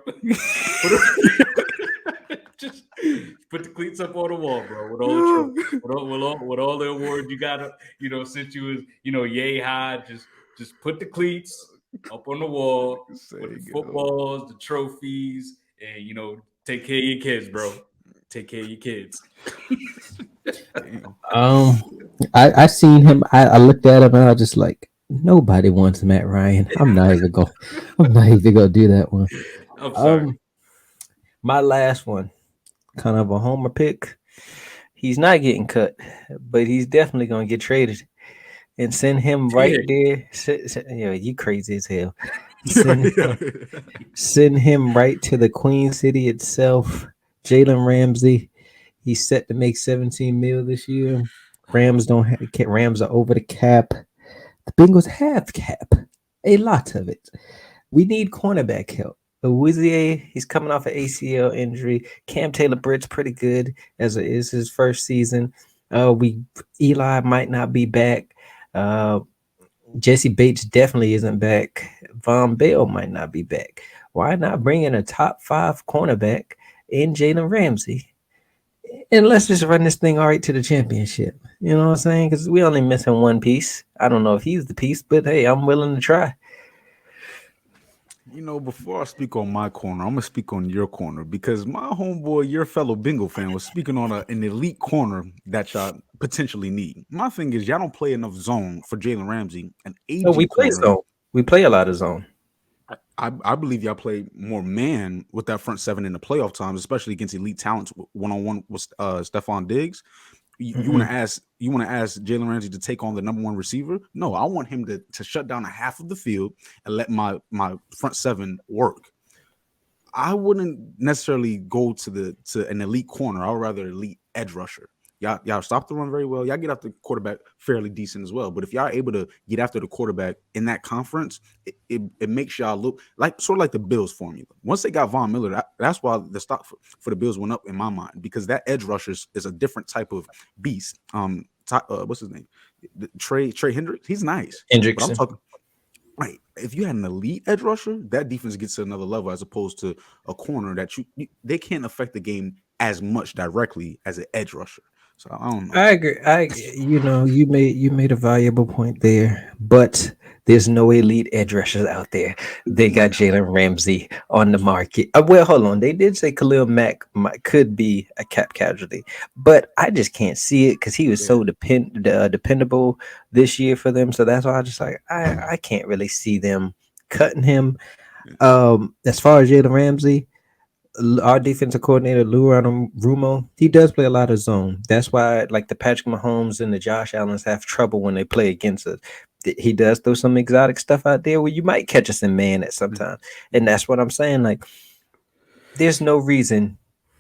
Just put the cleats up on the wall, bro. With all the awards you got, since you was, yay high, just put the cleats up on the wall with the footballs, the trophies, and take care of your kids, bro. Take care of your kids. I seen him. I looked at him and I was just like, nobody wants Matt Ryan. I'm not even gonna do that one. I'm sorry. My last one, kind of a homer pick. He's not getting cut, but he's definitely gonna get traded. And send him right there. You crazy as hell. Send him right to the Queen City itself. Jalen Ramsey. He's set to make 17 mil this year. Rams are over the cap. The Bengals have cap. A lot of it. We need cornerback help. Wizier, he's coming off an ACL injury. Cam Taylor-Britt's pretty good as it is his first season. Eli might not be back. Jesse Bates definitely isn't back. Von Bell might not be back. Why not bring in a top 5 cornerback in Jalen Ramsey? And let's just run this thing all right to the championship. You know what I'm saying? Because we only missing one piece. I don't know if he's the piece, but hey, I'm willing to try. Before I speak on my corner, I'm going to speak on your corner because my homeboy, your fellow Bengal fan, was speaking on an elite corner that y'all potentially need. My thing is y'all don't play enough zone for Jalen Ramsey. We play zone. We play a lot of zone. I believe y'all play more man with that front 7 in the playoff times, especially against elite talents one-on-one with Stephon Diggs. You want to ask Jalen Ramsey to take on the number 1 receiver? No, I want him to shut down a half of the field and let my front 7 work. I wouldn't necessarily go to an elite corner. I would rather elite edge rusher. Y'all stop the run very well. Y'all get after the quarterback fairly decent as well. But if y'all able to get after the quarterback in that conference, it makes y'all look like sort of like the Bills formula. Once they got Von Miller, that's why the stock for the Bills went up in my mind because that edge rusher is a different type of beast. What's his name? Trey Hendricks. He's nice. Hendricks. But I'm talking. Right. If you had an elite edge rusher, that defense gets to another level as opposed to a corner that they can't affect the game as much directly as an edge rusher. So I don't know. I agree. You made a valuable point there, but there's no elite edge rushers out there. They got Jalen Ramsey on the market. Well, hold on. They did say Khalil Mack could be a cap casualty, but I just can't see it because he was so dependable this year for them. So that's why I just like I can't really see them cutting him. As far as Jalen Ramsey, our defensive coordinator Lou Rumo, he does play a lot of zone. That's why like the Patrick Mahomes and the Josh Allens have trouble when they play against us. He does throw some exotic stuff out there where you might catch us in man at some time. And that's what I'm saying. Like, there's no reason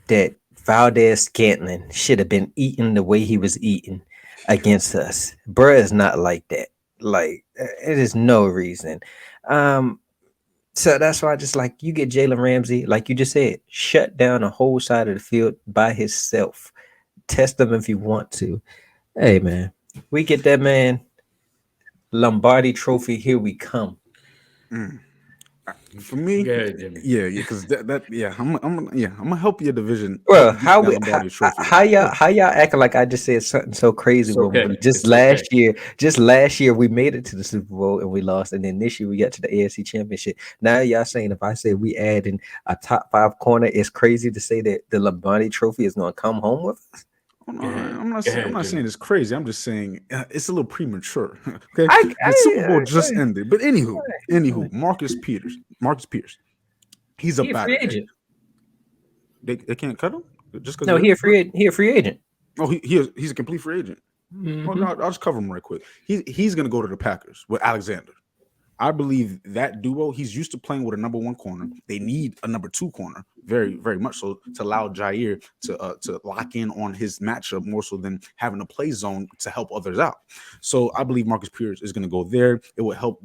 that Valdez Scantling should have been eating the way he was eating against us. Bruh is not like that. Like, it is no reason. So that's why I just like you get Jalen Ramsey, like you just said, shut down a whole side of the field by himself. Test him if you want to. Hey man, we get that man Lombardi Trophy. Here we come. For me, Yeah, Jimmy. yeah, because I'm gonna help your division. Well, help you get that Lombardi trophy. how y'all acting like I just said something so crazy? It's When okay. just It's last okay. year we made it to the Super Bowl and we lost, and then this year we got to the AFC Championship. Now y'all saying if I say we add in a top 5 corner, it's crazy to say that the Lombardi Trophy is going to come home with us. I'm not Go ahead, saying Jimmy. it's crazy. I'm just saying it's a little premature. Okay, I, the Super Bowl I just ended. But anywho, Marcus Pierce, he's he up a out free of there. agent. They can't cut him just because No, he a free agent. Oh, he's a complete free agent. Oh, Mhm. no, I'll just cover him right quick. He's gonna go to the Packers with Alexander. I believe that duo, he's used to playing with a number 1 corner. They need a number 2 corner, very, very much so, to allow Jair to lock in on his matchup more so than having a play zone to help others out. So I believe Marcus Pierce is going to go there. It will help.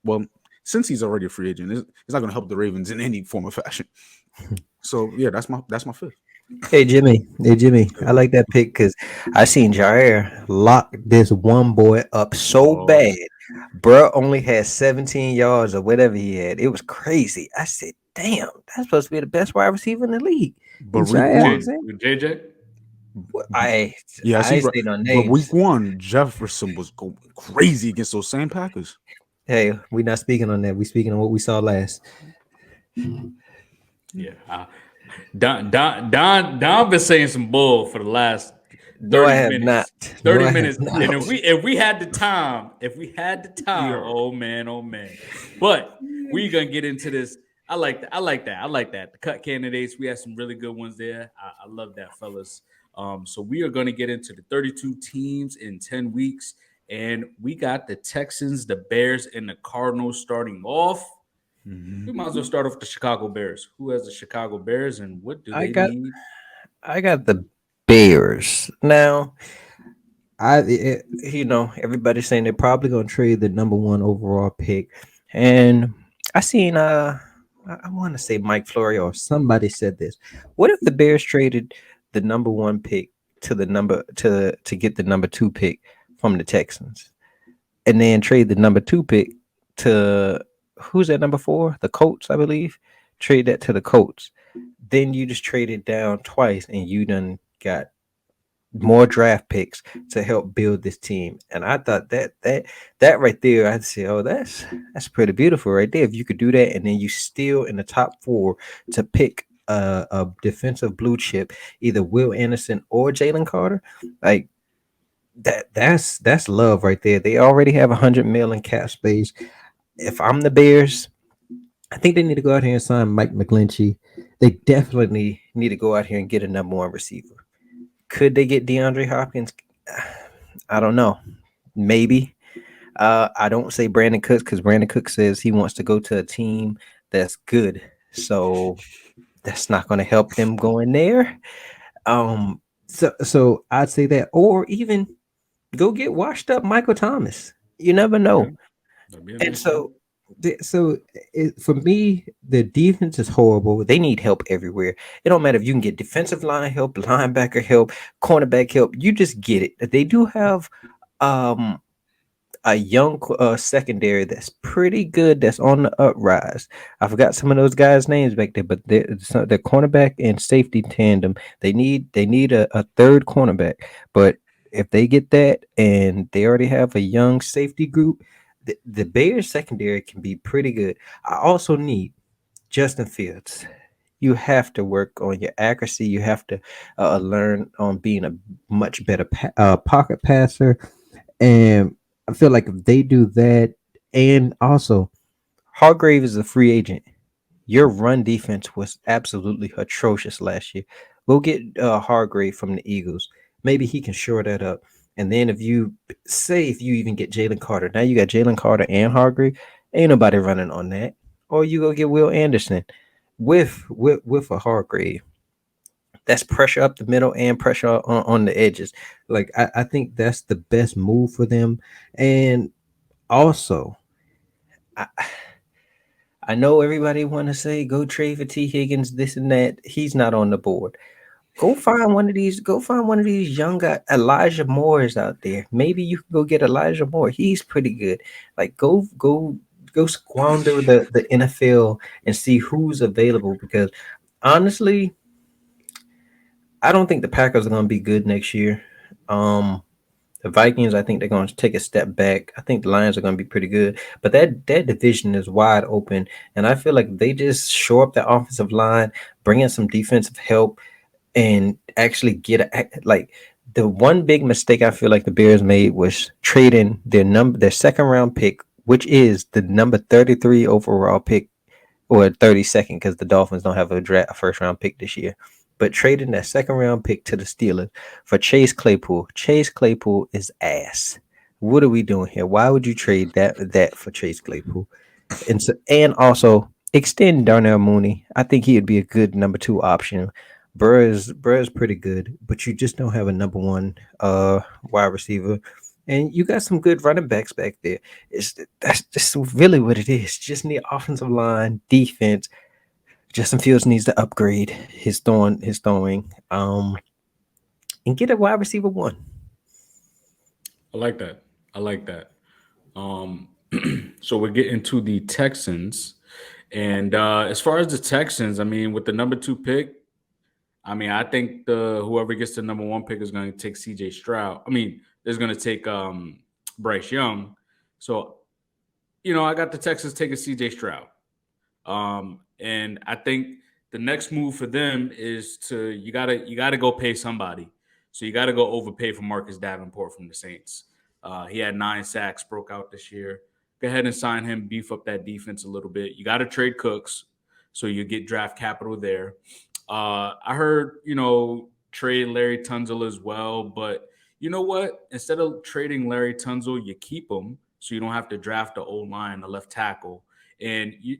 Well, since he's already a free agent, it's not going to help the Ravens in any form or fashion. So yeah, that's my fifth. Hey Jimmy, I like that pick because I seen Jair lock this one boy up so Oh, bad. Bruh only had 17 yards or whatever he had. It was crazy. I said, damn, that's supposed to be the best wide receiver in the league. But And week Jair one, Alexander, with JJ. I yeah, I see, ain't but say no but week names. one, Jefferson was going crazy against those same Packers. Hey, we're not speaking on that. We're speaking on what we saw last. Yeah. Don been saying some bull for the last No, I 30 have not. minutes. No, 30 I have minutes. And not. if we had the time, Yeah. oh man. But we're gonna get into this. I like that. The cut candidates, we have some really good ones there. I love that, fellas. So we are gonna get into the 32 teams in 10 weeks. And we got the Texans, the Bears, and the Cardinals starting off. We might as well start off with the Chicago Bears. Who has the Chicago Bears and what do I they got need? I got the Bears. Now, everybody's saying they're probably going to trade the number 1 overall pick. And I seen I want to say Mike Flory or somebody said this. What if the Bears traded the number 1 pick to get the number 2 pick from the Texans, and then trade the number 2 pick to who's that number 4? The Colts, I believe. Trade that to the Colts. Then you just traded down twice and you done got more draft picks to help build this team. And I thought that right there, I'd say, oh, that's pretty beautiful right there. If you could do that, and then you still in the top 4 to pick a defensive blue chip, either Will Anderson or Jalen Carter, like that's love right there. They already have 100 million in cap space. If I'm the Bears, I think they need to go out here and sign Mike McGlinchey. They definitely need to go out here and get a number 1 receiver. Could they get DeAndre Hopkins? I don't know. Maybe. I don't say Brandon Cooks because Brandon Cooks says he wants to go to a team that's good. So that's not going to help them go in there. So I'd say that, or even go get washed up Michael Thomas. You never know. That'd be a And nice one. for me, the defense is horrible. They need help everywhere. It don't matter if you can get defensive line help, linebacker help, cornerback help. You just get it. They do have a young secondary that's pretty good, that's on the uprise. I forgot some of those guys' names back there, but the cornerback and safety tandem. They need a third cornerback, but if they get that and they already have a young safety group, the Bears secondary can be pretty good. I also need Justin Fields. You have to work on your accuracy. You have to learn on being a much better pocket passer. And I feel like if they do that, and also Hargrave is a free agent. Your run defense was absolutely atrocious last year. Go get Hargrave from the Eagles. Maybe he can shore that up. And then if you even get Jalen Carter, now you got Jalen Carter and Hargrave. Ain't nobody running on that. Or you go get Will Anderson with a Hargrave. That's pressure up the middle and pressure on the edges. Like I think that's the best move for them. And also, I, I know everybody want to say go trade for T Higgins, this and that. He's not on the board. Go find one of these. Go find one of these young guys. Elijah Moore is out there. Maybe you can go get Elijah Moore. He's pretty good. Like go squander the NFL and see who's available. Because honestly, I don't think the Packers are going to be good next year. The Vikings, I think they're going to take a step back. I think the Lions are going to be pretty good, but that division is wide open, and I feel like they just shore up the offensive line, bring in some defensive help, and actually like the one big mistake I feel like the Bears made was trading their second round pick, which is the number 33 overall pick or 32nd because the Dolphins don't have a first round pick this year. But trading that second round pick to the Steelers for Chase Claypool. Chase Claypool is ass. What are we doing here? Why would you trade that for Chase Claypool? And also extend Darnell Mooney. I think he'd be a good number 2 option. Burr is pretty good, but you just don't have a number 1 wide receiver. And you got some good running backs back there. That's just really what it is. Just need offensive line, defense. Justin Fields needs to upgrade his throwing, and get a wide receiver 1. I like that. I like that. Um, so we're getting to the Texans, and as far as the Texans, I mean, with the number 2 pick, I mean, I think the whoever gets the number 1 pick is going to take C.J. Stroud. I mean, is going to take Bryce Young. So, I got the Texans taking C.J. Stroud. And I think the next move for them is you gotta go pay somebody. So you gotta go overpay for Marcus Davenport from the Saints. He had 9 sacks, broke out this year. Go ahead and sign him, beef up that defense a little bit. You got to trade Cooks, so you get draft capital there. I heard trade Larry Tunzel as well, but you know what? Instead of trading Larry Tunzel, you keep him so you don't have to draft the old line, the left tackle, and you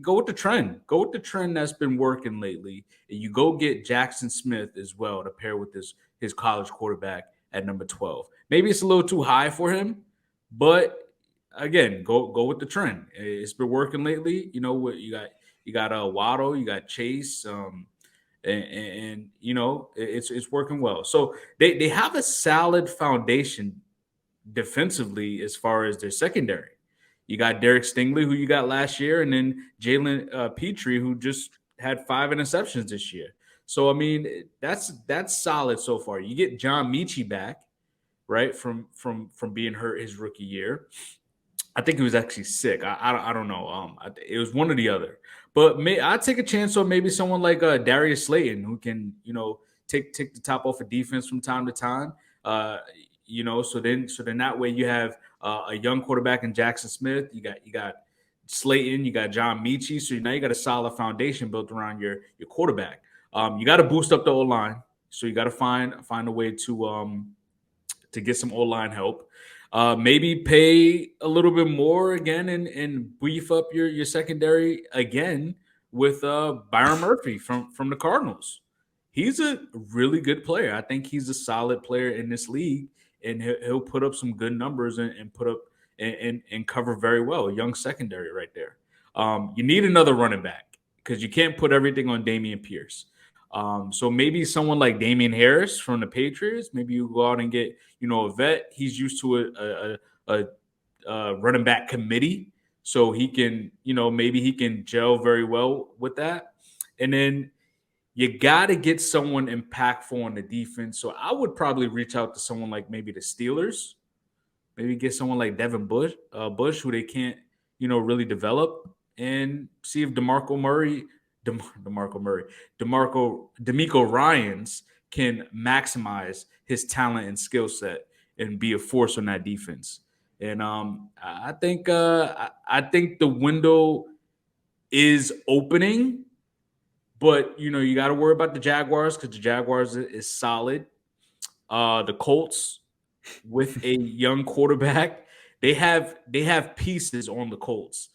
go with the trend. Go with the trend that's been working lately. And you go get Jackson Smith as well to pair with his college quarterback at number 12. Maybe it's a little too high for him, but again, go with the trend. It's been working lately. You know what you got Waddle, you got Chase, and it's working well. So they have a solid foundation defensively as far as their secondary. You got Derek Stingley, who you got last year, and then Jalen Petrie, who just had 5 interceptions this year. So I mean, that's solid so far. You get John Michie back, right, from being hurt his rookie year. I think he was actually sick. I don't know. It was one or the other. But I'd take a chance on maybe someone like Darius Slayton, who can take the top off of defense from time to time. So then that way you have a young quarterback in Jackson Smith. You got Slayton. You got John Michie. So now you got a solid foundation built around your quarterback. You got to boost up the O line. So you got to find a way to get some O line help. Maybe pay a little bit more again and beef up your secondary again with Byron Murphy from the Cardinals. He's a really good player. I think he's a solid player in this league, and he'll put up some good numbers and put up and cover very well. A young secondary right there. You need another running back because you can't put everything on Damian Pierce. So maybe someone like Damian Harris from the Patriots. Maybe you go out and get a vet. He's used to running back committee, so he can, maybe he can gel very well with that. And then you got to get someone impactful on the defense. So I would probably reach out to someone like maybe the Steelers, maybe get someone like Devin Bush, who they can't, really develop, and see if D'Amico Ryans can maximize his talent and skill set and be a force on that defense. And I think the window is opening, but you got to worry about the Jaguars because the Jaguars is solid. The Colts with a young quarterback, they have pieces on the Colts.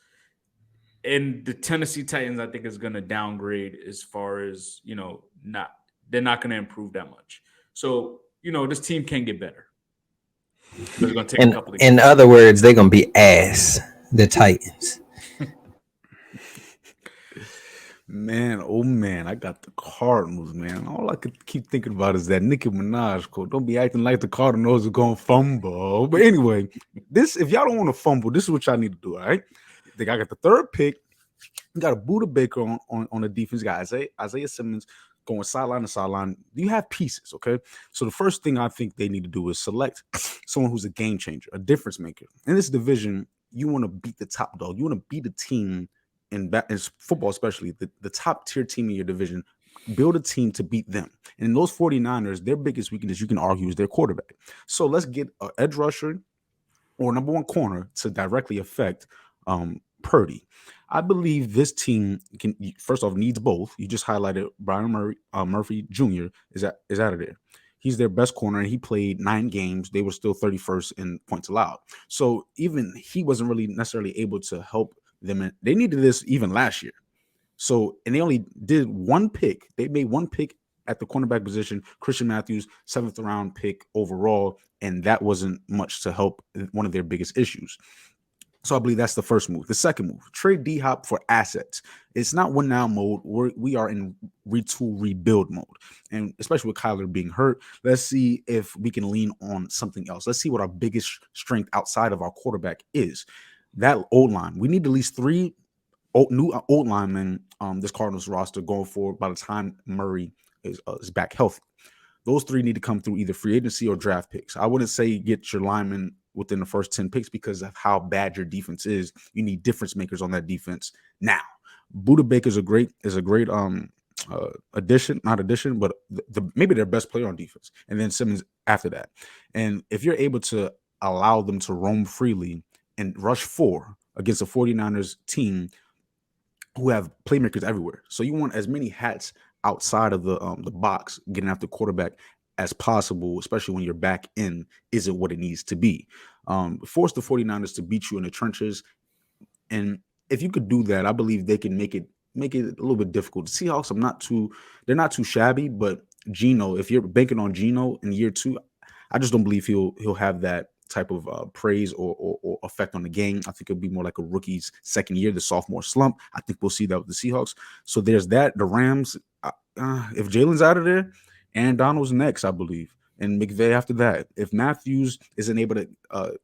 And the Tennessee Titans, I think, is going to downgrade as far as, they're not going to improve that much. So, this team can get better. But it's going to take a couple of games. In other words, they're going to be ass, the Titans. Man, oh man, I got the Cardinals, man. All I could keep thinking about is that Nicki Minaj quote. Don't be acting like the Cardinals are going to fumble. But anyway, if y'all don't want to fumble, this is what y'all need to do, all right? I got the third pick. You got a Buda Baker on the defense. You got Isaiah Simmons going sideline to sideline. You have pieces, okay? So the first thing I think they need to do is select someone who's a game changer, a difference maker. In this division, you want to beat the top dog. You want to beat the team in football, especially the top tier team in your division. Build a team to beat them. And in those 49ers, their biggest weakness, you can argue, is their quarterback. So let's get an edge rusher or number one corner to directly affect Purdy. I believe this team first off needs both. You just highlighted Brian Murphy Jr. is out of there. He's their best corner, and he played 9 games. They were still 31st in points allowed. So even he wasn't really necessarily able to help them. And they needed this even last year. So, and they only did one pick. They made one pick at the cornerback position. Christian Matthews, 7th round pick overall, and that wasn't much to help one of their biggest issues. So I believe that's the first move. The second move, trade D-Hop for assets. It's not win now mode. We are in retool, rebuild mode. And especially with Kyler being hurt, let's see if we can lean on something else. Let's see what our biggest strength outside of our quarterback is. That old line. We need at least 3 new old linemen this Cardinals roster going forward by the time Murray is back healthy. Those 3 need to come through either free agency or draft picks. I wouldn't say get your linemen within the first 10 picks because of how bad your defense is. You need difference makers on that defense now. Buda Baker is a great addition, not addition, but maybe their best player on defense. And then Simmons after that. And if you're able to allow them to roam freely and rush 4 against a 49ers team who have playmakers everywhere. So you want as many hats outside of the box getting after quarterback as possible, especially when your back end isn't what it needs to be. Force the 49ers to beat you in the trenches. And if you could do that, I believe they can make it a little bit difficult. The Seahawks, they're not too shabby, but Geno, if you're banking on Geno in year 2, I just don't believe he'll have that type of praise or effect on the game. I think it'll be more like a rookie's second year, the sophomore slump. I think we'll see that with the Seahawks. So there's that. The Rams, if Jalen's out of there, and Donald's next, I believe, and McVay after that. If Matthews isn't able to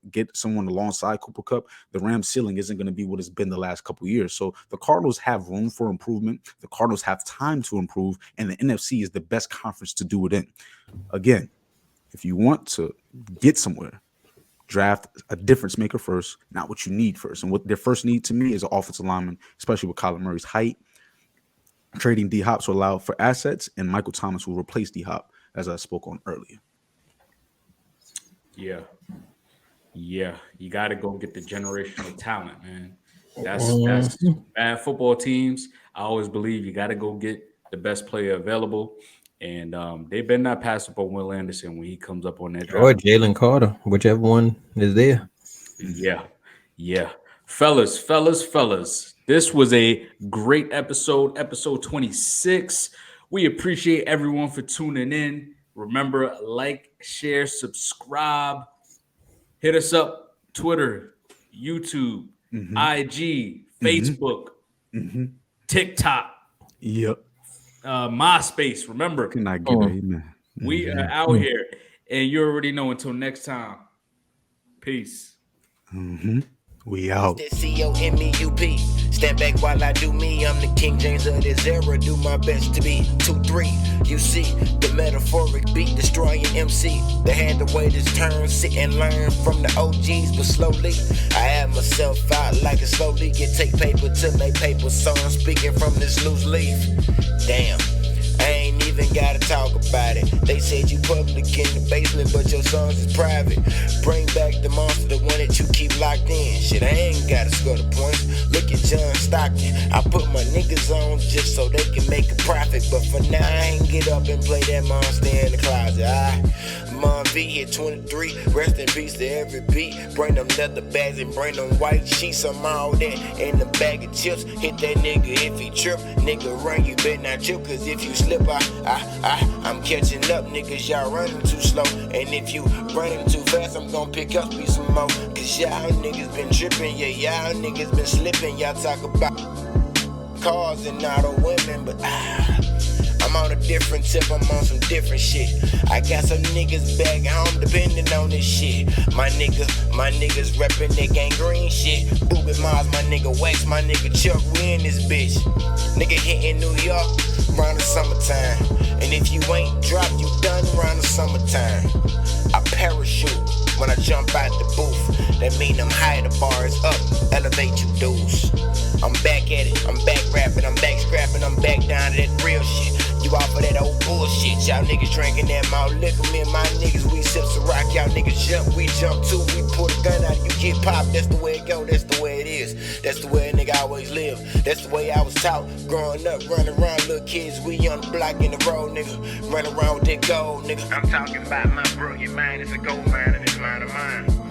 get someone alongside Cooper Kupp, the Rams ceiling isn't going to be what it's been the last couple of years. So the Cardinals have room for improvement. The Cardinals have time to improve, and the NFC is the best conference to do it in. Again, if you want to get somewhere, draft a difference maker first, not what you need first. And what their first need to me is an offensive lineman, especially with Kyler Murray's height. Trading D-Hop to allow for assets, and Michael Thomas will replace D-Hop, as I spoke on earlier. Yeah. You got to go get the generational talent, man. That's bad football teams. I always believe you got to go get the best player available, and they better not pass up on Will Anderson when he comes up on that draft. Or Jalen Carter, whichever one is there. Yeah. Fellas. This was a great episode 26. We appreciate everyone for tuning in. Remember, like, share, subscribe. Hit us up, Twitter, YouTube, IG, Facebook, TikTok, MySpace. Remember, Can I get amen? We are out here. And you already know, until next time, peace. We out. That C-O-M-E-U-P. Stand back while I do me. I'm the King James of this era. Do my best to be 2-3. You see the metaphoric beat destroying MC. They had the way this turn, sit and learn from the OGs, but slowly I had myself out like a slowly get take paper to make paper. So I'm speaking from this loose leaf. Damn. I ain't even gotta talk about it. They said you public in the basement, but your songs is private. Bring back the monster, the one that you keep locked in. Shit, I ain't gotta score the points. Look at John Stockton. I put my niggas on just so they can make a profit. But for now, I ain't get up and play that monster in the closet. Mon V hit 23. Rest in peace to every beat. Bring them leather bags and bring them white sheets. I'm all that in the bag of chips. Hit that nigga if he trip. Nigga run, you better not trip. Cause if you slip, I'm catching up, niggas, y'all running too slow. And if you running too fast, I'm gonna pick up me some more. Cause y'all niggas been tripping, yeah, y'all niggas been slipping. Y'all talk about cars and not the women, but I'm on a different tip, I'm on some different shit. I got some niggas back home depending on this shit. My niggas reppin' that gangrene shit. Boobie Mars, my nigga Wax, my nigga Chuck, we in this bitch. Nigga hitting New York around the summertime. And if you ain't dropped, you done around the summertime. I parachute when I jump out the booth. That mean I'm high, the bar is up, elevate you dudes. I'm back at it, I'm back rapping, I'm back scrapping, I'm back down to that real shit. You off of that old bullshit, y'all niggas drinking that malt liquor. Me and my niggas, we sip some rock, y'all niggas jump, we jump too. We pull the gun out, you get popped, that's the way it go, that's the way it is. That's the way a nigga always live, that's the way I was taught. Growing up, running around, little kids, we on the block in the road, nigga. Running around with that gold, nigga. I'm talking about my brilliant mind, it's a gold mine and it's mine of mine.